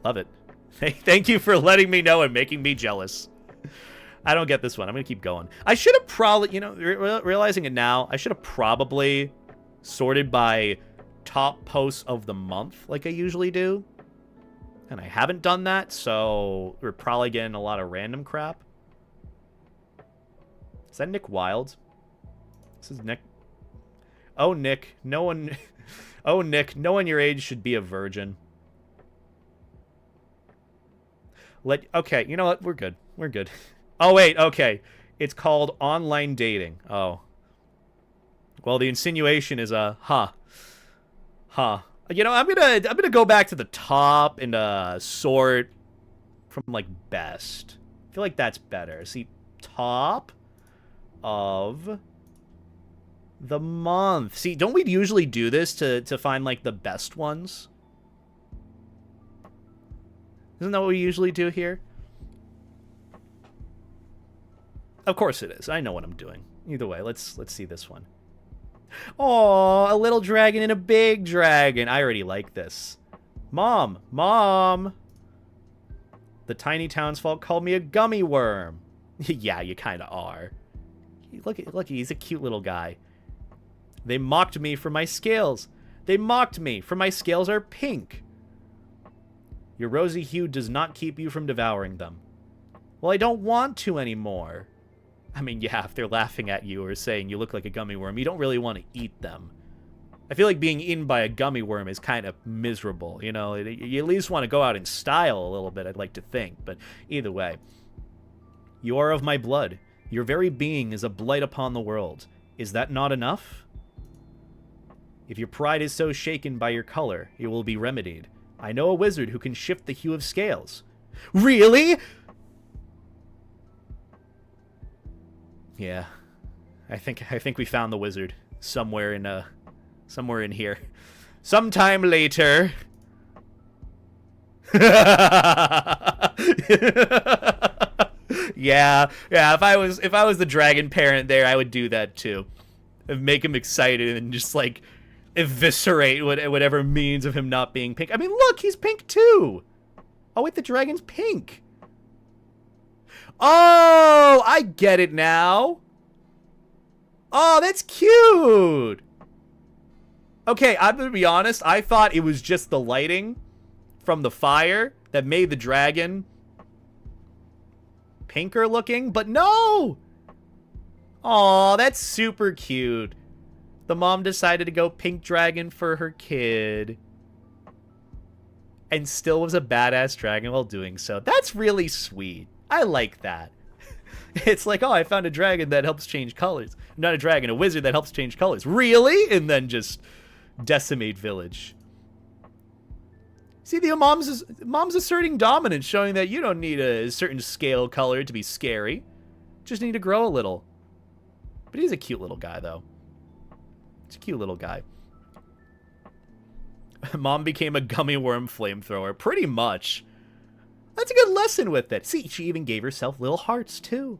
Love it. Thank you for letting me know and making me jealous. I don't get this one. I'm going to keep going. I should have probably, you know, realizing it now, I should have probably sorted by top posts of the month like I usually do. And I haven't done that, so we're probably getting a lot of random crap. Is that Nick Wilde? This is Nick. Oh, Nick. No one... Oh, Nick. No one your age should be a virgin. Okay, you know what? We're good. We're good. Oh, wait. Okay. It's called online dating. Oh. Well, the insinuation is huh. You know, I'm gonna go back to the top and sort from like best. I feel like that's better. See, top of the month. See, don't we usually do this to find like the best ones? Isn't that what we usually do here? Of course it is. I know what I'm doing. Either way, let's see this one. Oh, a little dragon and a big dragon. I already like this. Mom. The tiny townsfolk called me a gummy worm. Yeah, you kind of are. Look, he's a cute little guy. They mocked me for my scales. For my scales are pink. Your rosy hue does not keep you from devouring them. Well, I don't want to anymore. I mean, yeah, if they're laughing at you or saying you look like a gummy worm, you don't really want to eat them. I feel like being eaten by a gummy worm is kind of miserable, you know? You at least want to go out in style a little bit, I'd like to think, but either way. You are of my blood. Your very being is a blight upon the world. Is that not enough? If your pride is so shaken by your color, it will be remedied. I know a wizard who can shift the hue of scales. Really? Yeah, I think we found the wizard somewhere in here. Sometime later. Yeah. If I was the dragon parent there, I would do that too. Make him excited and just like eviscerate whatever means of him not being pink. I mean, look, he's pink too. Oh wait, the dragon's pink. Oh, I get it now. Oh, that's cute. Okay, I'm gonna be honest. I thought it was just the lighting from the fire that made the dragon pinker looking, but no. Oh, that's super cute. The mom decided to go pink dragon for her kid. And still was a badass dragon while doing so. That's really sweet. I like that. It's like, oh, I found a dragon that helps change colors. Not a dragon, a wizard that helps change colors. Really? And then just decimate village. See, the mom's asserting dominance, showing that you don't need a certain scale color to be scary. Just need to grow a little. But he's a cute little guy, though. He's a cute little guy. Mom became a gummy worm flamethrower. Pretty much. That's a good lesson with it. See, she even gave herself little hearts, too.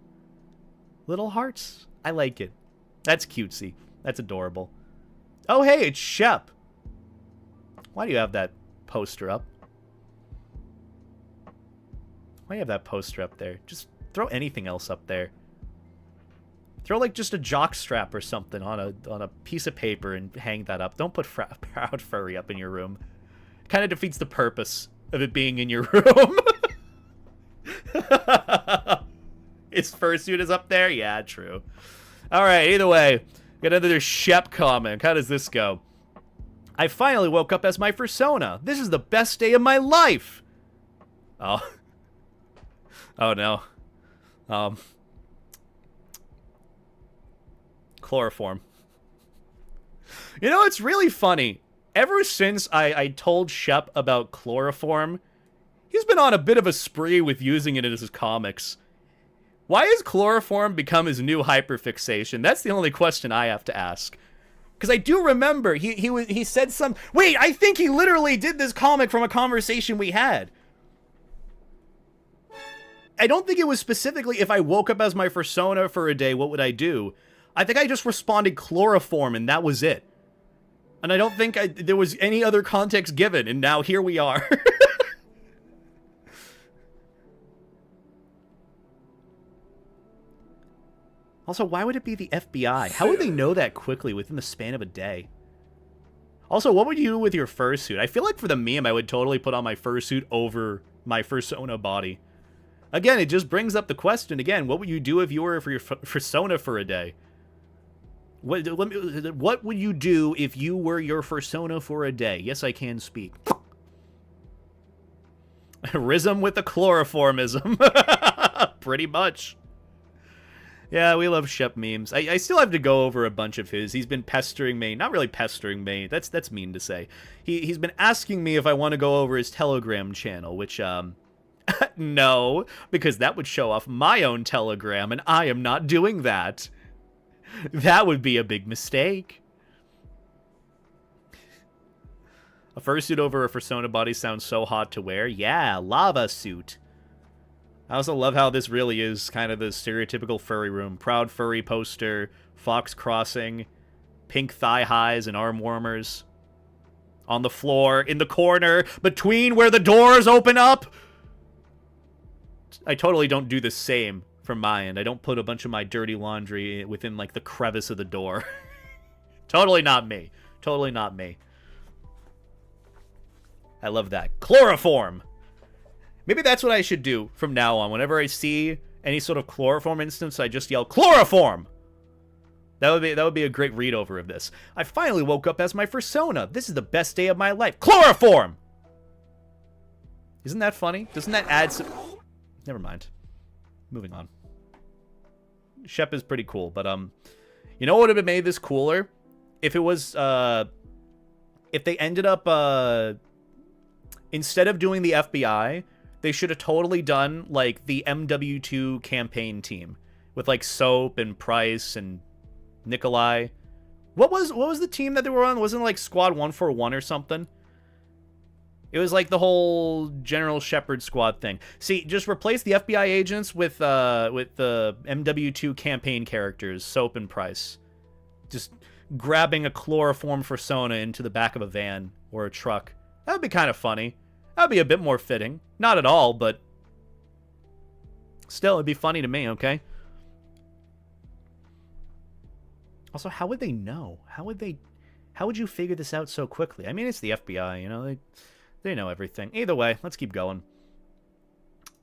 Little hearts. I like it. That's cutesy. That's adorable. Oh, hey, it's Shep. Why do you have that poster up? Why do you have that poster up there? Just throw anything else up there. Throw, like, just a jock strap or something on a piece of paper and hang that up. Don't put Proud Furry up in your room. Kind of defeats the purpose of it being in your room. His fursuit is up there? Yeah, true. Alright, either way. Got another Shep comment. How does this go? I finally woke up as my fursona. This is the best day of my life. Oh. Oh, no. Chloroform. You know, it's really funny. Ever since I told Shep about chloroform, he's been on a bit of a spree with using it in his comics. Why has chloroform become his new hyperfixation? That's the only question I have to ask. Because I do remember he said some... Wait, I think he literally did this comic from a conversation we had. I don't think it was specifically, if I woke up as my fursona for a day, what would I do? I think I just responded chloroform, and that was it. And I don't think there was any other context given, and now here we are. Also, why would it be the FBI? How would they know that quickly within the span of a day? Also, what would you do with your fursuit? I feel like for the meme, I would totally put on my fursuit over my fursona body. Again, it just brings up the question again, what would you do if you were for your fursona for a day? What would you do if you were your fursona for a day? Yes, I can speak. Rhythm with the chloroformism. Pretty much. Yeah, we love Shep memes. I still have to go over a bunch of his. He's been pestering me. Not really pestering me. That's mean to say. He's been asking me if I want to go over his Telegram channel, which, no, because that would show off my own Telegram, and I am not doing that. That would be a big mistake. A fursuit over a fursona body sounds so hot to wear. Yeah, lava suit. I also love how this really is kind of the stereotypical furry room. Proud furry poster, fox crossing, pink thigh highs and arm warmers. On the floor, in the corner, between where the doors open up. I totally don't do the same from my end. I don't put a bunch of my dirty laundry within, like, the crevice of the door. Totally not me. Totally not me. I love that. Chloroform! Maybe that's what I should do from now on. Whenever I see any sort of chloroform instance, I just yell, chloroform! That would be a great read-over of this. I finally woke up as my fursona. This is the best day of my life. Chloroform! Isn't that funny? Doesn't that add some... Never mind. Moving on. Shep is pretty cool, but, you know what would have made this cooler? If it was, if they ended up, instead of doing the FBI, they should have totally done, like, the MW2 campaign team. With, like, Soap and Price and Nikolai. What was the team that they were on? Wasn't it, like, Squad 141 or something? It was like the whole General Shepard squad thing. See, just replace the FBI agents with the MW2 campaign characters, Soap and Price. Just grabbing a chloroform fursona into the back of a van or a truck. That would be kind of funny. That would be a bit more fitting. Not at all, but still, it'd be funny to me, okay? Also, how would they know? How would you figure this out so quickly? I mean, it's the FBI, you know, they know everything. Either way, let's keep going.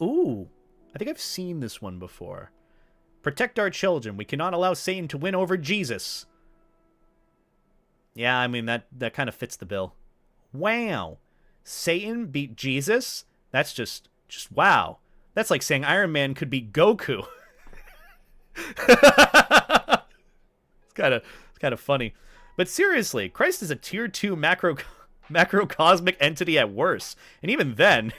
Ooh, I think I've seen this one before. Protect our children. We cannot allow Satan to win over Jesus. Yeah, I mean, that kind of fits the bill. Wow. Satan beat Jesus? That's just wow. That's like saying Iron Man could beat Goku. It's kind of funny. But seriously, Christ is a tier 2 macrocosmic entity at worst. And even then...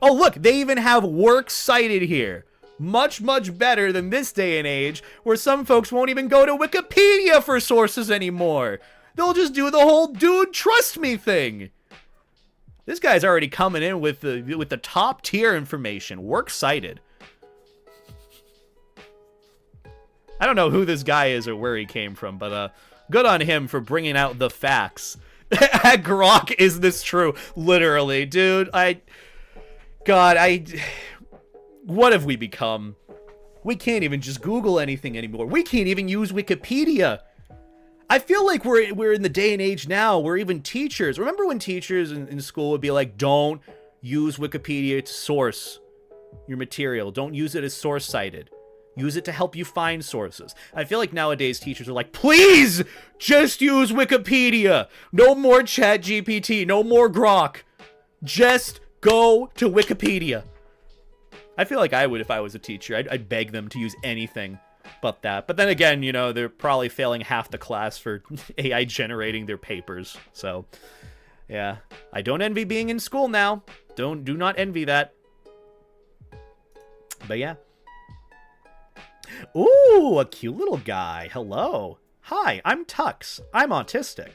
Oh, look, they even have works cited here. Much, much better than this day and age, where some folks won't even go to Wikipedia for sources anymore. They'll just do the whole dude trust me thing. This guy's already coming in with the top tier information. Works cited. I don't know who this guy is or where he came from, but good on him for bringing out the facts. At Grok, is this true? Literally, dude. What have we become? We can't even just Google anything anymore. We can't even use Wikipedia. I feel like we're in the day and age now where even teachers... Remember when teachers in school would be like, don't use Wikipedia to source your material. Don't use it as source-cited. Use it to help you find sources. I feel like nowadays teachers are like, please, just use Wikipedia. No more ChatGPT. No more Grok. Just go to Wikipedia. I feel like I would if I was a teacher. I'd beg them to use anything but that. But then again, you know, they're probably failing half the class for AI generating their papers. So, yeah. I don't envy being in school now. Do not envy that. But yeah. Ooh, a cute little guy. Hello. Hi, I'm Tux. I'm autistic.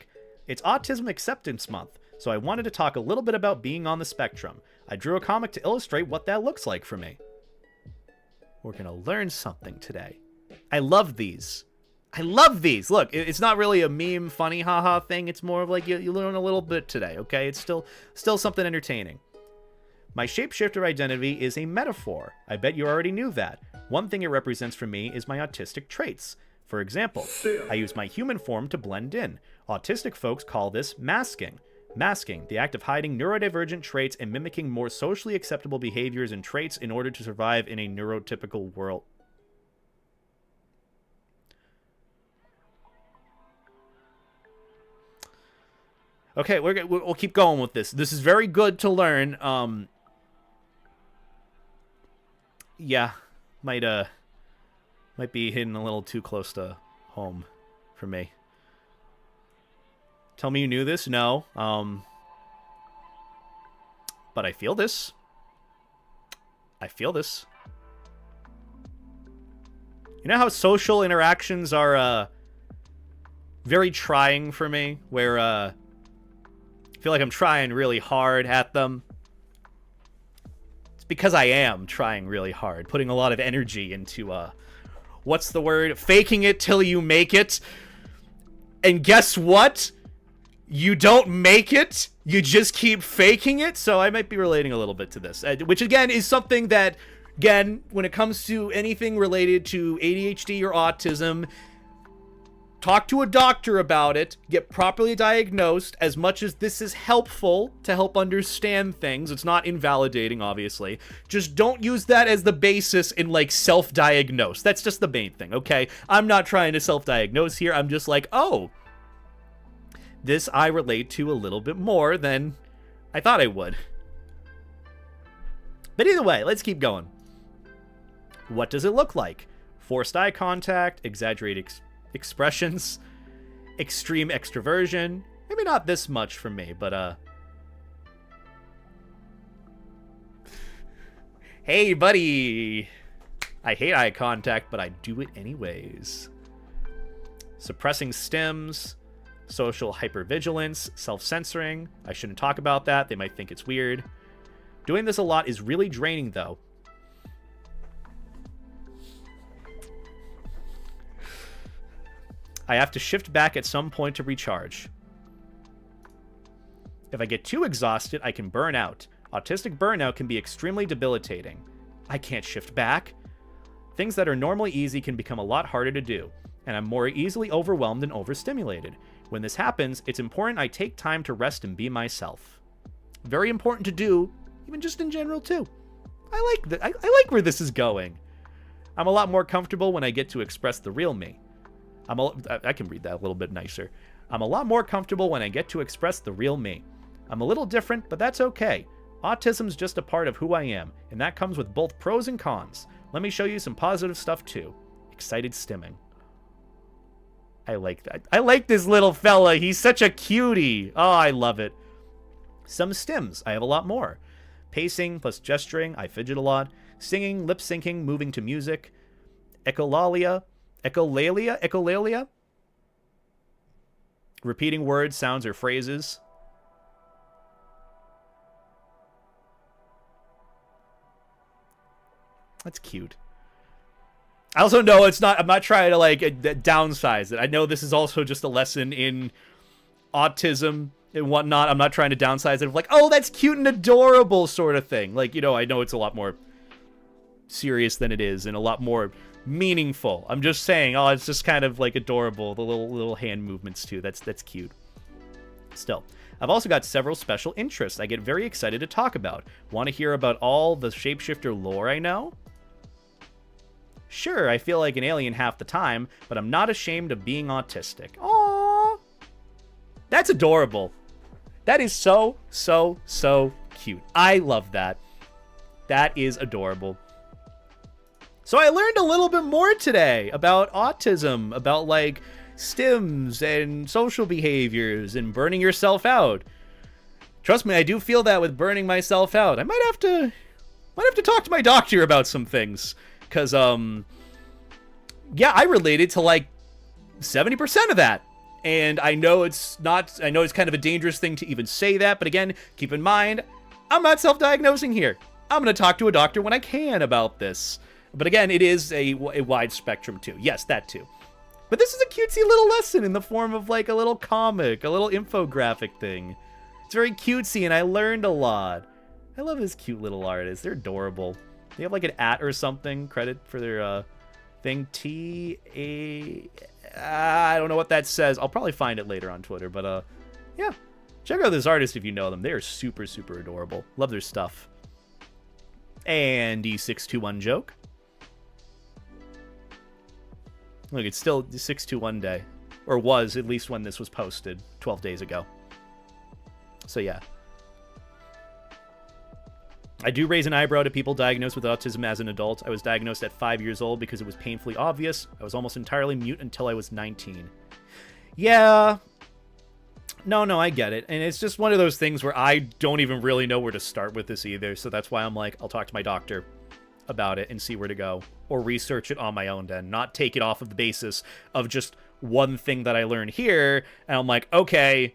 It's Autism Acceptance Month, so I wanted to talk a little bit about being on the spectrum. I drew a comic to illustrate what that looks like for me. We're going to learn something today. I love these. I love these. Look, it's not really a meme, funny, haha thing. It's more of like you learn a little bit today, okay? It's still something entertaining. My shapeshifter identity is a metaphor. I bet you already knew that. One thing it represents for me is my autistic traits. For example, I use my human form to blend in. Autistic folks call this masking. Masking, the act of hiding neurodivergent traits and mimicking more socially acceptable behaviors and traits in order to survive in a neurotypical world. Okay, we'll keep going with this. This is very good to learn. Yeah, might be hitting a little too close to home for me. Tell me you knew this? No. But I feel this. I feel this. You know how social interactions are very trying for me, where I feel like I'm trying really hard at them. It's because I am trying really hard, putting a lot of energy into what's the word? Faking it till you make it. And guess what? You don't make it. You just keep faking it. So I might be relating a little bit to this, which again is something that, again, when it comes to anything related to ADHD or autism, talk to a doctor about it, get properly diagnosed. As much as this is helpful to help understand things, it's not invalidating, obviously. Just don't use that as the basis in, like, self-diagnose. That's just the main thing, okay? I'm not trying to self-diagnose here. I'm just like, oh, this I relate to a little bit more than I thought I would. But either way, let's keep going. What does it look like? Forced eye contact, exaggerated expressions, extreme extroversion. Maybe not this much for me, but hey buddy, I hate eye contact, but I do it anyways. Suppressing stims, social hypervigilance, self-censoring. I shouldn't talk about that. They might think it's weird. Doing this a lot is really draining though. I have to shift back at some point to recharge. If I get too exhausted, I can burn out. Autistic burnout can be extremely debilitating. I can't shift back. Things that are normally easy can become a lot harder to do, and I'm more easily overwhelmed and overstimulated. When this happens, it's important I take time to rest and be myself. Very important to do, even just in general too. I like where this is going. I'm a lot more comfortable when I get to express the real me. I can read that a little bit nicer. I'm a lot more comfortable when I get to express the real me. I'm a little different, but that's okay. Autism's just a part of who I am, and that comes with both pros and cons. Let me show you some positive stuff too. Excited stimming. I like that. I like this little fella. He's such a cutie. Oh, I love it. Some stims. I have a lot more. Pacing plus gesturing. I fidget a lot. Singing, lip syncing, moving to music. Echolalia. Repeating words, sounds, or phrases. That's cute. I also know I'm not trying to like downsize it. I know this is also just a lesson in autism and whatnot. I'm not trying to downsize it of like, oh, that's cute and adorable sort of thing. Like, you know, I know it's a lot more serious than it is and a lot more meaningful. I'm just saying, oh, it's just kind of like adorable. The little hand movements too. That's cute. Still, I've also got several special interests I get very excited to talk about. Want to hear about all the shapeshifter lore I know? Sure, I feel like an alien half the time, but I'm not ashamed of being autistic. Aww. That's adorable. That is so cute. I love that. That is adorable. So I learned a little bit more today about autism, about like stims and social behaviors and burning yourself out. Trust me, I do feel that with burning myself out. I might have to talk to my doctor about some things, cause yeah, I related to like 70% of that. And I know it's not, I know it's kind of a dangerous thing to even say that, but again, keep in mind, I'm not self-diagnosing here. I'm going to talk to a doctor when I can about this. But again, it is a wide spectrum too. Yes, that too. But this is a cutesy little lesson in the form of like a little comic, a little infographic thing. It's very cutesy and I learned a lot. I love this cute little artist. They're adorable. They have like an @ or something, credit for their thing. I don't know what that says. I'll probably find it later on Twitter, but yeah. Check out this artist if you know them. They are super, super adorable. Love their stuff. And D621 joke. Look, it's still the 621 day. Or was, at least when this was posted 12 days ago. So yeah. I do raise an eyebrow to people diagnosed with autism as an adult. I was diagnosed at 5 years old because it was painfully obvious. I was almost entirely mute until I was 19. Yeah. No, I get it. And it's just one of those things where I don't even really know where to start with this either. So that's why I'm like, I'll talk to my doctor about it and see where to go. Or research it on my own then. Not take it off of the basis of just one thing that I learned here. And I'm like, okay,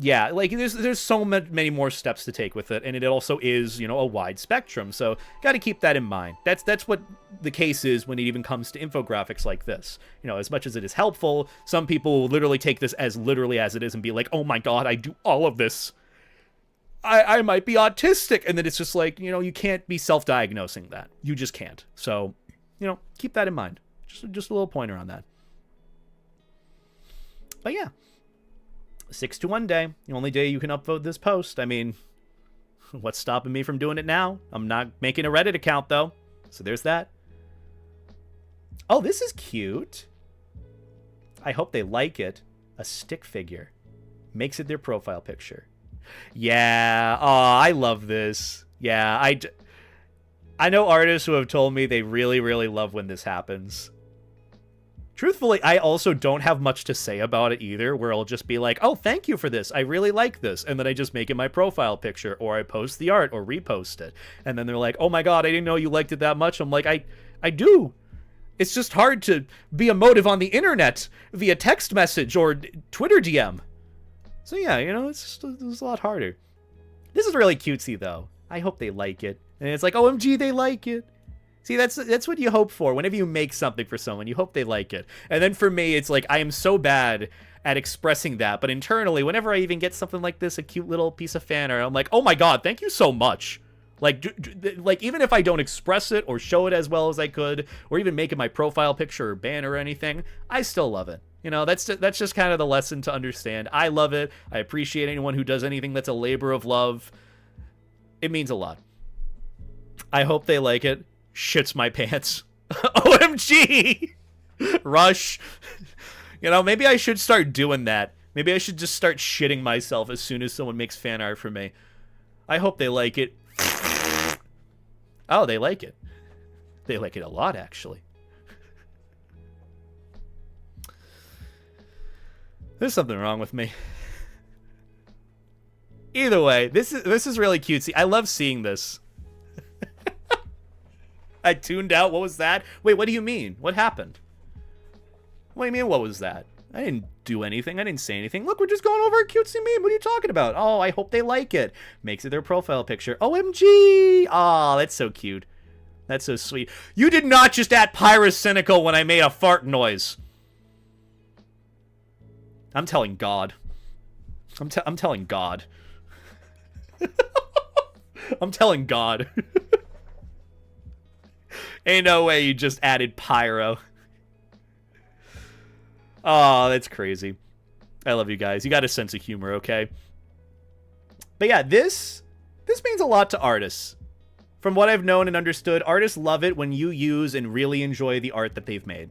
yeah, like there's so many more steps to take with it, and it also is, you know, a wide spectrum. So got to keep that in mind. That's what the case is when it even comes to infographics like this. You know, as much as it is helpful, some people will literally take this as literally as it is and be like, oh my god, I do all of this. I might be autistic, and then it's just like, you know, you can't be self-diagnosing that. You just can't. So, you know, keep that in mind. Just a little pointer on that. But yeah. 621 day, the only day you can upvote this post. I mean, what's stopping me from doing it now? I'm not making a Reddit account, though. So there's that. Oh, this is cute. I hope they like it. A stick figure. Makes it their profile picture. Yeah, I love this. Yeah, I know artists who have told me they really, really love when this happens. Truthfully, I also don't have much to say about it either, where I'll just be like, oh, thank you for this. I really like this. And then I just make it my profile picture, or I post the art or repost it. And then they're like, oh my god, I didn't know you liked it that much. I'm like, I do. It's just hard to be emotive on the internet via text message or Twitter DM. So yeah, you know, it's a lot harder. This is really cutesy, though. I hope they like it. And it's like, OMG, they like it. See, that's what you hope for. Whenever you make something for someone, you hope they like it. And then for me, it's like, I am so bad at expressing that. But internally, whenever I even get something like this, a cute little piece of fan art, I'm like, oh my god, thank you so much. Like, even if I don't express it or show it as well as I could, or even make it my profile picture or banner or anything, I still love it. You know, that's just kind of the lesson to understand. I love it. I appreciate anyone who does anything that's a labor of love. It means a lot. I hope they like it. Shits my pants. OMG! Rush. You know, maybe I should start doing that. Maybe I should just start shitting myself as soon as someone makes fan art for me. I hope they like it. Oh, they like it. They like it a lot, actually. There's something wrong with me. Either way, this is really cutesy. I love seeing this. I tuned out. What was that? Wait, what do you mean? What happened? What do you mean, what was that? I didn't do anything. I didn't say anything. Look, we're just going over a cutesy meme. What are you talking about? Oh, I hope they like it. Makes it their profile picture. OMG! Aw, that's so cute. That's so sweet. You did not just add pyrocynical when I made a fart noise. I'm telling God. I'm telling God. I'm telling God. Ain't no way you just added pyro. Oh, that's crazy. I love you guys. You got a sense of humor, okay? But yeah, this means a lot to artists. From what I've known and understood, artists love it when you use and really enjoy the art that they've made.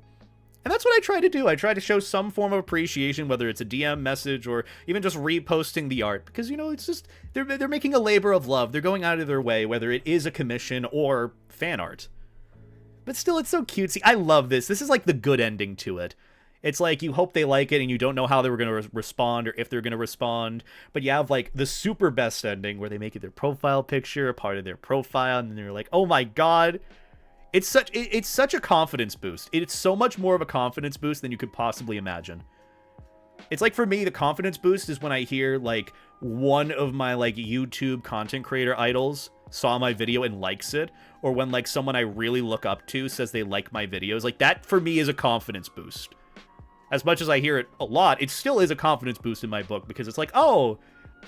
And that's what I try to do. I try to show some form of appreciation, whether it's a DM message or even just reposting the art. Because, you know, it's just, they're making a labor of love. They're going out of their way, whether it is a commission or fan art. But still, it's so cutesy. I love this. This is like the good ending to it. It's like you hope they like it and you don't know how they were going to respond or if they're going to respond. But you have like the super best ending where they make it their profile picture, a part of their profile. And then they're like, oh my god, It's such a confidence boost. It's so much more of a confidence boost than you could possibly imagine. It's like, for me, the confidence boost is when I hear, like, one of my, like, YouTube content creator idols saw my video and likes it, or when, like, someone I really look up to says they like my videos. Like, that, for me, is a confidence boost. As much as I hear it a lot, it still is a confidence boost in my book, because it's like, oh,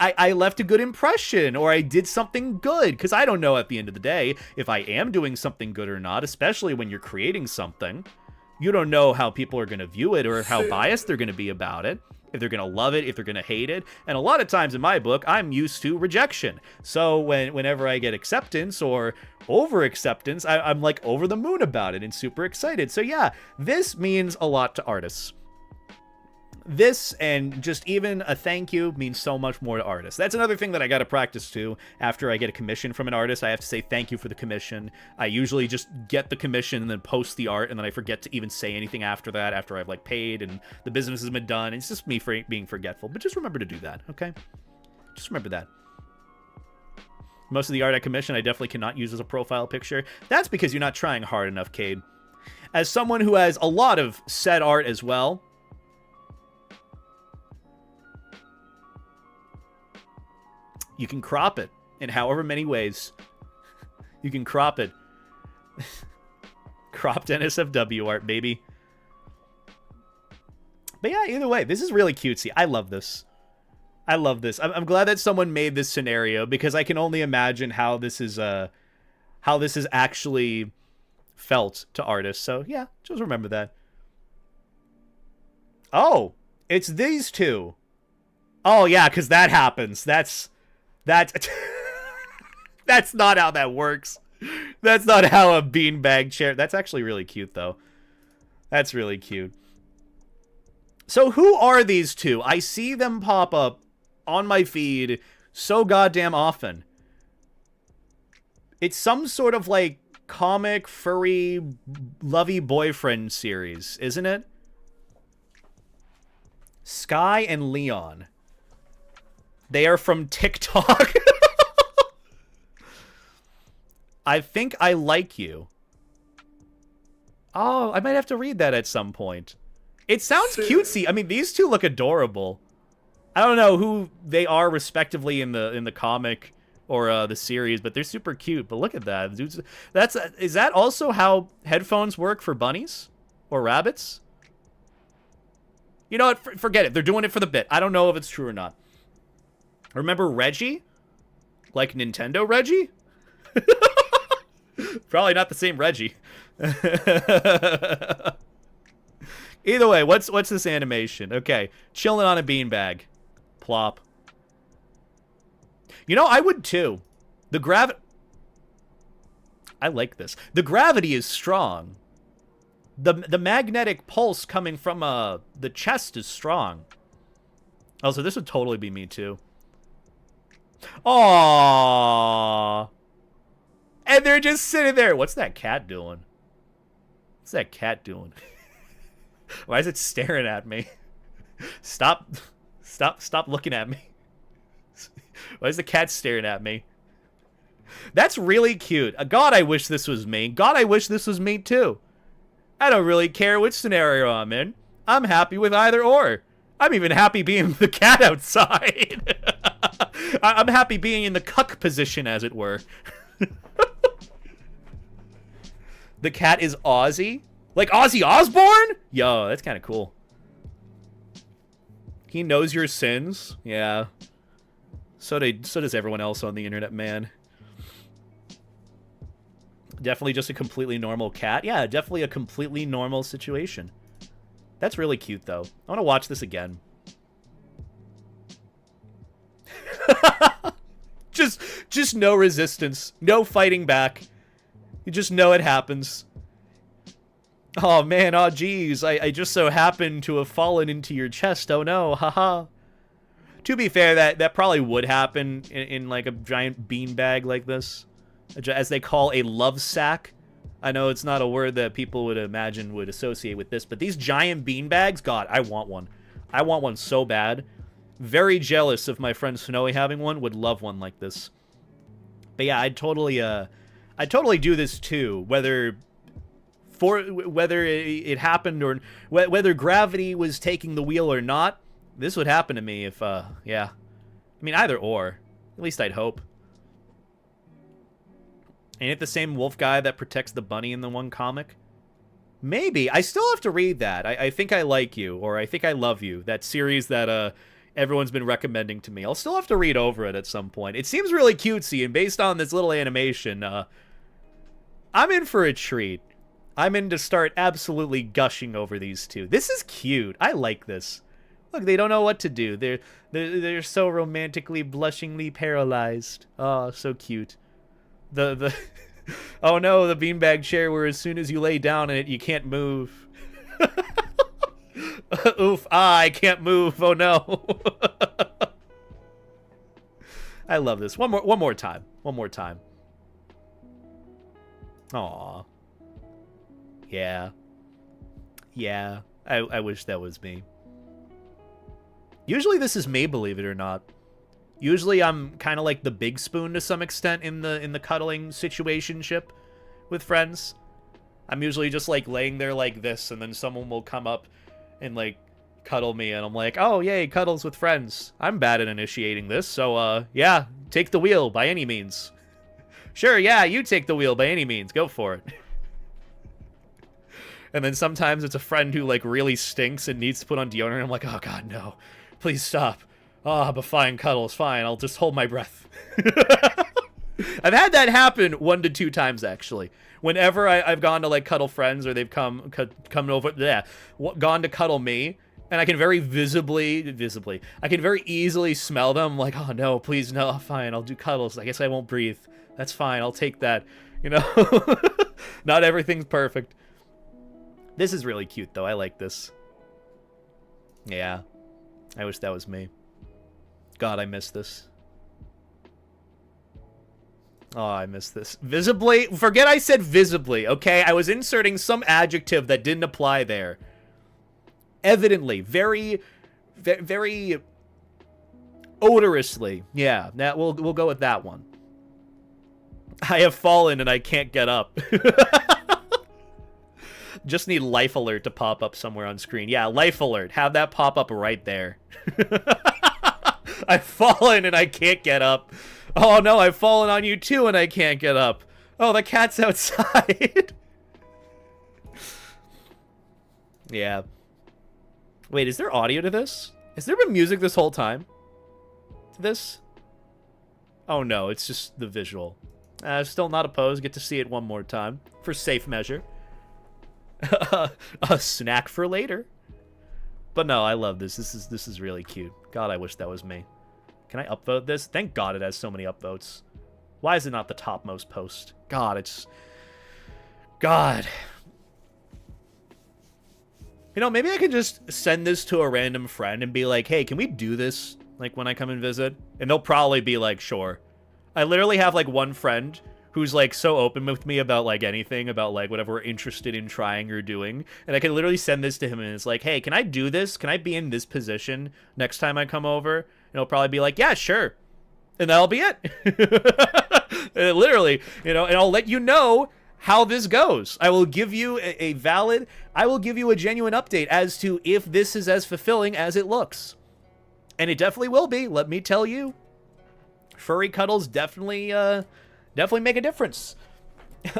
I left a good impression, or I did something good, because I don't know at the end of the day if I am doing something good or not, especially when you're creating something. You don't know how people are going to view it or how biased they're going to be about it, if they're going to love it, if they're going to hate it. And a lot of times in my book, I'm used to rejection. So whenever I get acceptance or over-acceptance, I'm like over the moon about it and super excited. So yeah, this means a lot to artists. This, and just even a thank you, means so much more to artists. That's another thing that I got to practice too. After I get a commission from an artist, I have to say thank you for the commission. I usually just get the commission and then post the art, and then I forget to even say anything after that, after I've like paid and the business has been done. It's just me being forgetful, but just remember to do that, okay? Just remember that. Most of the art I commission, I definitely cannot use as a profile picture. That's because you're not trying hard enough, Cade. As someone who has a lot of said art as well, you can crop it in however many ways. You can crop it. Cropped NSFW art, baby. But yeah, either way, this is really cutesy. I love this. I love this. I'm glad that someone made this scenario, because I can only imagine how this is actually felt to artists. So yeah, just remember that. Oh, it's these two. Oh yeah, because that happens. That's not how that works. That's not how a beanbag chair... That's actually really cute, though. That's really cute. So who are these two? I see them pop up on my feed so goddamn often. It's some sort of, like, comic, furry, lovey boyfriend series, isn't it? Sky and Leon. They are from TikTok. I think I like you. Oh, I might have to read that at some point. It sounds cutesy. I mean, these two look adorable. I don't know who they are respectively in the comic or the series, but they're super cute. But look at that. Dudes, is that also how headphones work for bunnies or rabbits? You know what? Forget it. They're doing it for the bit. I don't know if it's true or not. Remember Reggie? Like Nintendo Reggie? Probably not the same Reggie. Either way, what's this animation? Okay, chilling on a beanbag. Plop. You know, I would too. I like this. The gravity is strong. The magnetic pulse coming from the chest is strong. Also, this would totally be me too. Aww. And they're just sitting there. What's that cat doing? What's that cat doing? Why is it staring at me? Stop looking at me. Why is the cat staring at me? That's really cute. God, I wish this was me. God, I wish this was me too. I don't really care which scenario I'm in. I'm happy with either or. I'm even happy being the cat outside. I'm happy being in the cuck position, as it were. The cat is Ozzy? Like Ozzy Osbourne? Yo, that's kind of cool. He knows your sins? Yeah. So does everyone else on the internet, man. Definitely just a completely normal cat. Yeah, definitely a completely normal situation. That's really cute, though. I want to watch this again. Just no resistance. No fighting back. You just know it happens. Oh, man. Oh, geez. I just so happened to have fallen into your chest. Oh, no. Haha. To be fair, that probably would happen in like a giant beanbag like this. As they call a love sack. I know it's not a word that people would imagine would associate with this, but these giant beanbags, God, I want one. I want one so bad. Very jealous of my friend Snowy having one. Would love one like this. But yeah, I'd totally do this too. Whether for whether it happened or whether gravity was taking the wheel or not, this would happen to me if, yeah. I mean, either or. At least I'd hope. Ain't it the same wolf guy that protects the bunny in the one comic? Maybe. I still have to read that. I Think I Like You, or I Think I Love You. That series that everyone's been recommending to me. I'll still have to read over it at some point. It seems really cutesy, and based on this little animation, I'm in for a treat. I'm in to start absolutely gushing over these two. This is cute. I like this. Look, they don't know what to do. They're so romantically, blushingly paralyzed. Oh, so cute. The oh no, the beanbag chair where as soon as you lay down in it, you can't move. Oof, I can't move. Oh no. I love this. One more time. One more time. Aw. Yeah. Yeah. I wish that was me. Usually this is me, believe it or not. Usually I'm kind of like the big spoon to some extent in the cuddling situationship with friends. I'm usually just like laying there like this, and then someone will come up and like cuddle me, and I'm like, oh yay, cuddles with friends. I'm bad at initiating this, so yeah, take the wheel by any means. Sure, yeah, you take the wheel by any means. Go for it. And then sometimes it's a friend who like really stinks and needs to put on deodorant. I'm like, oh god, no. Please stop. Ah, but fine, cuddles, fine. I'll just hold my breath. I've had that happen 1 to 2 times, actually. Whenever I've gone to, like, cuddle friends, or they've come over, gone to cuddle me, and I can very I can very easily smell them, like, oh, no, please, no, fine, I'll do cuddles. I guess I won't breathe. That's fine, I'll take that. You know? Not everything's perfect. This is really cute, though. I like this. Yeah. I wish that was me. God, I miss this. Oh, I miss this. Visibly? Forget I said visibly, okay? I was inserting some adjective that didn't apply there. Evidently. Very odorously. Yeah, we'll go with that one. I have fallen and I can't get up. Just need life alert to pop up somewhere on screen. Yeah, life alert. Have that pop up right there. I've fallen and I can't get up. Oh no, I've fallen on you too and I can't get up. Oh, the cat's outside. Yeah. Wait, is there audio to this? Has there been music this whole time? To this? Oh no, it's just the visual. Still not opposed. Get to see it one more time. For safe measure. A snack for later. But no, I love this. This is really cute. God, I wish that was me. Can I upvote this? Thank God it has so many upvotes. Why is it not the topmost post? God, it's... God. You know, maybe I can just send this to a random friend and be like, hey, can we do this, like, when I come and visit? And they'll probably be like, sure. I literally have, like, one friend who's, like, so open with me about, like, anything, about, like, whatever we're interested in trying or doing. And I can literally send this to him, and it's like, hey, can I do this? Can I be in this position next time I come over? And he'll probably be like, yeah, sure. And that'll be it. Literally, you know, and I'll let you know how this goes. I will give you I will give you a genuine update as to if this is as fulfilling as it looks. And it definitely will be, let me tell you. Furry cuddles definitely make a difference.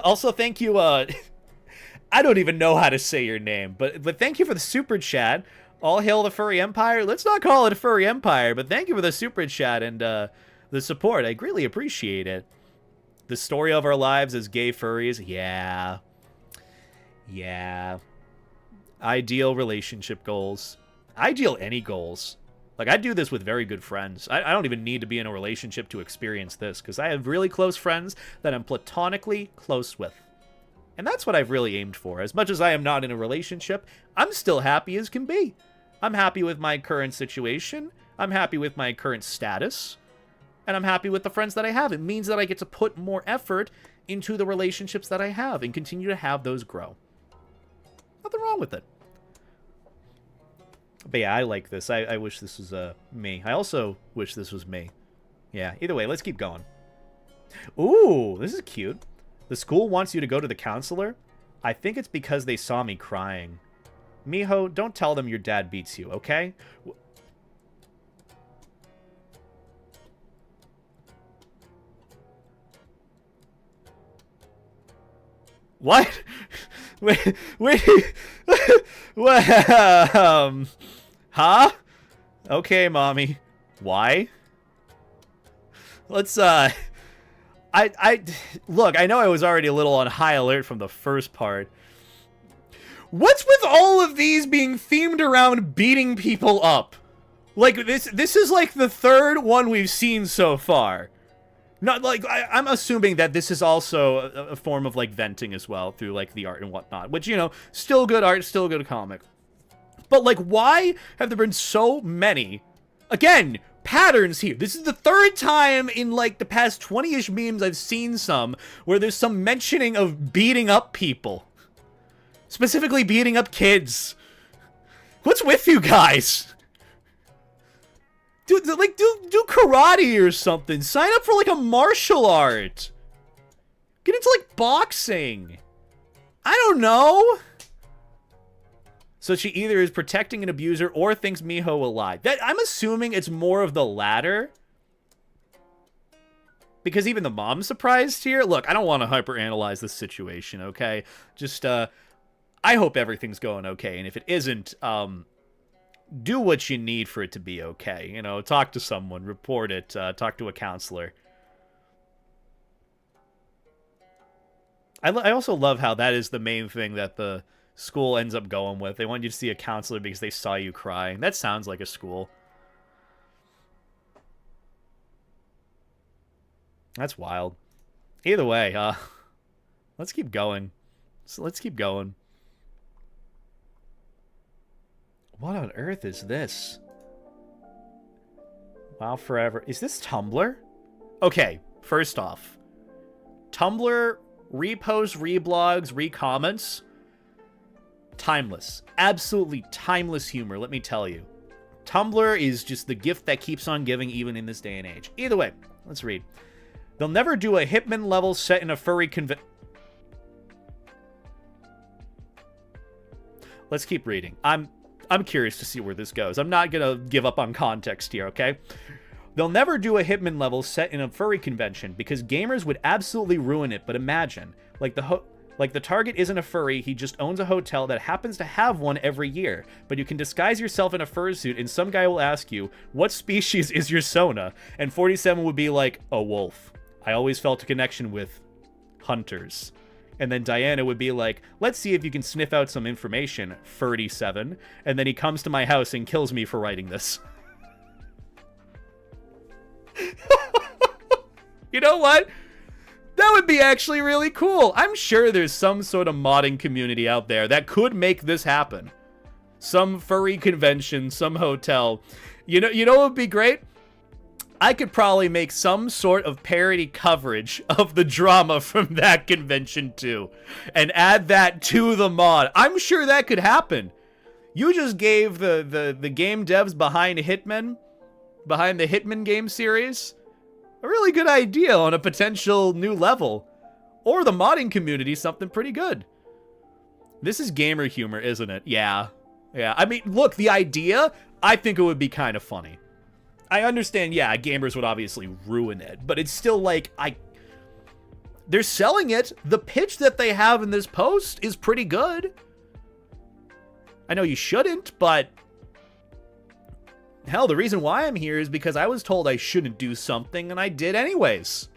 Also, thank you, I don't even know how to say your name, but thank you for the super chat. All hail the furry empire. Let's not call it a furry empire, but thank you for the super chat and the support. I greatly appreciate it. The story of our lives as gay furries. Yeah. Yeah. Ideal relationship goals. Ideal any goals. Like, I do this with very good friends. I don't even need to be in a relationship to experience this, because I have really close friends that I'm platonically close with. And that's what I've really aimed for. As much as I am not in a relationship, I'm still happy as can be. I'm happy with my current situation. I'm happy with my current status. And I'm happy with the friends that I have. It means that I get to put more effort into the relationships that I have and continue to have those grow. Nothing wrong with it. But yeah, I like this. I wish this was me. I also wish this was me. Yeah, either way, let's keep going. Ooh, this is cute. The school wants you to go to the counselor. I think it's because they saw me crying. Miho, don't tell them your dad beats you, okay? What? Wait, what? Huh? Okay, mommy. Why? Let's, look, I know I was already a little on high alert from the first part. What's with all of these being themed around beating people up? Like, this is like the third one we've seen so far. Not like, I'm assuming that this is also a form of, like, venting as well through, like, the art and whatnot. Which, you know, still good art, still good comic. But, like, why have there been so many, again, patterns here? This is the third time in, like, the past 20-ish memes I've seen some where there's some mentioning of beating up people. Specifically beating up kids. What's with you guys? Dude, like, do karate or something. Sign up for, like, a martial art. Get into, like, boxing. I don't know. So she either is protecting an abuser or thinks Miho will lie. I'm assuming it's more of the latter. Because even the mom's surprised here. Look, I don't want to hyperanalyze this situation, okay? Just, I hope everything's going okay. And if it isn't, do what you need for it to be okay. You know, talk to someone, report it, talk to a counselor. I also love how that is the main thing that the school ends up going with. They want you to see a counselor because they saw you crying. That sounds like a school. That's wild. Either way, let's keep going. So let's keep going. What on earth is this? Wow, forever. Is this Tumblr? Okay, first off. Tumblr reposts, reblogs, recomments. Timeless. Absolutely timeless humor, let me tell you. Tumblr is just the gift that keeps on giving even in this day and age. Either way, let's read. They'll never do a Hitman level set in a furry Let's keep reading. I'm curious to see where this goes. I'm not gonna give up on context here, okay? They'll never do a Hitman level set in a furry convention because gamers would absolutely ruin it, but imagine. Like the target isn't a furry, he just owns a hotel that happens to have one every year. But you can disguise yourself in a fursuit and some guy will ask you, what species is your Sona? And 47 would be like, a wolf. I always felt a connection with hunters. And then Diana would be like, let's see if you can sniff out some information, 37. And then he comes to my house and kills me for writing this. You know what? That would be actually really cool. I'm sure there's some sort of modding community out there that could make this happen. Some furry convention, some hotel. You know what would be great? I could probably make some sort of parody coverage of the drama from that convention too, and add that to the mod. I'm sure that could happen. You just gave the game devs behind the Hitman game series, a really good idea on a potential new level, or the modding community something pretty good. This is gamer humor, isn't it? Yeah. I mean, look, the idea, I think it would be kind of funny. I understand, yeah, gamers would obviously ruin it, but it's still like, they're selling it. The pitch that they have in this post is pretty good. I know you shouldn't, but hell, the reason why I'm here is because I was told I shouldn't do something, and I did anyways.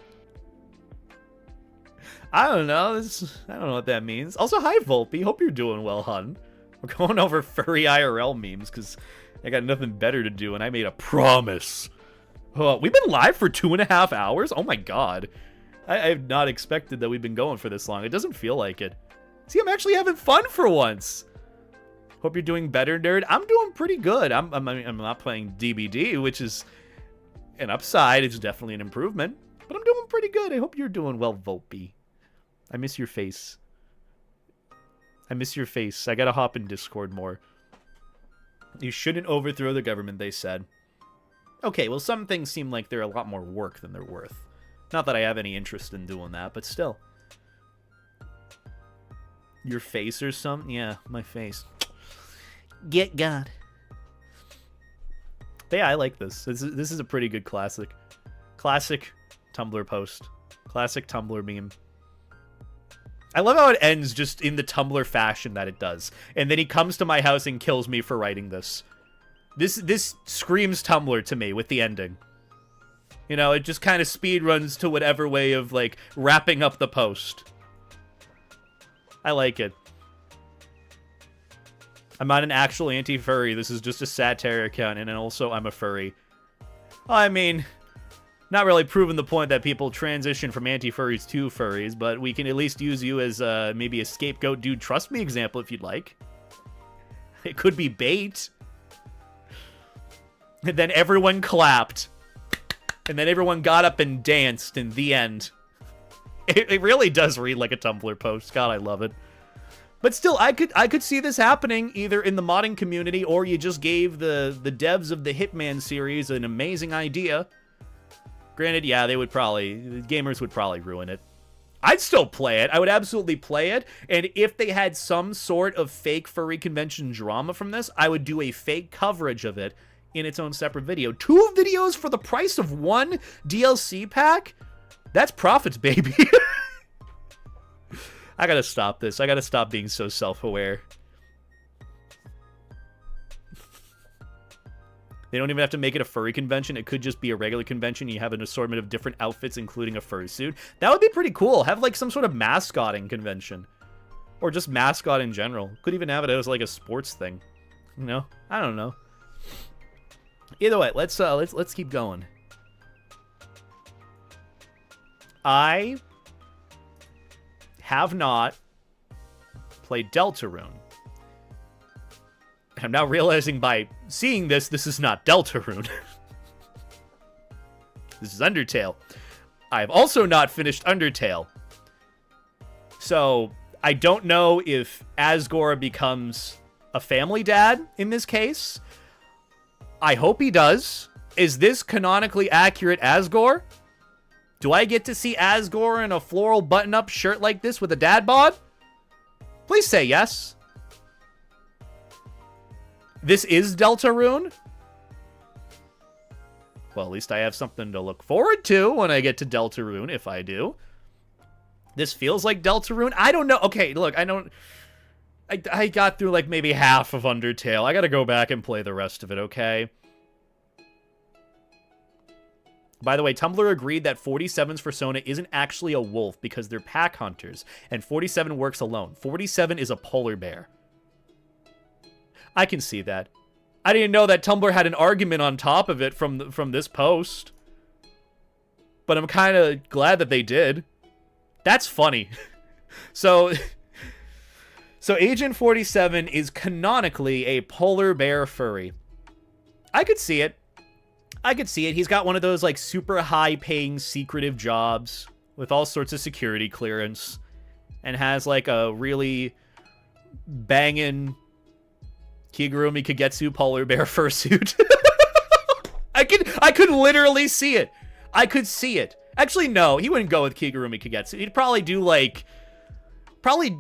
I don't know. I don't know what that means. Also, hi, Volpe. Hope you're doing well, hun. We're going over furry IRL memes, because I got nothing better to do, and I made a promise. We've been live for 2.5 hours? Oh my god. I have not expected that we've been going for this long. It doesn't feel like it. See, I'm actually having fun for once. Hope you're doing better, nerd. I'm doing pretty good. I'm not playing DBD, which is an upside. It's definitely an improvement. But I'm doing pretty good. I hope you're doing well, Volpe. I miss your face. I miss your face. I gotta hop in Discord more. You shouldn't overthrow the government, they said. Okay, well, some things seem like they're a lot more work than they're worth. Not that I have any interest in doing that, but still. Your face or something? Yeah, my face. Get God. But yeah, I like this. This is a pretty good classic. Classic Tumblr post. Classic Tumblr meme. I love how it ends just in the Tumblr fashion that it does. And then he comes to my house and kills me for writing this. This screams Tumblr to me with the ending. You know, it just kind of speed runs to whatever way of, like, wrapping up the post. I like it. I'm not an actual anti-furry. This is just a satire account, and also I'm a furry. I mean, not really proving the point that people transition from anti-furries to furries, but we can at least use you as maybe a scapegoat dude trust me example if you'd like. It could be bait. And then everyone clapped. And then everyone got up and danced in the end. It really does read like a Tumblr post. God, I love it. But still, I could see this happening either in the modding community or you just gave the devs of the Hitman series an amazing idea. Granted, yeah, the gamers would probably ruin it. I'd still play it. I would absolutely play it. And if they had some sort of fake furry convention drama from this, I would do a fake coverage of it in its own separate video. 2 videos for the price of 1 DLC pack? That's profits, baby. I gotta stop this. I gotta stop being so self-aware. They don't even have to make it a furry convention. It could just be a regular convention. You have an assortment of different outfits, including a fursuit. That would be pretty cool. Have, like, some sort of mascotting convention. Or just mascot in general. Could even have it as, like, a sports thing. You know? I don't know. Either way, let's keep going. I have not played Deltarune. I'm now realizing by seeing this is not Deltarune. This is Undertale. I've also not finished Undertale. So, I don't know if Asgore becomes a family dad in this case. I hope he does. Is this canonically accurate Asgore? Do I get to see Asgore in a floral button-up shirt like this with a dad bod? Please say yes. This is Deltarune? Well, at least I have something to look forward to when I get to Deltarune, if I do. This feels like Deltarune? I don't know. Okay, look, I got through, like, maybe half of Undertale. I gotta go back and play the rest of it, okay? By the way, Tumblr agreed that 47's Fursona isn't actually a wolf because they're pack hunters, and 47 works alone. 47 is a polar bear. I can see that. I didn't know that Tumblr had an argument on top of it from this post. But I'm kind of glad that they did. That's funny. So Agent 47 is canonically a polar bear furry. I could see it. I could see it. He's got one of those, like, super high-paying, secretive jobs with all sorts of security clearance and has, like, a really banging Kigurumi Kagetsu polar bear fursuit. I could literally see it. I could see it. Actually, no, he wouldn't go with Kigurumi Kagetsu. He'd probably do, like, he'd probably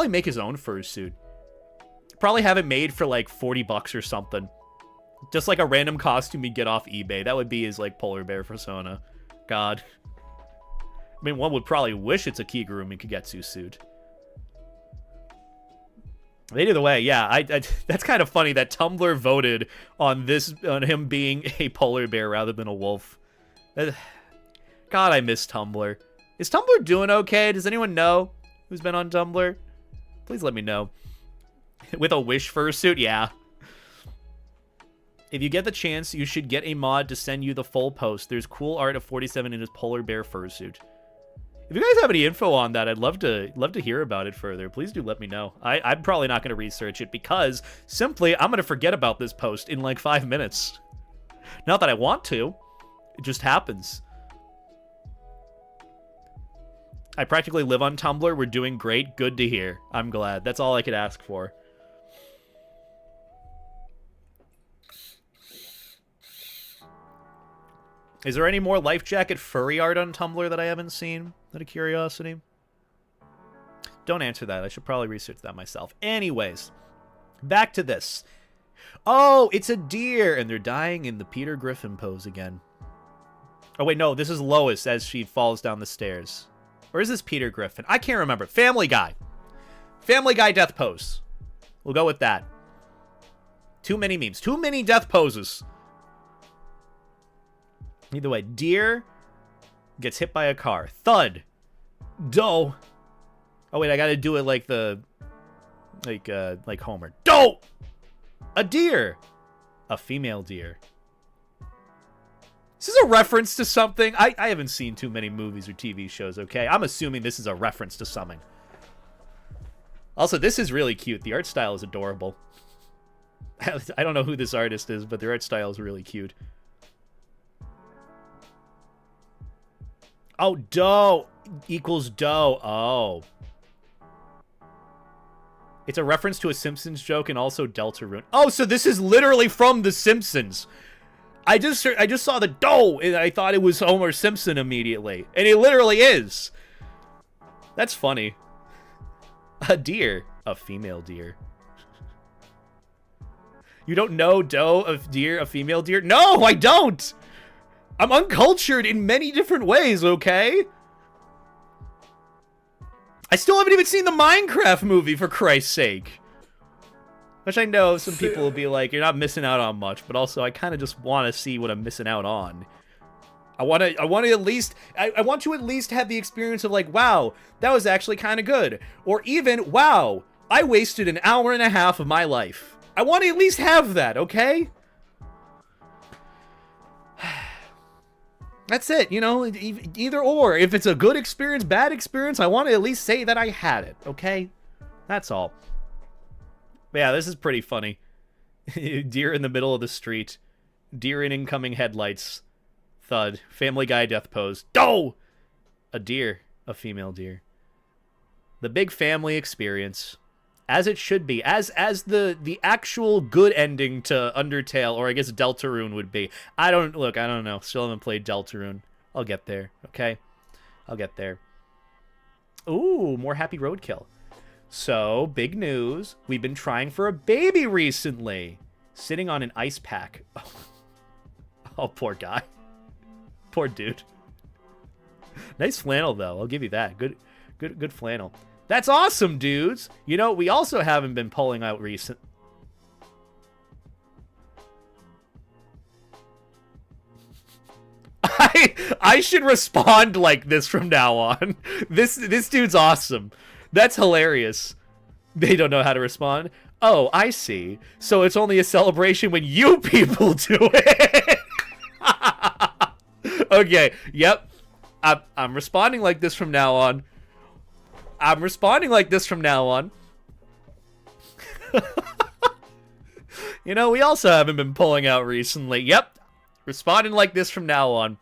make his own fursuit. Probably have it made for, like, $40 or something. Just like a random costume he'd get off eBay. That would be his, like, polar bear persona. God. I mean, one would probably wish it's a Kigurumi Kagetsu suit. But either way, yeah, that's kind of funny that Tumblr voted on him being a polar bear rather than a wolf. God, I miss Tumblr. Is Tumblr doing okay? Does anyone know who's been on Tumblr? Please let me know. With a wish fursuit? Yeah. If you get the chance, you should get a mod to send you the full post. There's cool art of 47 in his polar bear fursuit. If you guys have any info on that, I'd love to hear about it further. Please do let me know. I'm probably not going to research it because simply I'm going to forget about this post in like 5 minutes. Not that I want to. It just happens. I practically live on Tumblr. We're doing great. Good to hear. I'm glad. That's all I could ask for. Is there any more life jacket furry art on Tumblr that I haven't seen? Out of curiosity. Don't answer that. I should probably research that myself. Anyways, back to this. Oh, it's a deer, and they're dying in the Peter Griffin pose again. Oh, wait, no, this is Lois as she falls down the stairs. Or is this Peter Griffin? I can't remember. Family Guy. Family Guy death pose. We'll go with that. Too many memes. Too many death poses. Either way, deer gets hit by a car. Thud. Doe. Oh, wait, I gotta do it like the... Like Homer. Doe! A deer. A female deer. Is this a reference to something? I haven't seen too many movies or TV shows, okay? I'm assuming this is a reference to something. Also, this is really cute. The art style is adorable. I don't know who this artist is, but their art style is really cute. Oh, doe equals doe. Oh. It's a reference to a Simpsons joke and also Deltarune. Oh, so this is literally from The Simpsons. I just saw the doe, and I thought it was Homer Simpson immediately. And it literally is. That's funny. A deer. A female deer. You don't know doe, a deer, a female deer? No, I don't! I'm uncultured in many different ways, okay? I still haven't even seen the Minecraft movie, for Christ's sake. Which I know some people will be like, you're not missing out on much, but also I kind of just want to see what I'm missing out on. I want to at least, I want to at least have the experience of like, wow, that was actually kind of good. Or even, wow, I wasted an hour and a half of my life. I want to at least have that, okay? That's it, you know, either or. If it's a good experience, bad experience, I want to at least say that I had it, okay? That's all. But yeah, this is pretty funny. Deer in the middle of the street. Deer in incoming headlights. Thud. Family Guy death pose. Doe! A deer. A female deer. The big family experience. As it should be. As the actual good ending to Undertale, or I guess Deltarune would be. I don't know. Still haven't played Deltarune. I'll get there, okay? I'll get there. Ooh, more Happy Roadkill. So, big news. We've been trying for a baby recently. Sitting on an ice pack. Oh, poor guy. Poor dude. Nice flannel, though. I'll give you that. Good flannel. That's awesome, dudes. You know, we also haven't been pulling out recent. I should respond like this from now on. This dude's awesome. That's hilarious. They don't know how to respond. Oh, I see. So it's only a celebration when you people do it. Okay. Yep. I'm responding like this from now on. I'm responding like this from now on. You know, we also haven't been pulling out recently. Yep. Responding like this from now on.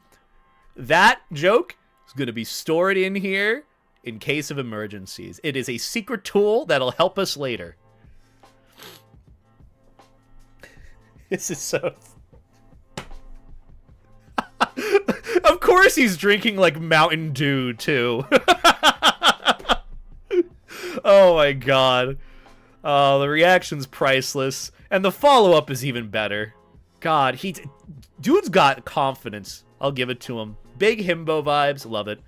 That joke is going to be stored in here in case of emergencies. It is a secret tool that'll help us later. This is so... Of course he's drinking, like, Mountain Dew, too. Oh, my God. Oh, the reaction's priceless. And the follow-up is even better. God, dude's got confidence. I'll give it to him. Big himbo vibes. Love it.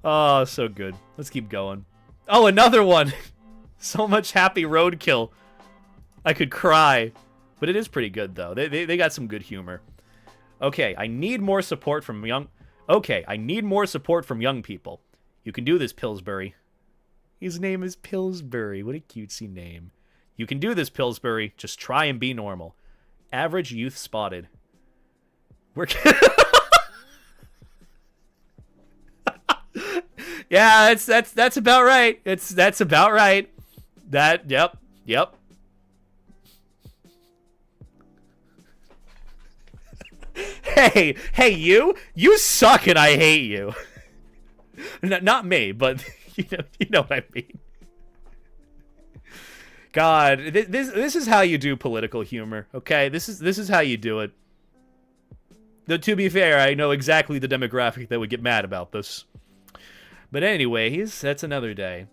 Oh, so good. Let's keep going. Oh, another one. So much Happy Roadkill. I could cry. But it is pretty good, though. They got some good humor. Okay, I need more support from young... Okay, I need more support from young people. You can do this, Pillsbury. His name is Pillsbury. What a cutesy name. You can do this, Pillsbury. Just try and be normal. Average youth spotted. We're... Yeah, that's about right. That's about right. Yep. Hey, you suck and I hate you. Not me, but you know what I mean. God, this is how you do political humor, okay? This is how you do it. Though, to be fair, I know exactly the demographic that would get mad about this. But anyways, that's another day.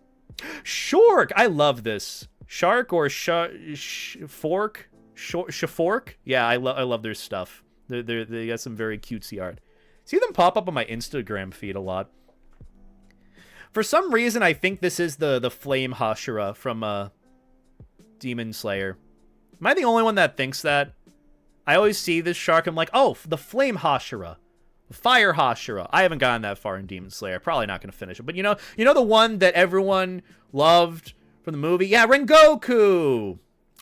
Shork! I love this. Shark or fork? Fork? Yeah, I love their stuff. They got some very cutesy art. See them pop up on my Instagram feed a lot. For some reason, I think this is the Flame Hashira from Demon Slayer. Am I the only one that thinks that? I always see this shark, I'm like, oh, the Flame Hashira. Fire Hashira. I haven't gotten that far in Demon Slayer. Probably not going to finish it. But you know the one that everyone loved from the movie? Yeah, Rengoku!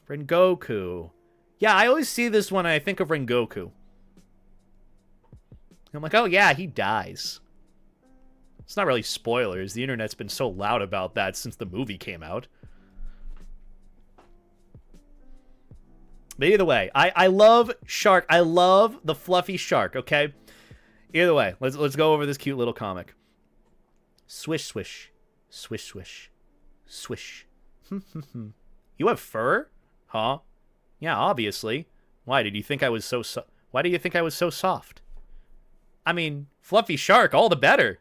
Rengoku. Yeah, I always see this one and I think of Rengoku. I'm like, oh yeah, he dies. It's not really spoilers. The internet's been so loud about that since the movie came out. But either way, I love shark. I love the fluffy shark, okay? Either way, let's go over this cute little comic. Swish, swish. Swish, swish. Swish. You have fur? Huh? Yeah, obviously. Why did you think I was so Why do you think I was so soft? I mean, fluffy shark, all the better.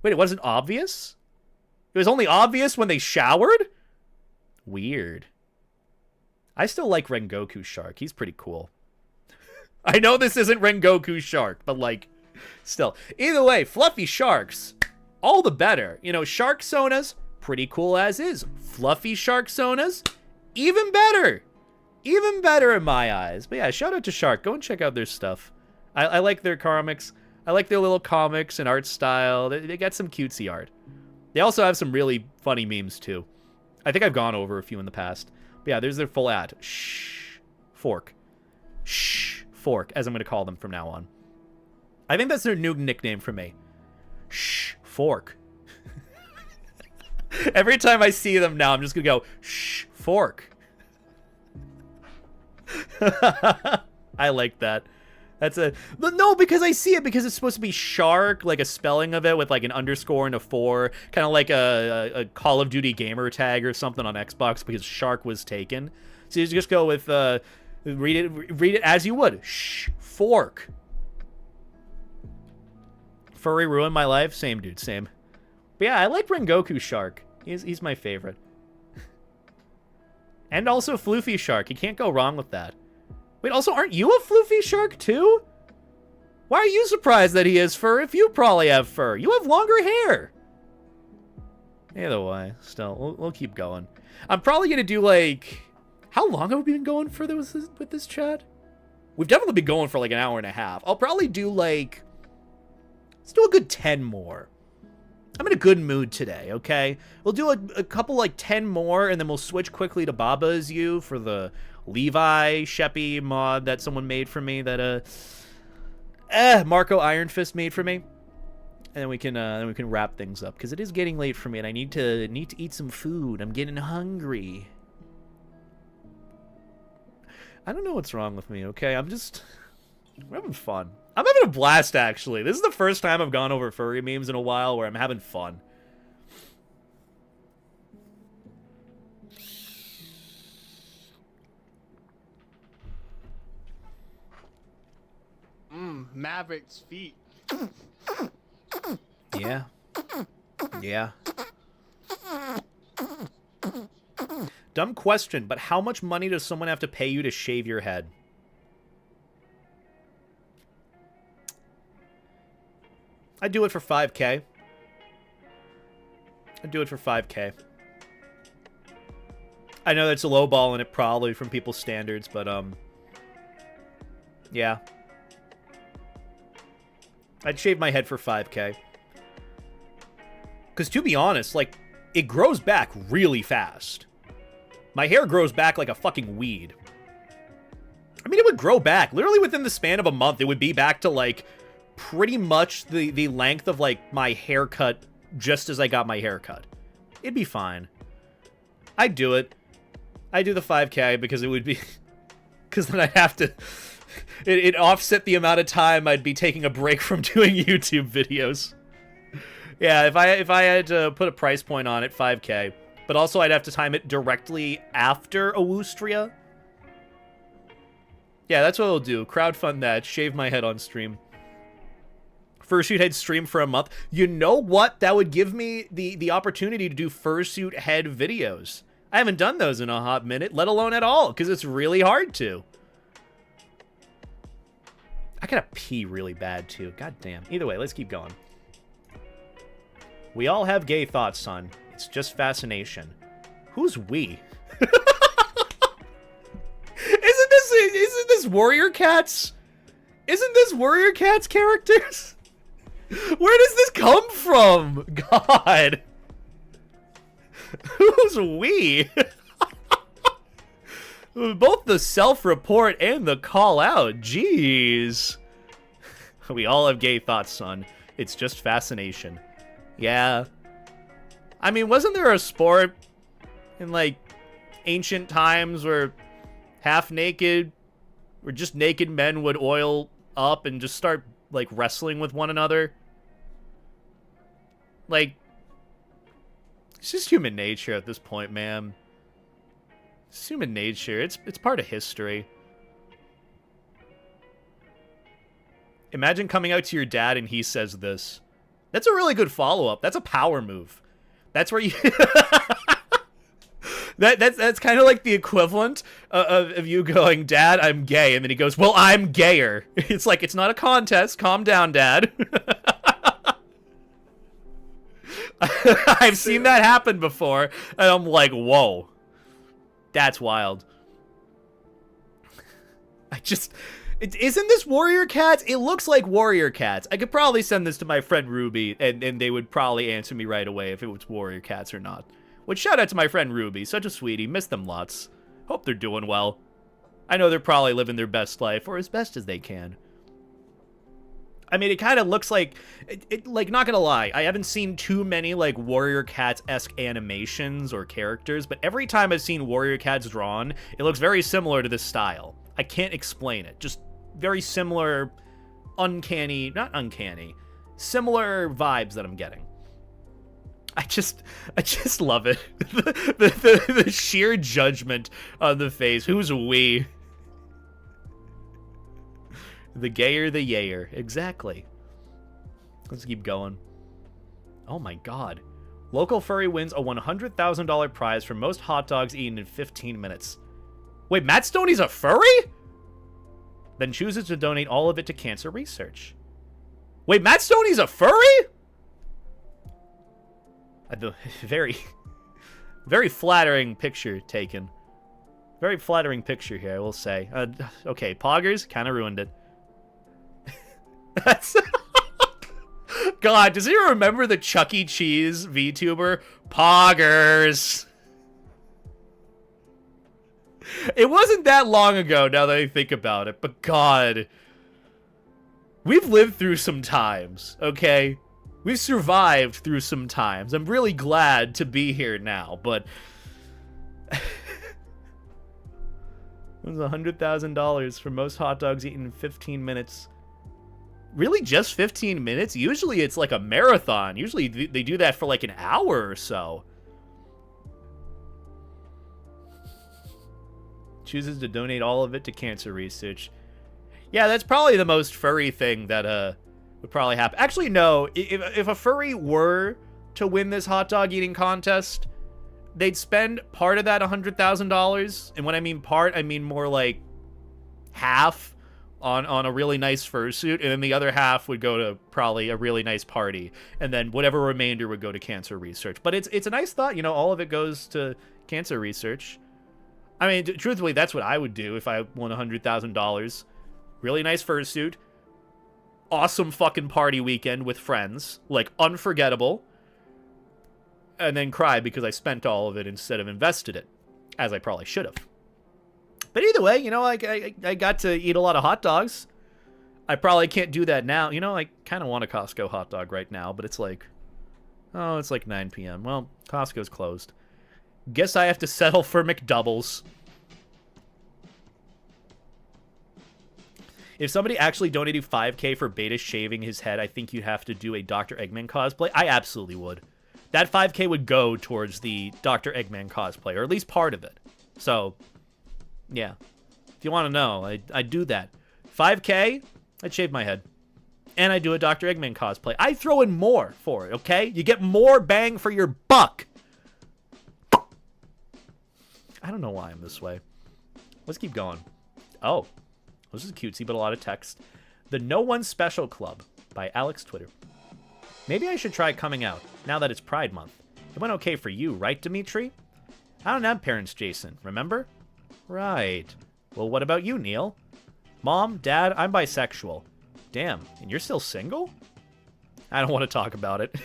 Wait, it wasn't obvious? It was only obvious when they showered? Weird. I still like Rengoku Shark. He's pretty cool. I know this isn't Rengoku Shark, but like, still. Either way, fluffy sharks, all the better. You know, Shark Sonas, pretty cool as is. Fluffy Shark Sonas, even better. Even better in my eyes. But yeah, shout out to Shark. Go and check out their stuff. I like their comics. I like their little comics and art style. They got some cutesy art. They also have some really funny memes, too. I think I've gone over a few in the past. But yeah, there's their full ad. Shh. Fork. Shh. Fork, as I'm going to call them from now on. I think that's their new nickname for me. Shh. Fork. Every time I see them now, I'm just going to go, shh. Fork. I like that. That's a... No, because I see it because it's supposed to be shark, like a spelling of it with like an underscore and a 4. Kind of like a Call of Duty gamer tag or something on Xbox because shark was taken. So you just go with... read it as you would. Shh. Fork. Furry ruined my life? Same, dude. Same. But yeah, I like Rengoku Shark. He's my favorite. And also Floofy Shark. You can't go wrong with that. Wait, also, aren't you a floofy shark, too? Why are you surprised that he has fur if you probably have fur? You have longer hair. Either way, still, we'll keep going. I'm probably going to do, like... How long have we been going for this with this chat? We've definitely been going for, like, an hour and a half. I'll probably do, like... Let's do a good 10 more. I'm in a good mood today, okay? We'll do a couple, like, 10 more, and then we'll switch quickly to Baba Is You for the... Levi Sheppy mod that someone made for me that Marco Iron Fist made for me, and then we can wrap things up because it is getting late for me and I need to eat some food. I'm getting hungry. I don't know what's wrong with me. Okay, I'm having fun. I'm having a blast actually. This is the first time I've gone over furry memes in a while where I'm having fun. Maverick's feet. Yeah. Yeah. Dumb question, but how much money does someone have to pay you to shave your head? I'd do it for 5K. I'd do it for 5K. I know that's a low ball in it probably from people's standards, but yeah. I'd shave my head for 5K. Because to be honest, like, it grows back really fast. My hair grows back like a fucking weed. I mean, it would grow back. Literally within the span of a month, it would be back to, like, pretty much the length of, like, my haircut just as I got my haircut. It'd be fine. I'd do it. I'd do the 5K because it would be... Because then I'd have to... It offset the amount of time I'd be taking a break from doing YouTube videos. Yeah, if I had to put a price point on it, 5K. But also I'd have to time it directly after Awustria. Yeah, that's what I'll do. Crowdfund that. Shave my head on stream. Fursuit head stream for a month. You know what? That would give me the opportunity to do fursuit head videos. I haven't done those in a hot minute, let alone at all, because it's really hard to. I gotta pee really bad, too. God damn. Either way, let's keep going. We all have gay thoughts, son. It's just fascination. Who's we? Isn't this Warrior Cats? Isn't this Warrior Cats characters? Where does this come from? God. Who's we? Both the self-report and the call-out. Jeez. We all have gay thoughts, son. It's just fascination. Yeah. I mean, wasn't there a sport in, like, ancient times where half-naked or just naked men would oil up and just start, like, wrestling with one another? Like, it's just human nature at this point, man. It's human nature. It's part of history. Imagine coming out to your dad and he says this. That's a really good follow-up. That's a power move. That's where you... That's kind of like the equivalent of you going, Dad, I'm gay. And then he goes, well, I'm gayer. It's like, it's not a contest. Calm down, Dad. I've seen that happen before. And I'm like, whoa. That's wild. Isn't this Warrior Cats? It looks like Warrior Cats. I could probably send this to my friend Ruby, and they would probably answer me right away if it was Warrior Cats or not. Which, shout out to my friend Ruby. Such a sweetie. Miss them lots. Hope they're doing well. I know they're probably living their best life, or as best as they can. I mean, it kind of looks like... like, not gonna lie, I haven't seen too many, like, Warrior Cats-esque animations or characters, but every time I've seen Warrior Cats drawn, it looks very similar to this style. I can't explain it. Just very similar, uncanny... not uncanny. Similar vibes that I'm getting. I just love it. the sheer judgment on the face. Who's we? The gayer, the yayer. Exactly. Let's keep going. Oh my god. Local furry wins a $100,000 prize for most hot dogs eaten in 15 minutes. Wait, Matt Stoney's a furry? Then chooses to donate all of it to cancer research. Wait, Matt Stoney's a furry? Very flattering picture taken. Very flattering picture here, I will say. Okay, Poggers kind of ruined it. That's... God, does he remember the Chuck E. Cheese VTuber? Poggers! It wasn't that long ago, now that I think about it, but God. We've lived through some times, okay? We've survived through some times. I'm really glad to be here now, but... It was $100,000 for most hot dogs eaten in 15 minutes. Really, just 15 minutes? Usually it's like a marathon. Usually they do that for like an hour or so. Chooses to donate all of it to cancer research. Yeah, that's probably the most furry thing that would probably happen. Actually, no. If a furry were to win this hot dog eating contest, they'd spend part of that $100,000. And when I mean part, I mean more like half on a really nice fursuit, and then the other half would go to probably a really nice party, and then whatever remainder would go to cancer research. But it's a nice thought, you know, all of it goes to cancer research. I mean, truthfully, that's what I would do if I won $100,000. Really nice fursuit, awesome fucking party weekend with friends, like unforgettable, and then cry because I spent all of it instead of invested it, as I probably should have. But either way, you know, I got to eat a lot of hot dogs. I probably can't do that now. You know, I kind of want a Costco hot dog right now, but it's like, oh, it's like 9 p.m. Well, Costco's closed. Guess I have to settle for McDoubles. If somebody actually donated $5K for Beta shaving his head, I think you'd have to do a Dr. Eggman cosplay. I absolutely would. That $5K would go towards the Dr. Eggman cosplay, or at least part of it. So... yeah. If you want to know, I do that. 5K, I'd shave my head. And I do a Dr. Eggman cosplay. I throw in more for it, okay? You get more bang for your buck. I don't know why I'm this way. Let's keep going. Oh, this is cutesy, but a lot of text. The No One Special Club by Alex Twitter. Maybe I should try coming out, now that it's Pride Month. It went okay for you, right, Dimitri? I don't have parents, Jason, remember? Right. Well, what about you, Neil? Mom, Dad, I'm bisexual. Damn, and you're still single? I don't want to talk about it.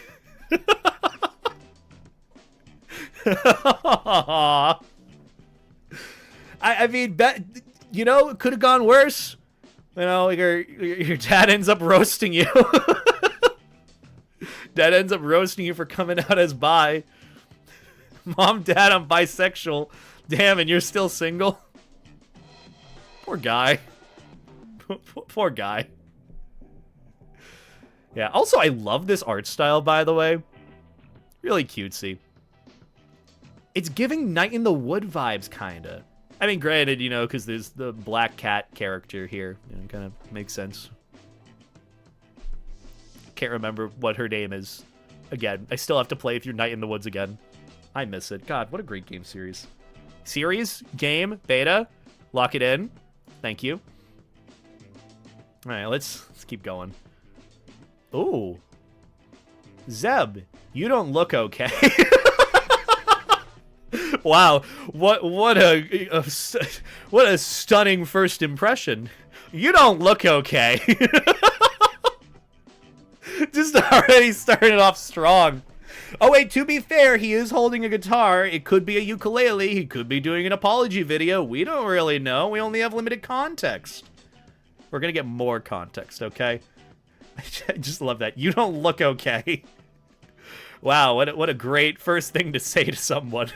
I mean, you know, it could have gone worse. You know, your dad ends up roasting you. Dad ends up roasting you for coming out as bi. Mom, Dad, I'm bisexual. Damn, and you're still single? Poor guy. Poor guy. Yeah, also, I love this art style, by the way. Really cutesy. It's giving Night in the Wood vibes, kinda. I mean, granted, you know, because there's the black cat character here. You know, kind of makes sense. Can't remember what her name is. Again, I still have to play through Night in the Woods again. I miss it. God, what a great game series. Series? Game? Beta? Lock it in. Thank you. Alright, let's keep going. Ooh. Zeb, you don't look okay. Wow, what a stunning first impression. You don't look okay. Just already started off strong. Oh wait, to be fair, he is holding a guitar. It could be a ukulele. He could be doing an apology video. We don't really know. We only have limited context. We're gonna get more context, okay? I just love that. You don't look okay. Wow, what a great first thing to say to someone.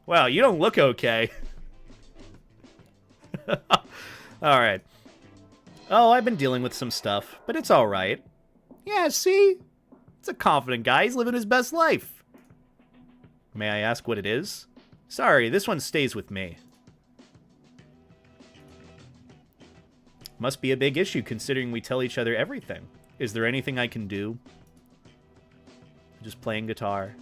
Wow, you don't look okay. Alright. Oh, I've been dealing with some stuff, but it's alright. Yeah, see? It's a confident guy. He's living his best life. May I ask what it is? Sorry, this one stays with me. Must be a big issue considering we tell each other everything. Is there anything I can do? Just playing guitar.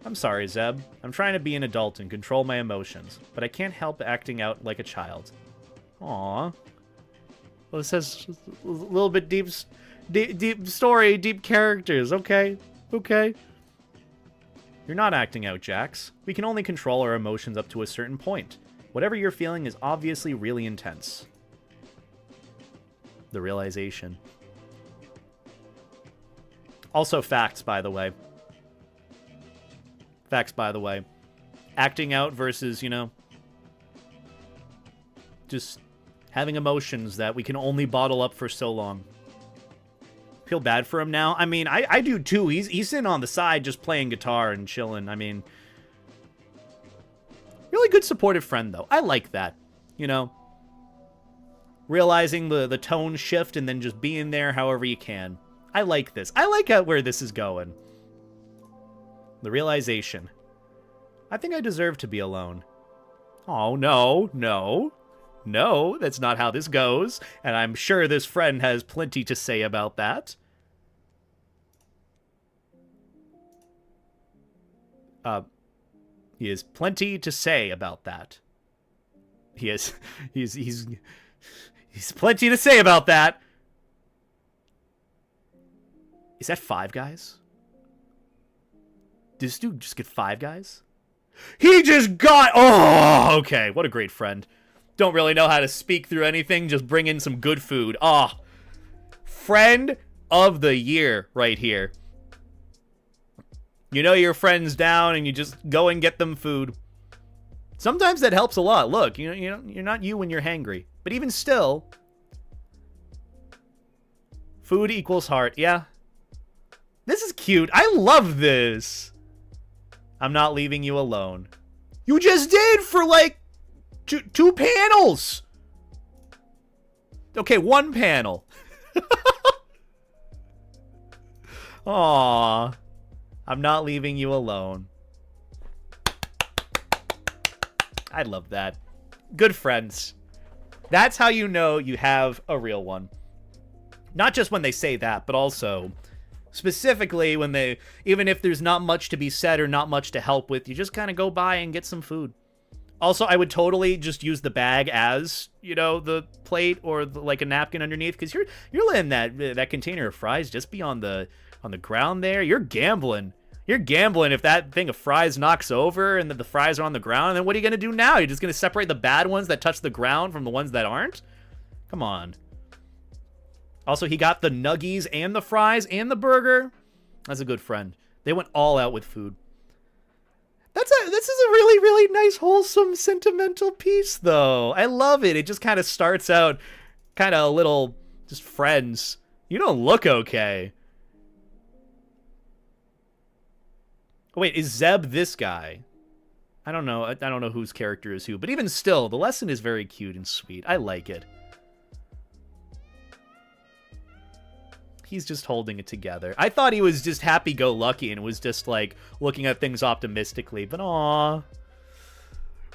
I'm sorry, Zeb. I'm trying to be an adult and control my emotions, but I can't help acting out like a child. Aww. Well, this has a little bit deep story, deep characters. Okay. Okay. You're not acting out, Jax. We can only control our emotions up to a certain point. Whatever you're feeling is obviously really intense. The realization. Also facts, by the way. Facts, by the way. Acting out versus, you know, just having emotions that we can only bottle up for so long. Feel bad for him now. I mean, I do too. He's sitting on the side just playing guitar and chilling. I mean, really good supportive friend, though. I like that, you know. Realizing the tone shift and then just being there however you can. I like this. I like where this is going. The realization. I think I deserve to be alone. Oh, no, no. No, that's not how this goes. And I'm sure this friend has plenty to say about that. He has plenty to say about that. He's plenty to say about that. Is that 5 guys? Did this dude just get 5 guys? He just got... Oh, okay. What a great friend. Don't really know how to speak through anything. Just bring in some good food. Ah. Oh, friend of the year right here. You know your friend's down and you just go and get them food. Sometimes that helps a lot. Look, you know, you're not you when you're hangry. But even still... Food equals heart. Yeah. This is cute. I love this. I'm not leaving you alone. You just did for like two panels. Okay, 1 panel. Aww. I'm not leaving you alone. I love that. Good friends. That's how you know you have a real one. Not just when they say that, but also specifically when they, even if there's not much to be said or not much to help with, you just kind of go by and get some food. Also, I would totally just use the bag as, you know, the plate or like a napkin underneath, because you're letting that container of fries just be on the ground there. You're gambling. You're gambling if that thing of fries knocks over and the fries are on the ground. And then what are you going to do now? You're just going to separate the bad ones that touch the ground from the ones that aren't? Come on. Also, he got the nuggies and the fries and the burger. That's a good friend. They went all out with food. This is a really, really nice, wholesome, sentimental piece, though. I love it. It just kind of starts out kind of a little just friends. You don't look okay. Wait, is Zeb this guy? I don't know. I don't know whose character is who, but even still, the lesson is very cute and sweet. I like it. He's just holding it together. I thought he was just happy-go-lucky and was just, like, looking at things optimistically. But, aw.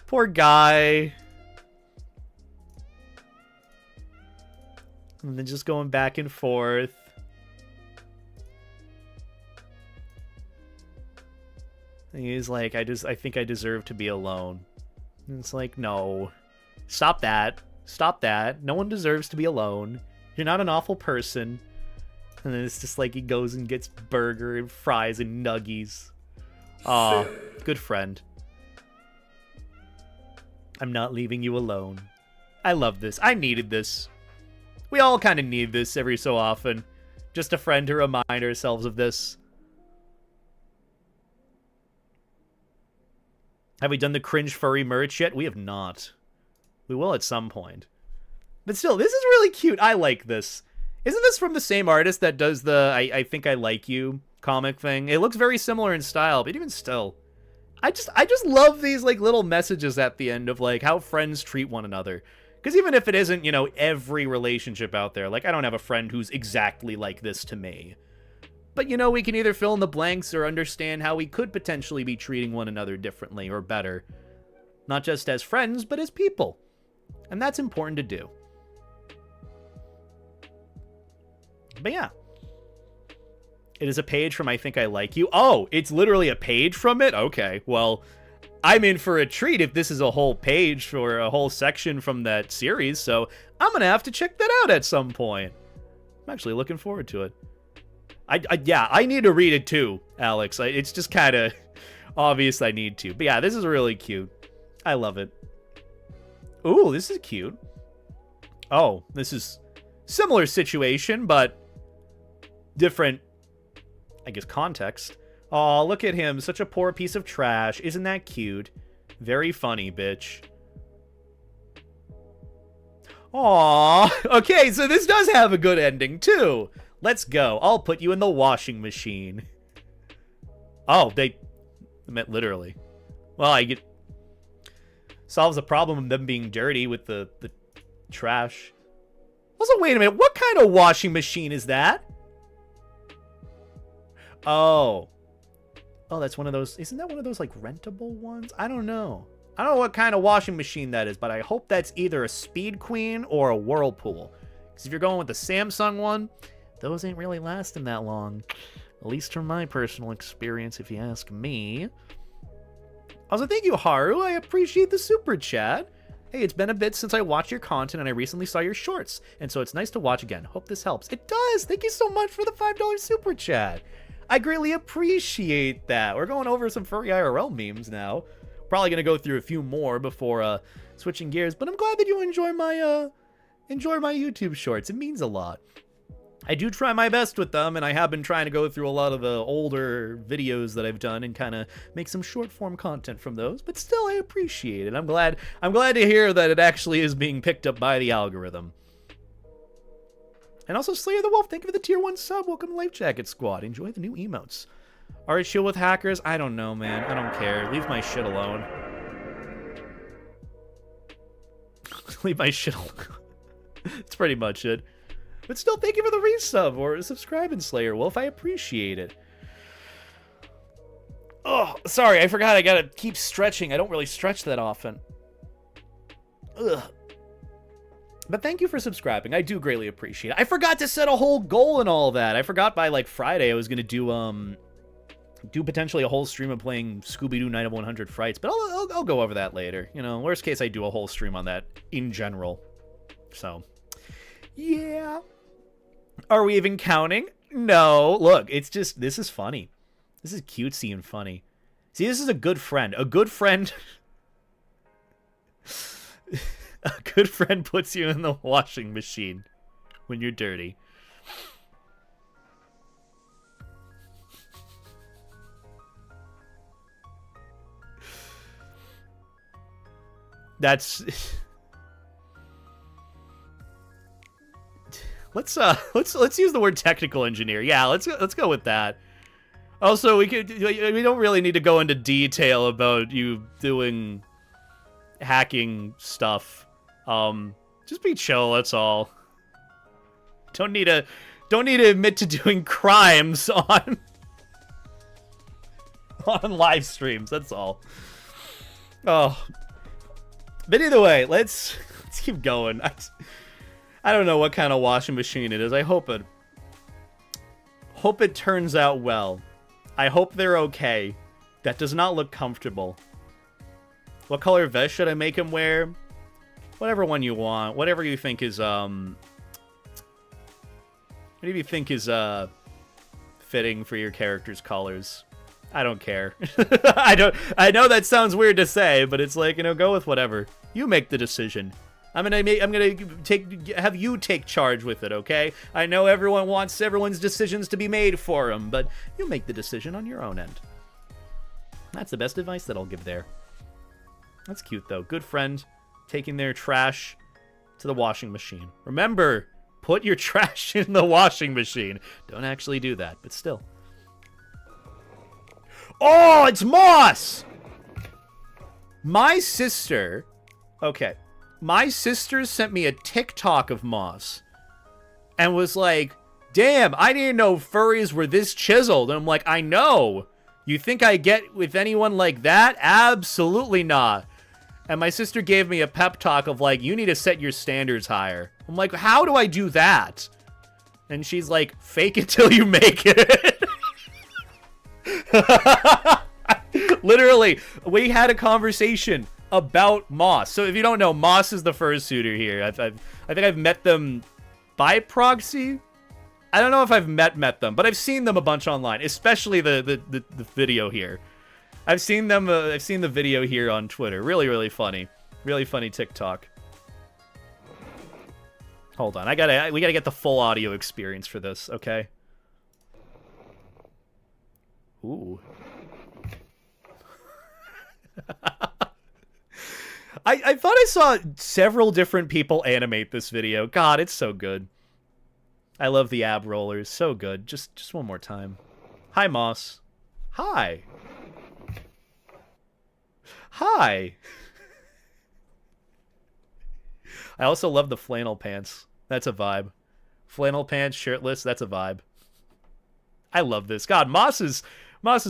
Poor guy. And then just going back and forth. And he's like, I think I deserve to be alone. And it's like, no. Stop that. Stop that. No one deserves to be alone. You're not an awful person. And then it's just like he goes and gets burger and fries and nuggies. Aw, good friend. I'm not leaving you alone. I love this. I needed this. We all kind of need this every so often. Just a friend to remind ourselves of this. Have we done the cringe furry merch yet? We have not. We will at some point. But still, this is really cute. I like this. Isn't this from the same artist that does the I Think I Like You comic thing? It looks very similar in style, but even still. I just love these like little messages at the end of like how friends treat one another. Because even if it isn't, you know, every relationship out there, like I don't have a friend who's exactly like this to me. But, you know, we can either fill in the blanks or understand how we could potentially be treating one another differently or better. Not just as friends, but as people. And that's important to do. But yeah. It is a page from I Think I Like You. Oh, it's literally a page from it? Okay, well, I'm in for a treat if this is a whole page or a whole section from that series, so I'm going to have to check that out at some point. I'm actually looking forward to it. Yeah, I need to read it too, Alex. It's just kind of obvious I need to. But yeah, this is really cute. I love it. Ooh, this is cute. Oh, this is similar situation, but different, I guess, context. Aw, look at him. Such a poor piece of trash. Isn't that cute? Very funny, bitch. Aw. Okay, so this does have a good ending, too. Let's go. I'll put you in the washing machine. Oh, they meant literally. Well, I get... Solves the problem of them being dirty with the trash. Also, wait a minute. What kind of washing machine is that? Oh. Oh, that's one of those... Isn't that one of those, like, rentable ones? I don't know. I don't know what kind of washing machine that is, but I hope that's either a Speed Queen or a Whirlpool. Because if you're going with the Samsung one... Those ain't really lasting that long. At least from my personal experience, if you ask me. Also, thank you, Haru. I appreciate the super chat. Hey, it's been a bit since I watched your content, and I recently saw your shorts. And so it's nice to watch again. Hope this helps. It does. Thank you so much for the $5 super chat. I greatly appreciate that. We're going over some furry IRL memes now. Probably going to go through a few more before switching gears. But I'm glad that you enjoy my YouTube shorts. It means a lot. I do try my best with them, and I have been trying to go through a lot of the older videos that I've done and kind of make some short-form content from those, but still, I appreciate it. I'm glad to hear that it actually is being picked up by the algorithm. And also, Slayer the Wolf, thank you for the tier 1 sub. Welcome to Life Jacket Squad. Enjoy the new emotes. Alright, chill with hackers? I don't know, man. I don't care. Leave my shit alone. Leave my shit alone. That's pretty much it. But still, thank you for the resub or subscribing, Slayer Wolf. I appreciate it. Oh, sorry, I forgot I gotta keep stretching. I don't really stretch that often. Ugh. But thank you for subscribing. I do greatly appreciate it. I forgot to set a whole goal and all that. I forgot by, like, Friday I was going to do potentially a whole stream of playing Scooby-Doo Night of 100 Frights. But I'll go over that later. You know, worst case, I do a whole stream on that in general. So, yeah. Are we even counting? No. Look, it's just, this is funny. This is cutesy and funny. See, this is a good friend. A good friend... A good friend puts you in the washing machine when you're dirty. That's... let's use the word technical engineer. Yeah, let's go with that. Also, we don't really need to go into detail about you doing hacking stuff. Just be chill, that's all. Don't need to admit to doing crimes on live streams, that's all. Oh. But either way, let's keep going. I don't know what kind of washing machine it is. I hope it turns out well. I hope they're okay. That does not look comfortable. What color vest should I make him wear? Whatever one you want. Whatever you think is, whatever you think is, fitting for your character's colors. I don't care. I know that sounds weird to say, but it's like, you know, go with whatever. You make the decision. I'm gonna have you take charge with it, okay? I know everyone wants everyone's decisions to be made for them, but you make the decision on your own end. That's the best advice that I'll give there. That's cute, though. Good friend. Taking their trash to the washing machine. Remember, put your trash in the washing machine. Don't actually do that, but still. Oh, it's Moss! My sister... Okay. My sister sent me a TikTok of Moss. And was like, damn, I didn't know furries were this chiseled. And I'm like, I know. You think I get with anyone like that? Absolutely not. And my sister gave me a pep talk of like, you need to set your standards higher. I'm like, how do I do that? And she's like, fake it till you make it. Literally, we had a conversation about Moss. So if you don't know, Moss is the fursuiter here. I think I've met them by proxy. I don't know if I've met them, but I've seen them a bunch online, especially the video here. I've seen them. I've seen the video here on Twitter. Really, really funny. Really funny TikTok. Hold on, we gotta get the full audio experience for this. Okay. Ooh. I thought I saw several different people animate this video. God, it's so good. I love the ab rollers. So good. Just one more time. Hi, Moss. Hi. Hi. I also love the flannel pants. That's a vibe. Flannel pants, shirtless, that's a vibe. I love this. God, Moss is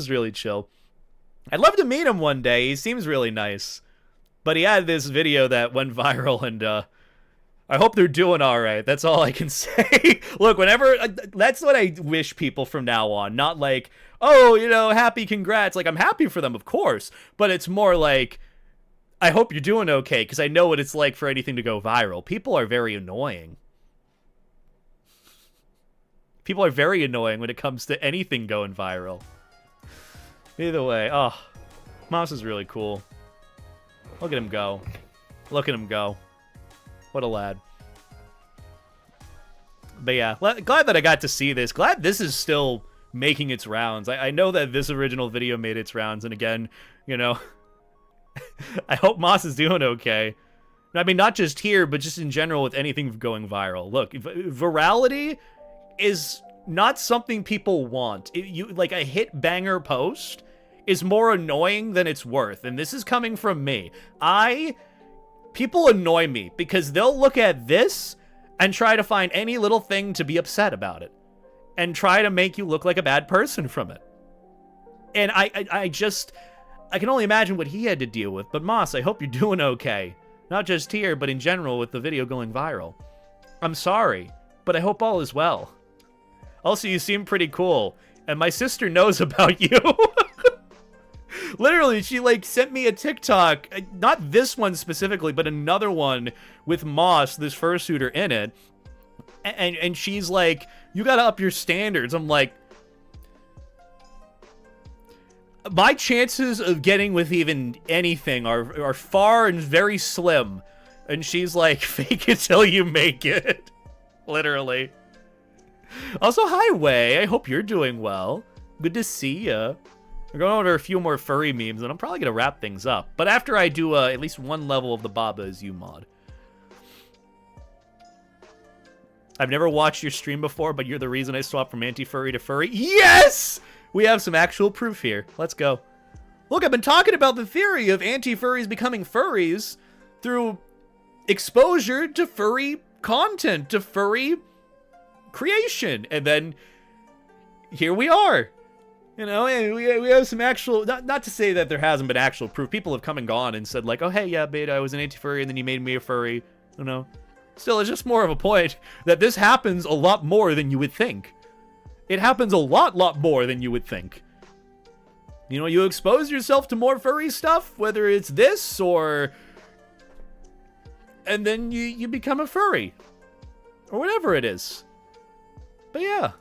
really chill. I'd love to meet him one day. He seems really nice. But he had this video that went viral, and I hope they're doing all right. That's all I can say. Look, whenever... that's what I wish people from now on. Not like, oh, you know, happy congrats. Like, I'm happy for them, of course. But it's more like, I hope you're doing okay, because I know what it's like for anything to go viral. People are very annoying. People are very annoying when it comes to anything going viral. Either way, oh, Moss is really cool. Look at him go. Look at him go. What a lad. But yeah, glad that I got to see this. Glad this is still making its rounds. I know that this original video made its rounds, and again, you know, I hope Moss is doing okay. I mean, not just here, but just in general with anything going viral. Look, virality is not something people want. Like a hit banger post is more annoying than it's worth, and this is coming from me. People annoy me because they'll look at this and try to find any little thing to be upset about it and try to make you look like a bad person from it. And I can only imagine what he had to deal with. But Moss, I hope you're doing okay. Not just here, but in general with the video going viral. I'm sorry, but I hope all is well. Also, you seem pretty cool, and my sister knows about you. Literally, she, like, sent me a TikTok, not this one specifically, but another one with Moss, this fursuiter, in it. And she's like, you gotta up your standards. I'm like, my chances of getting with even anything are far and very slim. And she's like, fake it till you make it. Literally. Also, hi, Wei. I hope you're doing well. Good to see ya. We're going over a few more furry memes, and I'm probably going to wrap things up. But after I do at least one level of the Baba Is You mod. I've never watched your stream before, but you're the reason I swapped from anti-furry to furry. Yes! We have some actual proof here. Let's go. Look, I've been talking about the theory of anti-furries becoming furries through exposure to furry content, to furry creation. And then here we are. You know, and we have some actual, not to say that there hasn't been actual proof. People have come and gone and said like, oh, hey, yeah, Beta, I was an anti-furry and then you made me a furry. You know, still, it's just more of a point that this happens a lot more than you would think. It happens a lot more than you would think. You know, you expose yourself to more furry stuff, whether it's this or... and then you become a furry. Or whatever it is. But yeah.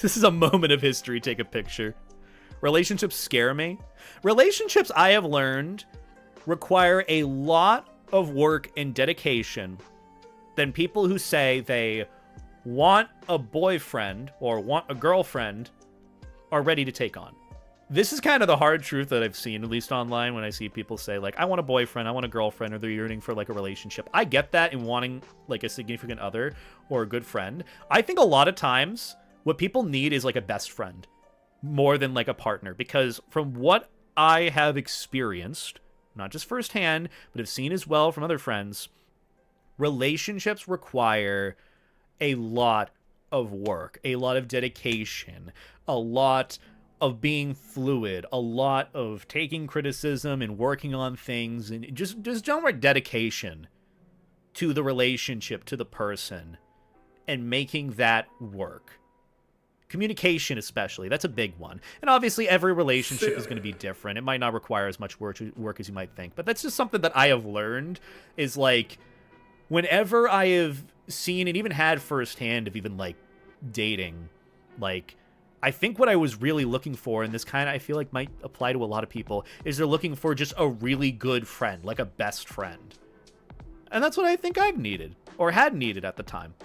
This is a moment of history. Take a picture. Relationships scare me. Relationships, I have learned, require a lot of work and dedication than people who say they want a boyfriend or want a girlfriend are ready to take on. This is kind of the hard truth that I've seen, at least online, when I see people say, like, I want a boyfriend, I want a girlfriend, or they're yearning for, like, a relationship. I get that in wanting, like, a significant other or a good friend. I think a lot of times what people need is, like, a best friend more than, like, a partner. Because from what I have experienced, not just firsthand, but have seen as well from other friends, relationships require a lot of work, a lot of dedication, a lot of being fluid, a lot of taking criticism and working on things, and just downright dedication to the relationship, to the person, and making that work. Communication especially, that's a big one. And obviously every relationship is going to be different. It might not require as much work as you might think, but that's just something that I have learned is like, whenever I have seen and even had firsthand of even like dating, like, I think what I was really looking for, and this kind of I feel like might apply to a lot of people, is they're looking for just a really good friend, like a best friend. And that's what I think I've needed, or had needed at the time.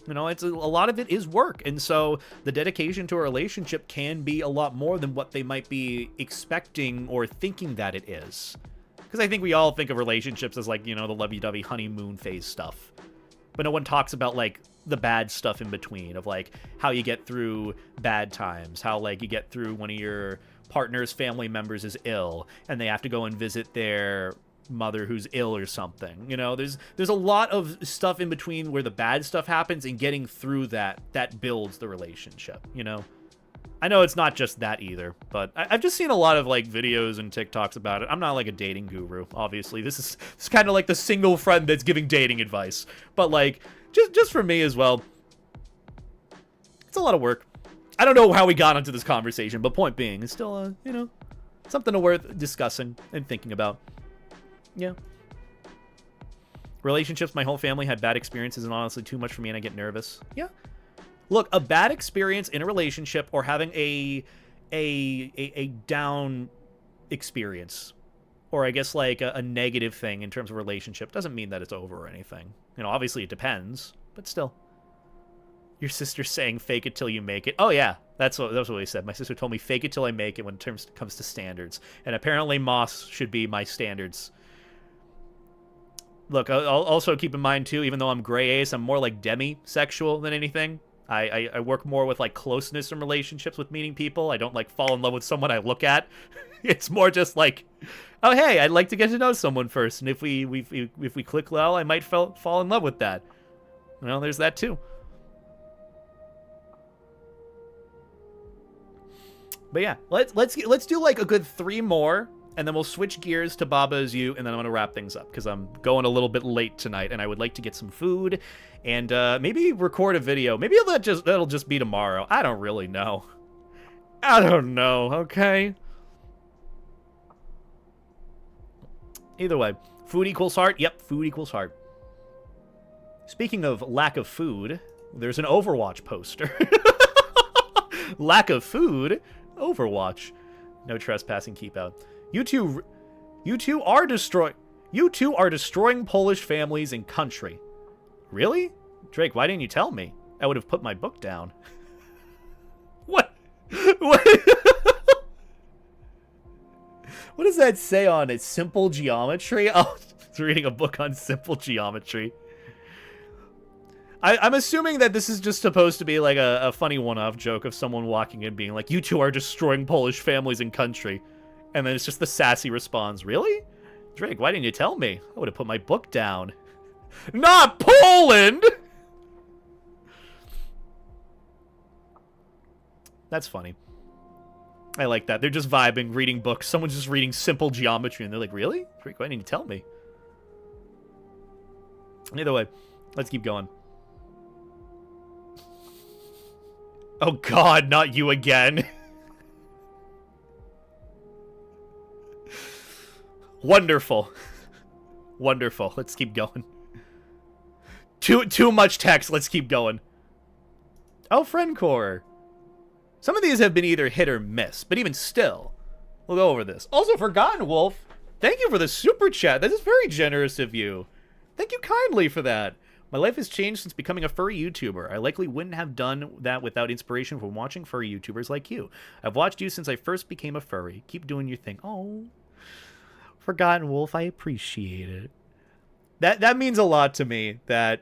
You know, it's a lot of it is work, and so the dedication to a relationship can be a lot more than what they might be expecting or thinking that it is. Because I think we all think of relationships as like, you know, the lovey-dovey honeymoon phase stuff. But no one talks about, like, the bad stuff in between of, like, how you get through bad times, how, like, you get through one of your partner's family members is ill, and they have to go and visit their mother who's ill or something. You know, there's a lot of stuff in between where the bad stuff happens, and getting through that builds the relationship, you know? I know it's not just that either, but I've just seen a lot of, like, videos and TikToks about it. I'm not, like, a dating guru, obviously. This is kind of like the single friend that's giving dating advice. But, like, just for me as well, it's a lot of work. I don't know how we got into this conversation, but point being, it's still, you know, something worth discussing and thinking about. Yeah. Relationships, my whole family had bad experiences, and honestly too much for me, and I get nervous. Yeah. Look, a bad experience in a relationship or having a down experience, or I guess like a negative thing in terms of relationship, doesn't mean that it's over or anything. You know, obviously it depends, but still. Your sister's saying fake it till you make it. Oh yeah, that's what he said. My sister told me fake it till I make it when it comes to standards. And apparently Moss should be my standards. Look, I'll also keep in mind too, even though I'm gray ace, I'm more like demisexual than anything. I work more with, like, closeness in relationships with meeting people. I don't, like, fall in love with someone I look at. It's more just, like, oh, hey, I'd like to get to know someone first. And if we click well, I might fall in love with that. You know, there's that, too. But, yeah, let's do, like, a good 3 more. and then we'll switch gears to Baba Is You, and then I'm going to wrap things up, because I'm going a little bit late tonight, and I would like to get some food, and maybe record a video. Maybe that'll just be tomorrow. I don't really know. I don't know, okay? Either way, food equals heart. Yep, food equals heart. Speaking of lack of food, there's an Overwatch poster. Lack of food, Overwatch. No trespassing, keep out. You two are destroying Polish families and country. Really? Drake, why didn't you tell me? I would have put my book down. What? What? What does that say on it? Simple geometry? Oh, it's reading a book on simple geometry. I'm assuming that this is just supposed to be like a funny one-off joke of someone walking in being like, you two are destroying Polish families and country. And then it's just the sassy response, really? Drake, why didn't you tell me? I would have put my book down. Not Poland! That's funny. I like that. They're just vibing, reading books. Someone's just reading simple geometry, and they're like, really? Drake, why didn't you tell me? Either way, let's keep going. Oh god, not you again. Wonderful. Wonderful. Let's keep going. Too much text. Let's keep going. Oh, friend core. Some of these have been either hit or miss, but even still, we'll go over this. Also, Forgotten Wolf, thank you for the super chat. That is very generous of you. Thank you kindly for that. My life has changed since becoming a furry YouTuber. I likely wouldn't have done that without inspiration from watching furry YouTubers like you. I've watched you since I first became a furry. Keep doing your thing. Oh, Forgotten Wolf, I appreciate it. That means a lot to me. That,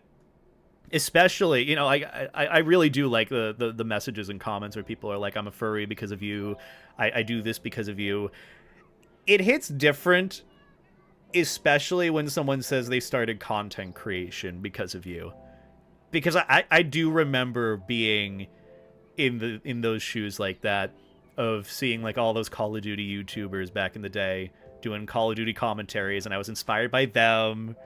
especially, you know, I really do like the messages and comments where people are like, I'm a furry because of you. I do this because of you. It hits different, especially when someone says they started content creation because of you. Because I do remember being in those shoes like that, of seeing like all those Call of Duty YouTubers back in the day doing Call of Duty commentaries, and I was inspired by them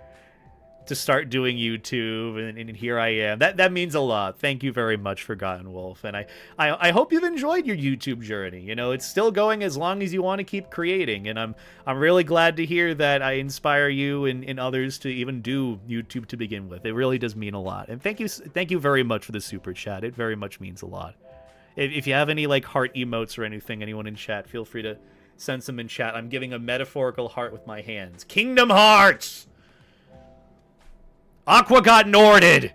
to start doing YouTube, and here I am. That means a lot. Thank you very much, Forgotten Wolf, and I hope you've enjoyed your YouTube journey. You know, it's still going as long as you want to keep creating, and I'm really glad to hear that I inspire you and others to even do YouTube to begin with. It really does mean a lot, and thank you very much for the super chat. It very much means a lot. If you have any like heart emotes or anything, anyone in chat, feel free to send some in chat. I'm giving a metaphorical heart with my hands. Kingdom Hearts! Aqua got Norded!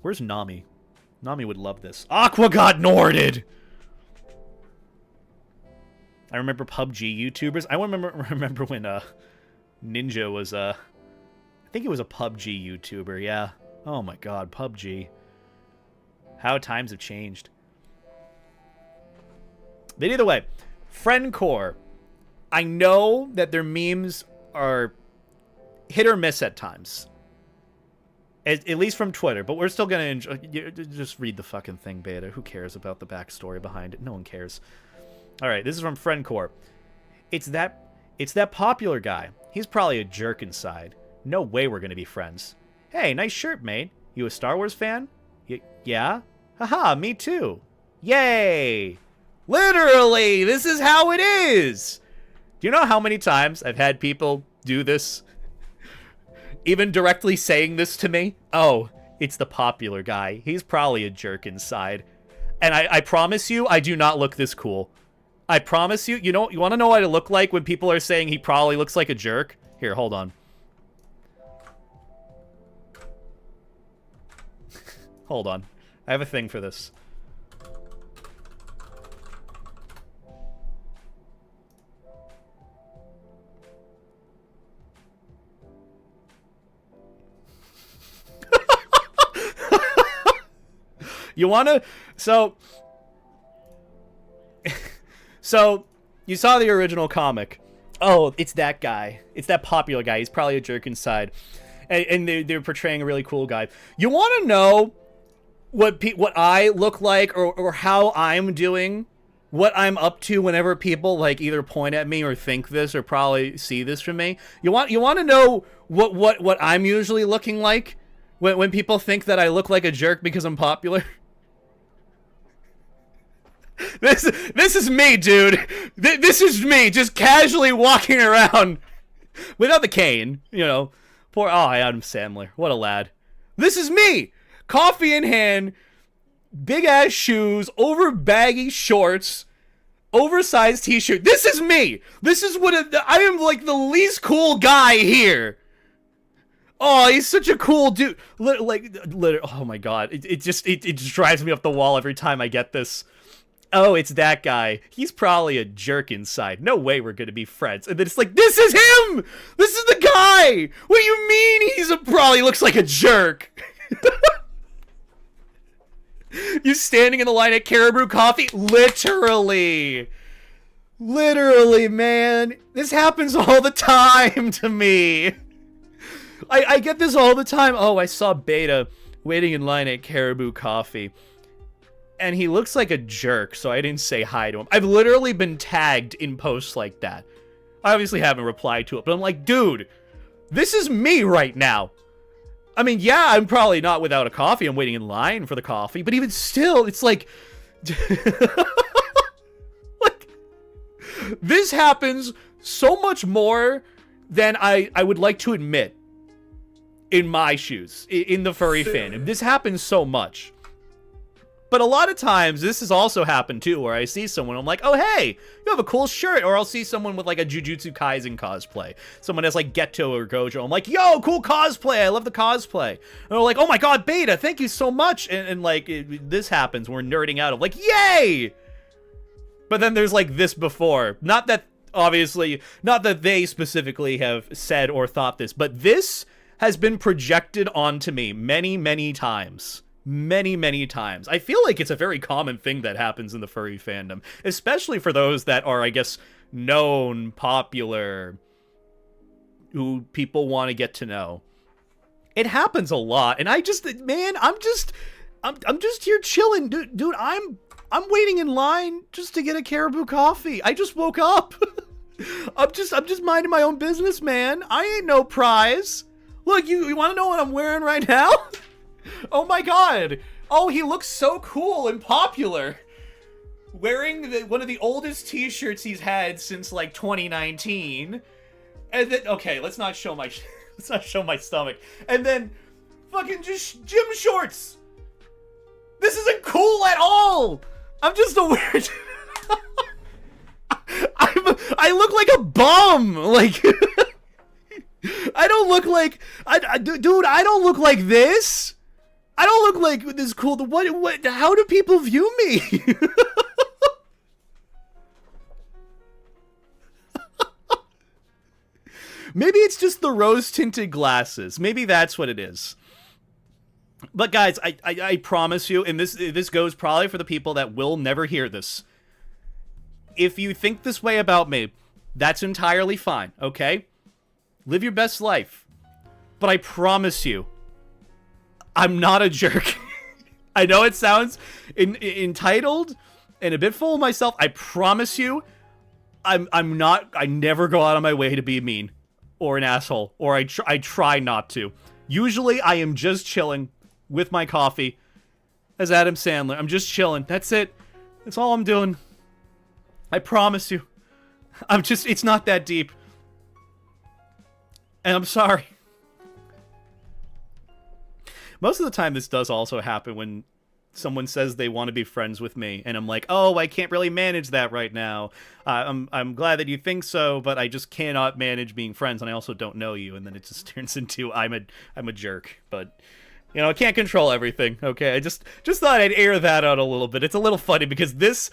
Where's Nami? Nami would love this. Aqua got Norded! I remember PUBG YouTubers. I remember when Ninja was I think he was a PUBG YouTuber, yeah. Oh my god, PUBG. How times have changed. But either way, Friendcore. I know that their memes are hit or miss at times. At least from Twitter, but we're still going to enjoy. Just read the fucking thing, Beta. Who cares about the backstory behind it? No one cares. Alright, this is from Friendcore. It's that popular guy. He's probably a jerk inside. No way we're going to be friends. Hey, nice shirt, mate. You a Star Wars fan? Yeah? Haha, me too. Yay! Literally, this is how it is! Do you know how many times I've had people do this? Even directly saying this to me? Oh, it's the popular guy. He's probably a jerk inside. And I promise you, I do not look this cool. I promise you. You want to know what I look like when people are saying he probably looks like a jerk? Here, hold on. Hold on. I have a thing for this. You wanna... So, you saw the original comic. Oh, it's that guy. It's that popular guy. He's probably a jerk inside. And they're portraying a really cool guy. You want to know what I look like or how I'm doing what I'm up to whenever people like either point at me or think this or probably see this from me. You want to know what I'm usually looking like when people think that I look like a jerk because I'm popular? This is me, dude. This is me just casually walking around without the cane, you know. Poor Adam Sandler. What a lad. This is me. Coffee in hand, big ass shoes, over baggy shorts, oversized t-shirt. This is me. This is what I am, like the least cool guy here. Oh, he's such a cool dude. Oh my god. It just drives me up the wall every time I get this. Oh, it's that guy. He's probably a jerk inside. No way we're gonna be friends. And then it's like, this is him! This is the guy! What do you mean he's probably looks like a jerk? You standing in the line at Caribou Coffee? Literally. Literally, man. This happens all the time to me. I get this all the time. Oh, I saw Beta waiting in line at Caribou Coffee. And he looks like a jerk, so I didn't say hi to him. I've literally been tagged in posts like that. I obviously haven't replied to it, but I'm like, dude, this is me right now. I mean, yeah, I'm probably not without a coffee. I'm waiting in line for the coffee, but even still, it's like... like, this happens so much more than I would like to admit in my shoes, in the furry fandom. This happens so much. But a lot of times, this has also happened too, where I see someone, I'm like, oh, hey, you have a cool shirt. Or I'll see someone with like a Jujutsu Kaisen cosplay. Someone has like Geto or Gojo. I'm like, yo, cool cosplay. I love the cosplay. And they're like, oh my god, Beta, thank you so much. And like, this happens. We're nerding out of like, yay! But then there's like this before. Not that, obviously, not that they specifically have said or thought this, but this has been projected onto me many, many times. Many times. I feel like it's a very common thing that happens in the furry fandom, especially for those that are, I guess, known, popular, who people want to get to know. It happens a lot, and I just, man, I'm just here chilling, dude. I'm waiting in line just to get a Caribou Coffee. I just woke up. I'm just minding my own business, man. I ain't no prize. Look, you want to know what I'm wearing right now? Oh my god! Oh, he looks so cool and popular! Wearing one of the oldest t-shirts he's had since, like, 2019. And then, okay, let's not show my stomach. And then, fucking just gym shorts! This isn't cool at all! I'm just a weird... I look like a bum! Like... I don't look like... dude, I don't look like this! I don't look like this cool. What? How do people view me? Maybe it's just the rose-tinted glasses. Maybe that's what it is. But guys, I promise you, and this goes probably for the people that will never hear this. If you think this way about me, that's entirely fine, okay? Live your best life. But I promise you, I'm not a jerk. I know it sounds entitled and a bit full of myself. I promise you, I'm not. I never go out of my way to be mean or an asshole, or I try not to. Usually, I am just chilling with my coffee as Adam Sandler. I'm just chilling. That's it. That's all I'm doing. I promise you. It's not that deep. And I'm sorry. Most of the time, this does also happen when someone says they want to be friends with me, and I'm like, oh, I can't really manage that right now. I'm glad that you think so, but I just cannot manage being friends, and I also don't know you, and then it just turns into I'm a jerk. But, you know, I can't control everything, okay? I just thought I'd air that out a little bit. It's a little funny, because this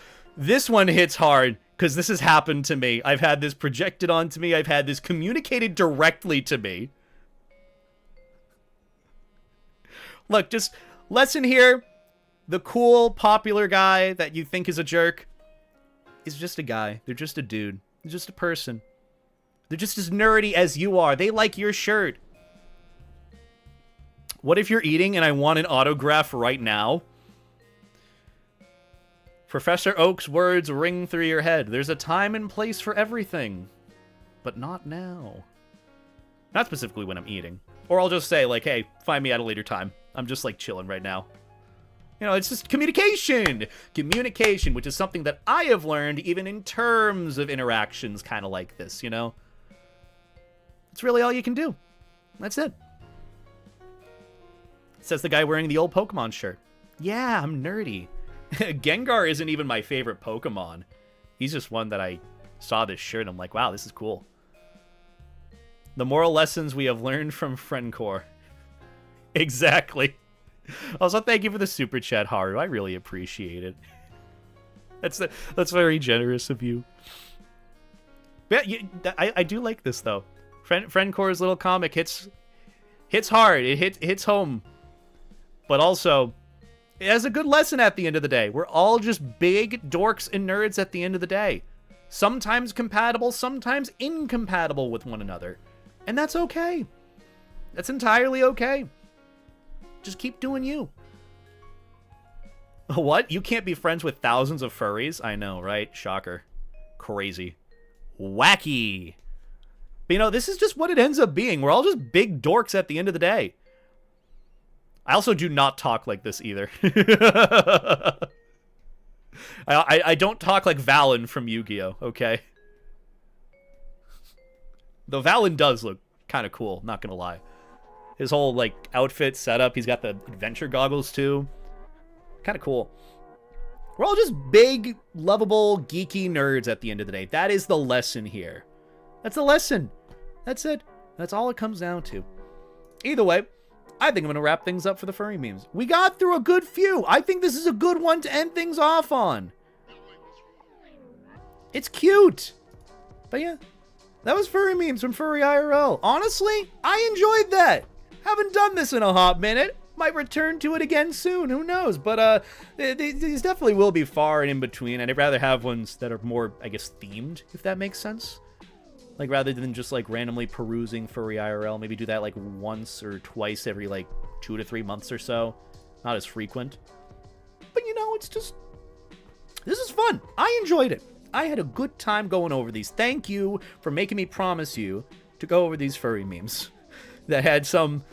one hits hard, because this has happened to me. I've had this projected onto me. I've had this communicated directly to me. Look, just lesson here. The cool, popular guy that you think is a jerk is just a guy. They're just a dude. They're just a person. They're just as nerdy as you are. They like your shirt. What if you're eating and I want an autograph right now? Professor Oak's words ring through your head. There's a time and place for everything, but not now. Not specifically when I'm eating. Or I'll just say, like, hey, find me at a later time. I'm just, like, chilling right now. You know, it's just communication! Communication, which is something that I have learned even in terms of interactions kind of like this, you know? It's really all you can do. That's it. Says the guy wearing the old Pokemon shirt. Yeah, I'm nerdy. Gengar isn't even my favorite Pokemon. He's just one that I saw this shirt and I'm like, wow, this is cool. The moral lessons we have learned from Friendcore. Exactly. Also, thank you for the super chat, Haru. I really appreciate it. That's very generous of you. But yeah, I do like this though. Friendcore's little comic hits hard. It hits home. But also, it has a good lesson at the end of the day. We're all just big dorks and nerds at the end of the day. Sometimes compatible, sometimes incompatible with one another. And that's okay. That's entirely okay. Just keep doing you. What? You can't be friends with thousands of furries? I know, right? Shocker. Crazy. Wacky. But you know, this is just what it ends up being. We're all just big dorks at the end of the day. I also do not talk like this either. I don't talk like Valen from Yu-Gi-Oh, okay? Though Valen does look kind of cool, not gonna lie. His whole, like, outfit setup, he's got the adventure goggles, too. Kind of cool. We're all just big, lovable, geeky nerds at the end of the day. That is the lesson here. That's the lesson. That's it. That's all it comes down to. Either way, I think I'm going to wrap things up for the furry memes. We got through a good few. I think this is a good one to end things off on. It's cute. But yeah, that was furry memes from Furry IRL. Honestly, I enjoyed that. Haven't done this in a hot minute. Might return to it again soon. Who knows? But these definitely will be far and in between. I'd rather have ones that are more, I guess, themed, if that makes sense. Like, rather than just, like, randomly perusing Furry IRL, maybe do that, like, once or twice every, like, 2 to 3 months or so. Not as frequent. But, you know, it's just... This is fun. I enjoyed it. I had a good time going over these. Thank you for making me promise you to go over these furry memes that had some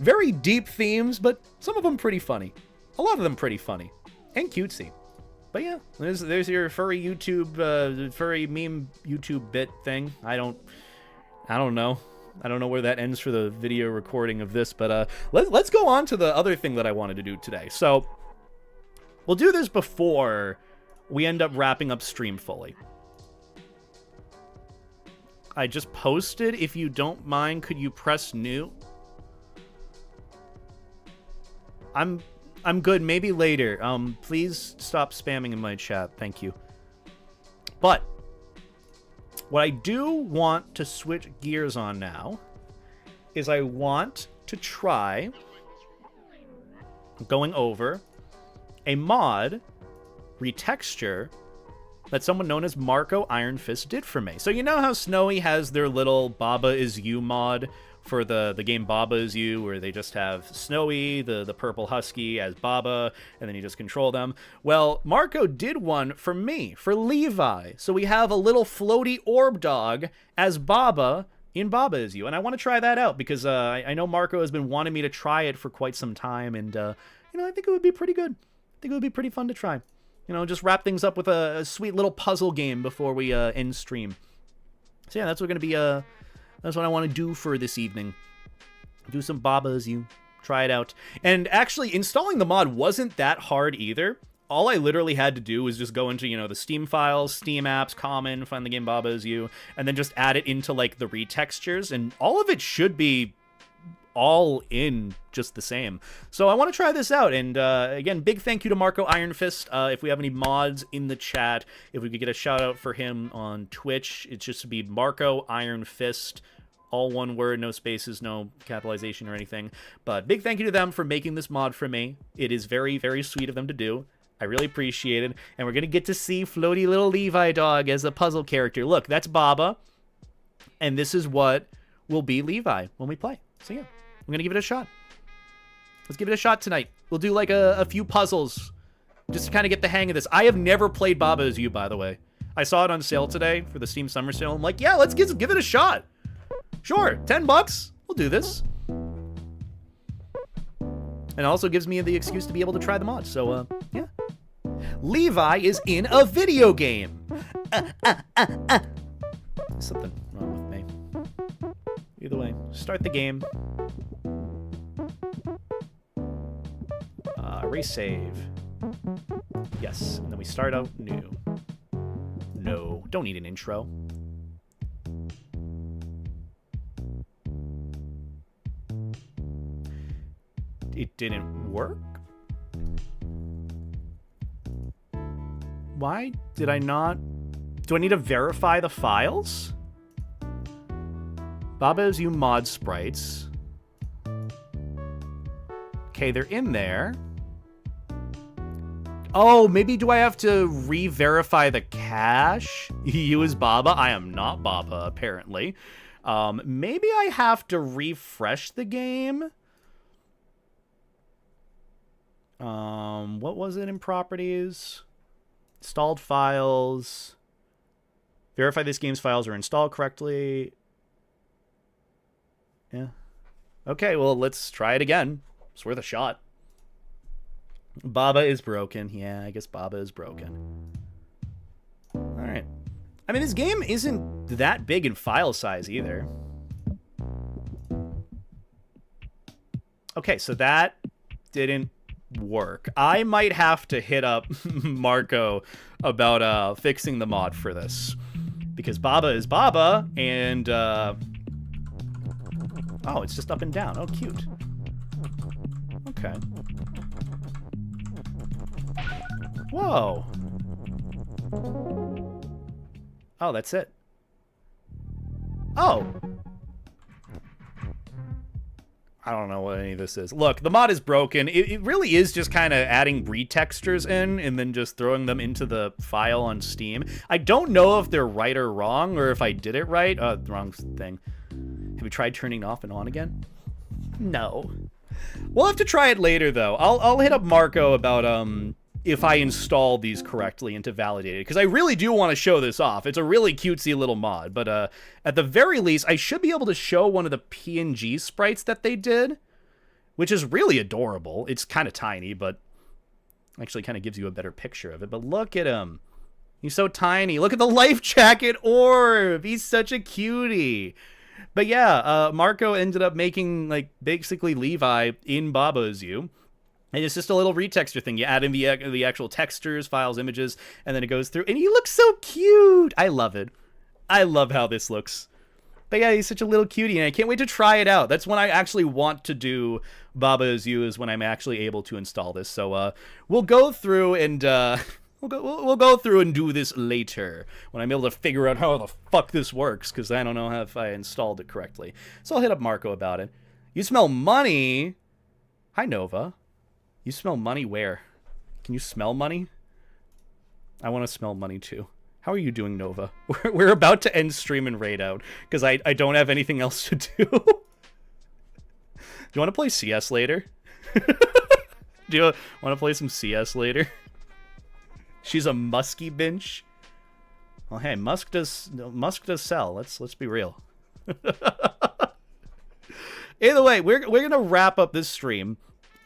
very deep themes, but some of them pretty funny. A lot of them pretty funny. And cutesy. But yeah, there's your furry YouTube, furry meme YouTube bit thing. I don't know. I don't know where that ends for the video recording of this, but let's go on to the other thing that I wanted to do today. So we'll do this before we end up wrapping up stream fully. I just posted. If you don't mind, could you press new? I'm good. Maybe later. Please stop spamming in my chat. Thank you. But what I do want to switch gears on now is I want to try going over a mod retexture that someone known as Marco Iron Fist did for me. So you know how Snowy has their little Baba Is You mod for the game Baba Is You, where they just have Snowy, the purple husky, as Baba, and then you just control them? Well, Marco did one for me, for Levi. So we have a little floaty orb dog as Baba in Baba Is You, and I want to try that out because I know Marco has been wanting me to try it for quite some time, and you know, I think it would be pretty good. I think it would be pretty fun to try. You know, just wrap things up with a sweet little puzzle game before we end stream. So yeah, that's what that's what I want to do for this evening. Do some Baba Is You. Try it out. And actually, installing the mod wasn't that hard either. All I literally had to do was just go into, you know, the Steam files, Steam apps, common, find the game Baba Is You, and then just add it into, like, the retextures, and all of it should be all in just the same. So I want to try this out, and again, big thank you to Marco Iron Fist. If we have any mods in the chat, if we could get a shout out for him on Twitch, it's just to be Marco Iron Fist, all one word, no spaces, no capitalization or anything. But big thank you to them for making this mod for me. It is very, very sweet of them to do. I really appreciate it, and we're gonna get to see floaty little Levi dog as a puzzle character. Look, that's Baba, and this is what will be Levi when we play. So yeah, I'm gonna give it a shot. Let's give it a shot tonight. We'll do like a few puzzles just to kind of get the hang of this. I have never played Baba Is You, by the way. I saw it on sale today for the Steam Summer Sale. I'm like, yeah, let's give it a shot. Sure, $10. We'll do this. And it also gives me the excuse to be able to try the mods. So, yeah. Levi is in a video game. Something wrong with me. Either way, start the game. Resave. Yes, and then we start out new. No, don't need an intro. It didn't work? Why did I not? Do I need to verify the files? Baba Is You mod sprites. Okay, they're in there. Oh, maybe do I have to re-verify the cache? You as Baba? I am not Baba, apparently. Maybe I have to refresh the game. What was it in properties? Installed files. Verify this game's files are installed correctly. Yeah. Okay, well, let's try it again. It's worth a shot. Baba is broken. Yeah, I guess Baba is broken. Alright. I mean, this game isn't that big in file size either. Okay, so that didn't work. I might have to hit up Marco about fixing the mod for this. Because Baba is Baba, and oh, it's just up and down. Oh, cute. Okay. Whoa. Oh, that's it. Oh. I don't know what any of this is. Look, the mod is broken. It really is just kind of adding retextures in and then just throwing them into the file on Steam. I don't know if they're right or wrong, or if I did it right. The wrong thing. Have we tried turning off and on again? No. We'll have to try it later, though. I'll hit up Marco about if I install these correctly and to validate it, because I really do want to show this off. It's a really cutesy little mod, but at the very least, I should be able to show one of the PNG sprites that they did, which is really adorable. It's kind of tiny, but actually kind of gives you a better picture of it. But look at him. He's so tiny. Look at the life jacket orb. He's such a cutie. But yeah, Marco ended up making, like, basically Levi in Baba Is You. And it's just a little retexture thing. You add in the actual textures, files, images, and then it goes through. And he looks so cute. I love it. I love how this looks. But yeah, he's such a little cutie, and I can't wait to try it out. That's when I actually want to do Baba Is You, is when I'm actually able to install this. So we'll go through and we'll go through and do this later when I'm able to figure out how the fuck this works, because I don't know if I installed it correctly. So I'll hit up Marco about it. You smell money. Hi, Nova. You smell money where? Can you smell money? I want to smell money too. How are you doing, Nova? We're about to end stream and raid out because I don't have anything else to do. Do you want to play CS later? Do you want to play some CS later? She's a musky bench. Well, hey, Musk does sell. Let's be real. Either way, we're gonna wrap up this stream,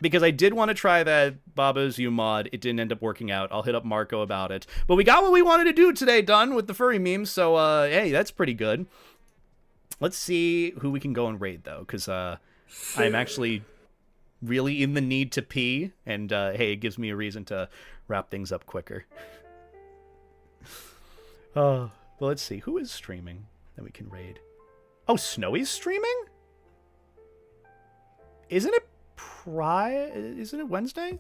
because I did want to try that Baba Is You mod. It didn't end up working out. I'll hit up Marco about it. But we got what we wanted to do today done with the furry memes, so hey, that's pretty good. Let's see who we can go and raid, though, because I'm actually really in the need to pee, and hey, it gives me a reason to wrap things up quicker. Well, let's see. Who is streaming that we can raid? Oh, Snowy's streaming? Isn't it isn't it Wednesday?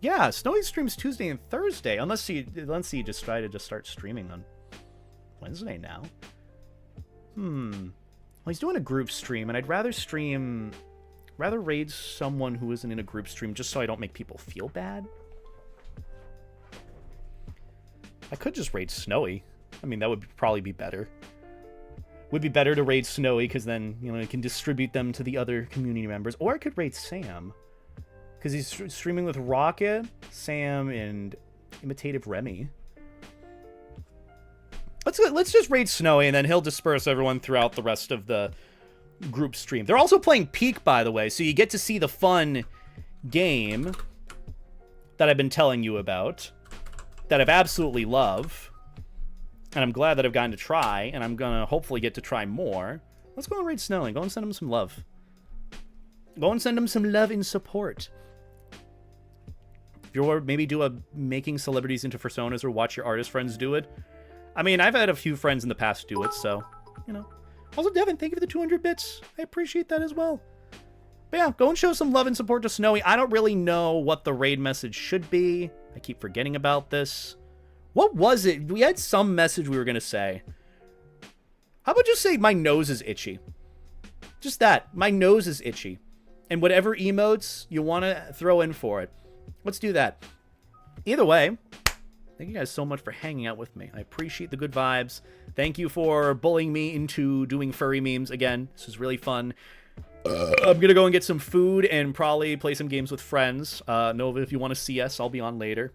Yeah, Snowy streams Tuesday and Thursday, unless he just tried to start streaming on Wednesday now. Well, he's doing a group stream, and I'd rather raid someone who isn't in a group stream, just so I don't make people feel bad. I could just raid Snowy. I mean, that would probably be better. Would be better to raid Snowy, because then, you know, you can distribute them to the other community members. Or I could raid Sam. Because he's streaming with Rocket, Sam, and Imitative Remy. Let's just raid Snowy, and then he'll disperse everyone throughout the rest of the group stream. They're also playing Peak, by the way, so you get to see the fun game that I've been telling you about, that I've absolutely love, and I'm glad that I've gotten to try, and I'm gonna hopefully get to try more. Let's go and raid Snowy. Go and send him some love. Go and send him some love and support. If you're maybe do a making celebrities into personas or watch your artist friends do it. I mean, I've had a few friends in the past do it, so, you know. Also, Devin, thank you for the 200 bits. I appreciate that as well. But yeah, go and show some love and support to Snowy. I don't really know what the raid message should be. I keep forgetting about this. What was it? We had some message we were going to say. How about just say, my nose is itchy? Just that. My nose is itchy. And whatever emotes you want to throw in for it. Let's do that. Either way, thank you guys so much for hanging out with me. I appreciate the good vibes. Thank you for bullying me into doing furry memes again. This is really fun. I'm going to go and get some food and probably play some games with friends. Nova, if you want to CS, I'll be on later.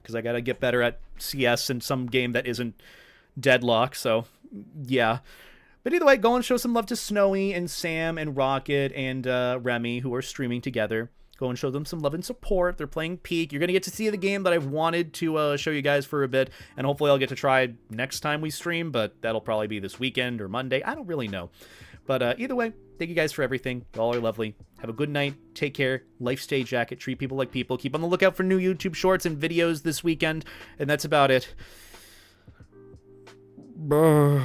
Because I got to get better at CS in some game that isn't Deadlock, so yeah. But either way, go and show some love to Snowy and Sam and Rocket and Remy, who are streaming together. Go and show them some love and support. They're playing Peak. You're going to get to see the game that I've wanted to show you guys for a bit. And hopefully I'll get to try next time we stream. But that'll probably be this weekend or Monday. I don't really know. But either way, thank you guys for everything. Y'all are lovely. Have a good night. Take care. Life stay jacket. Treat people like people. Keep on the lookout for new YouTube shorts and videos this weekend. And that's about it. Brr.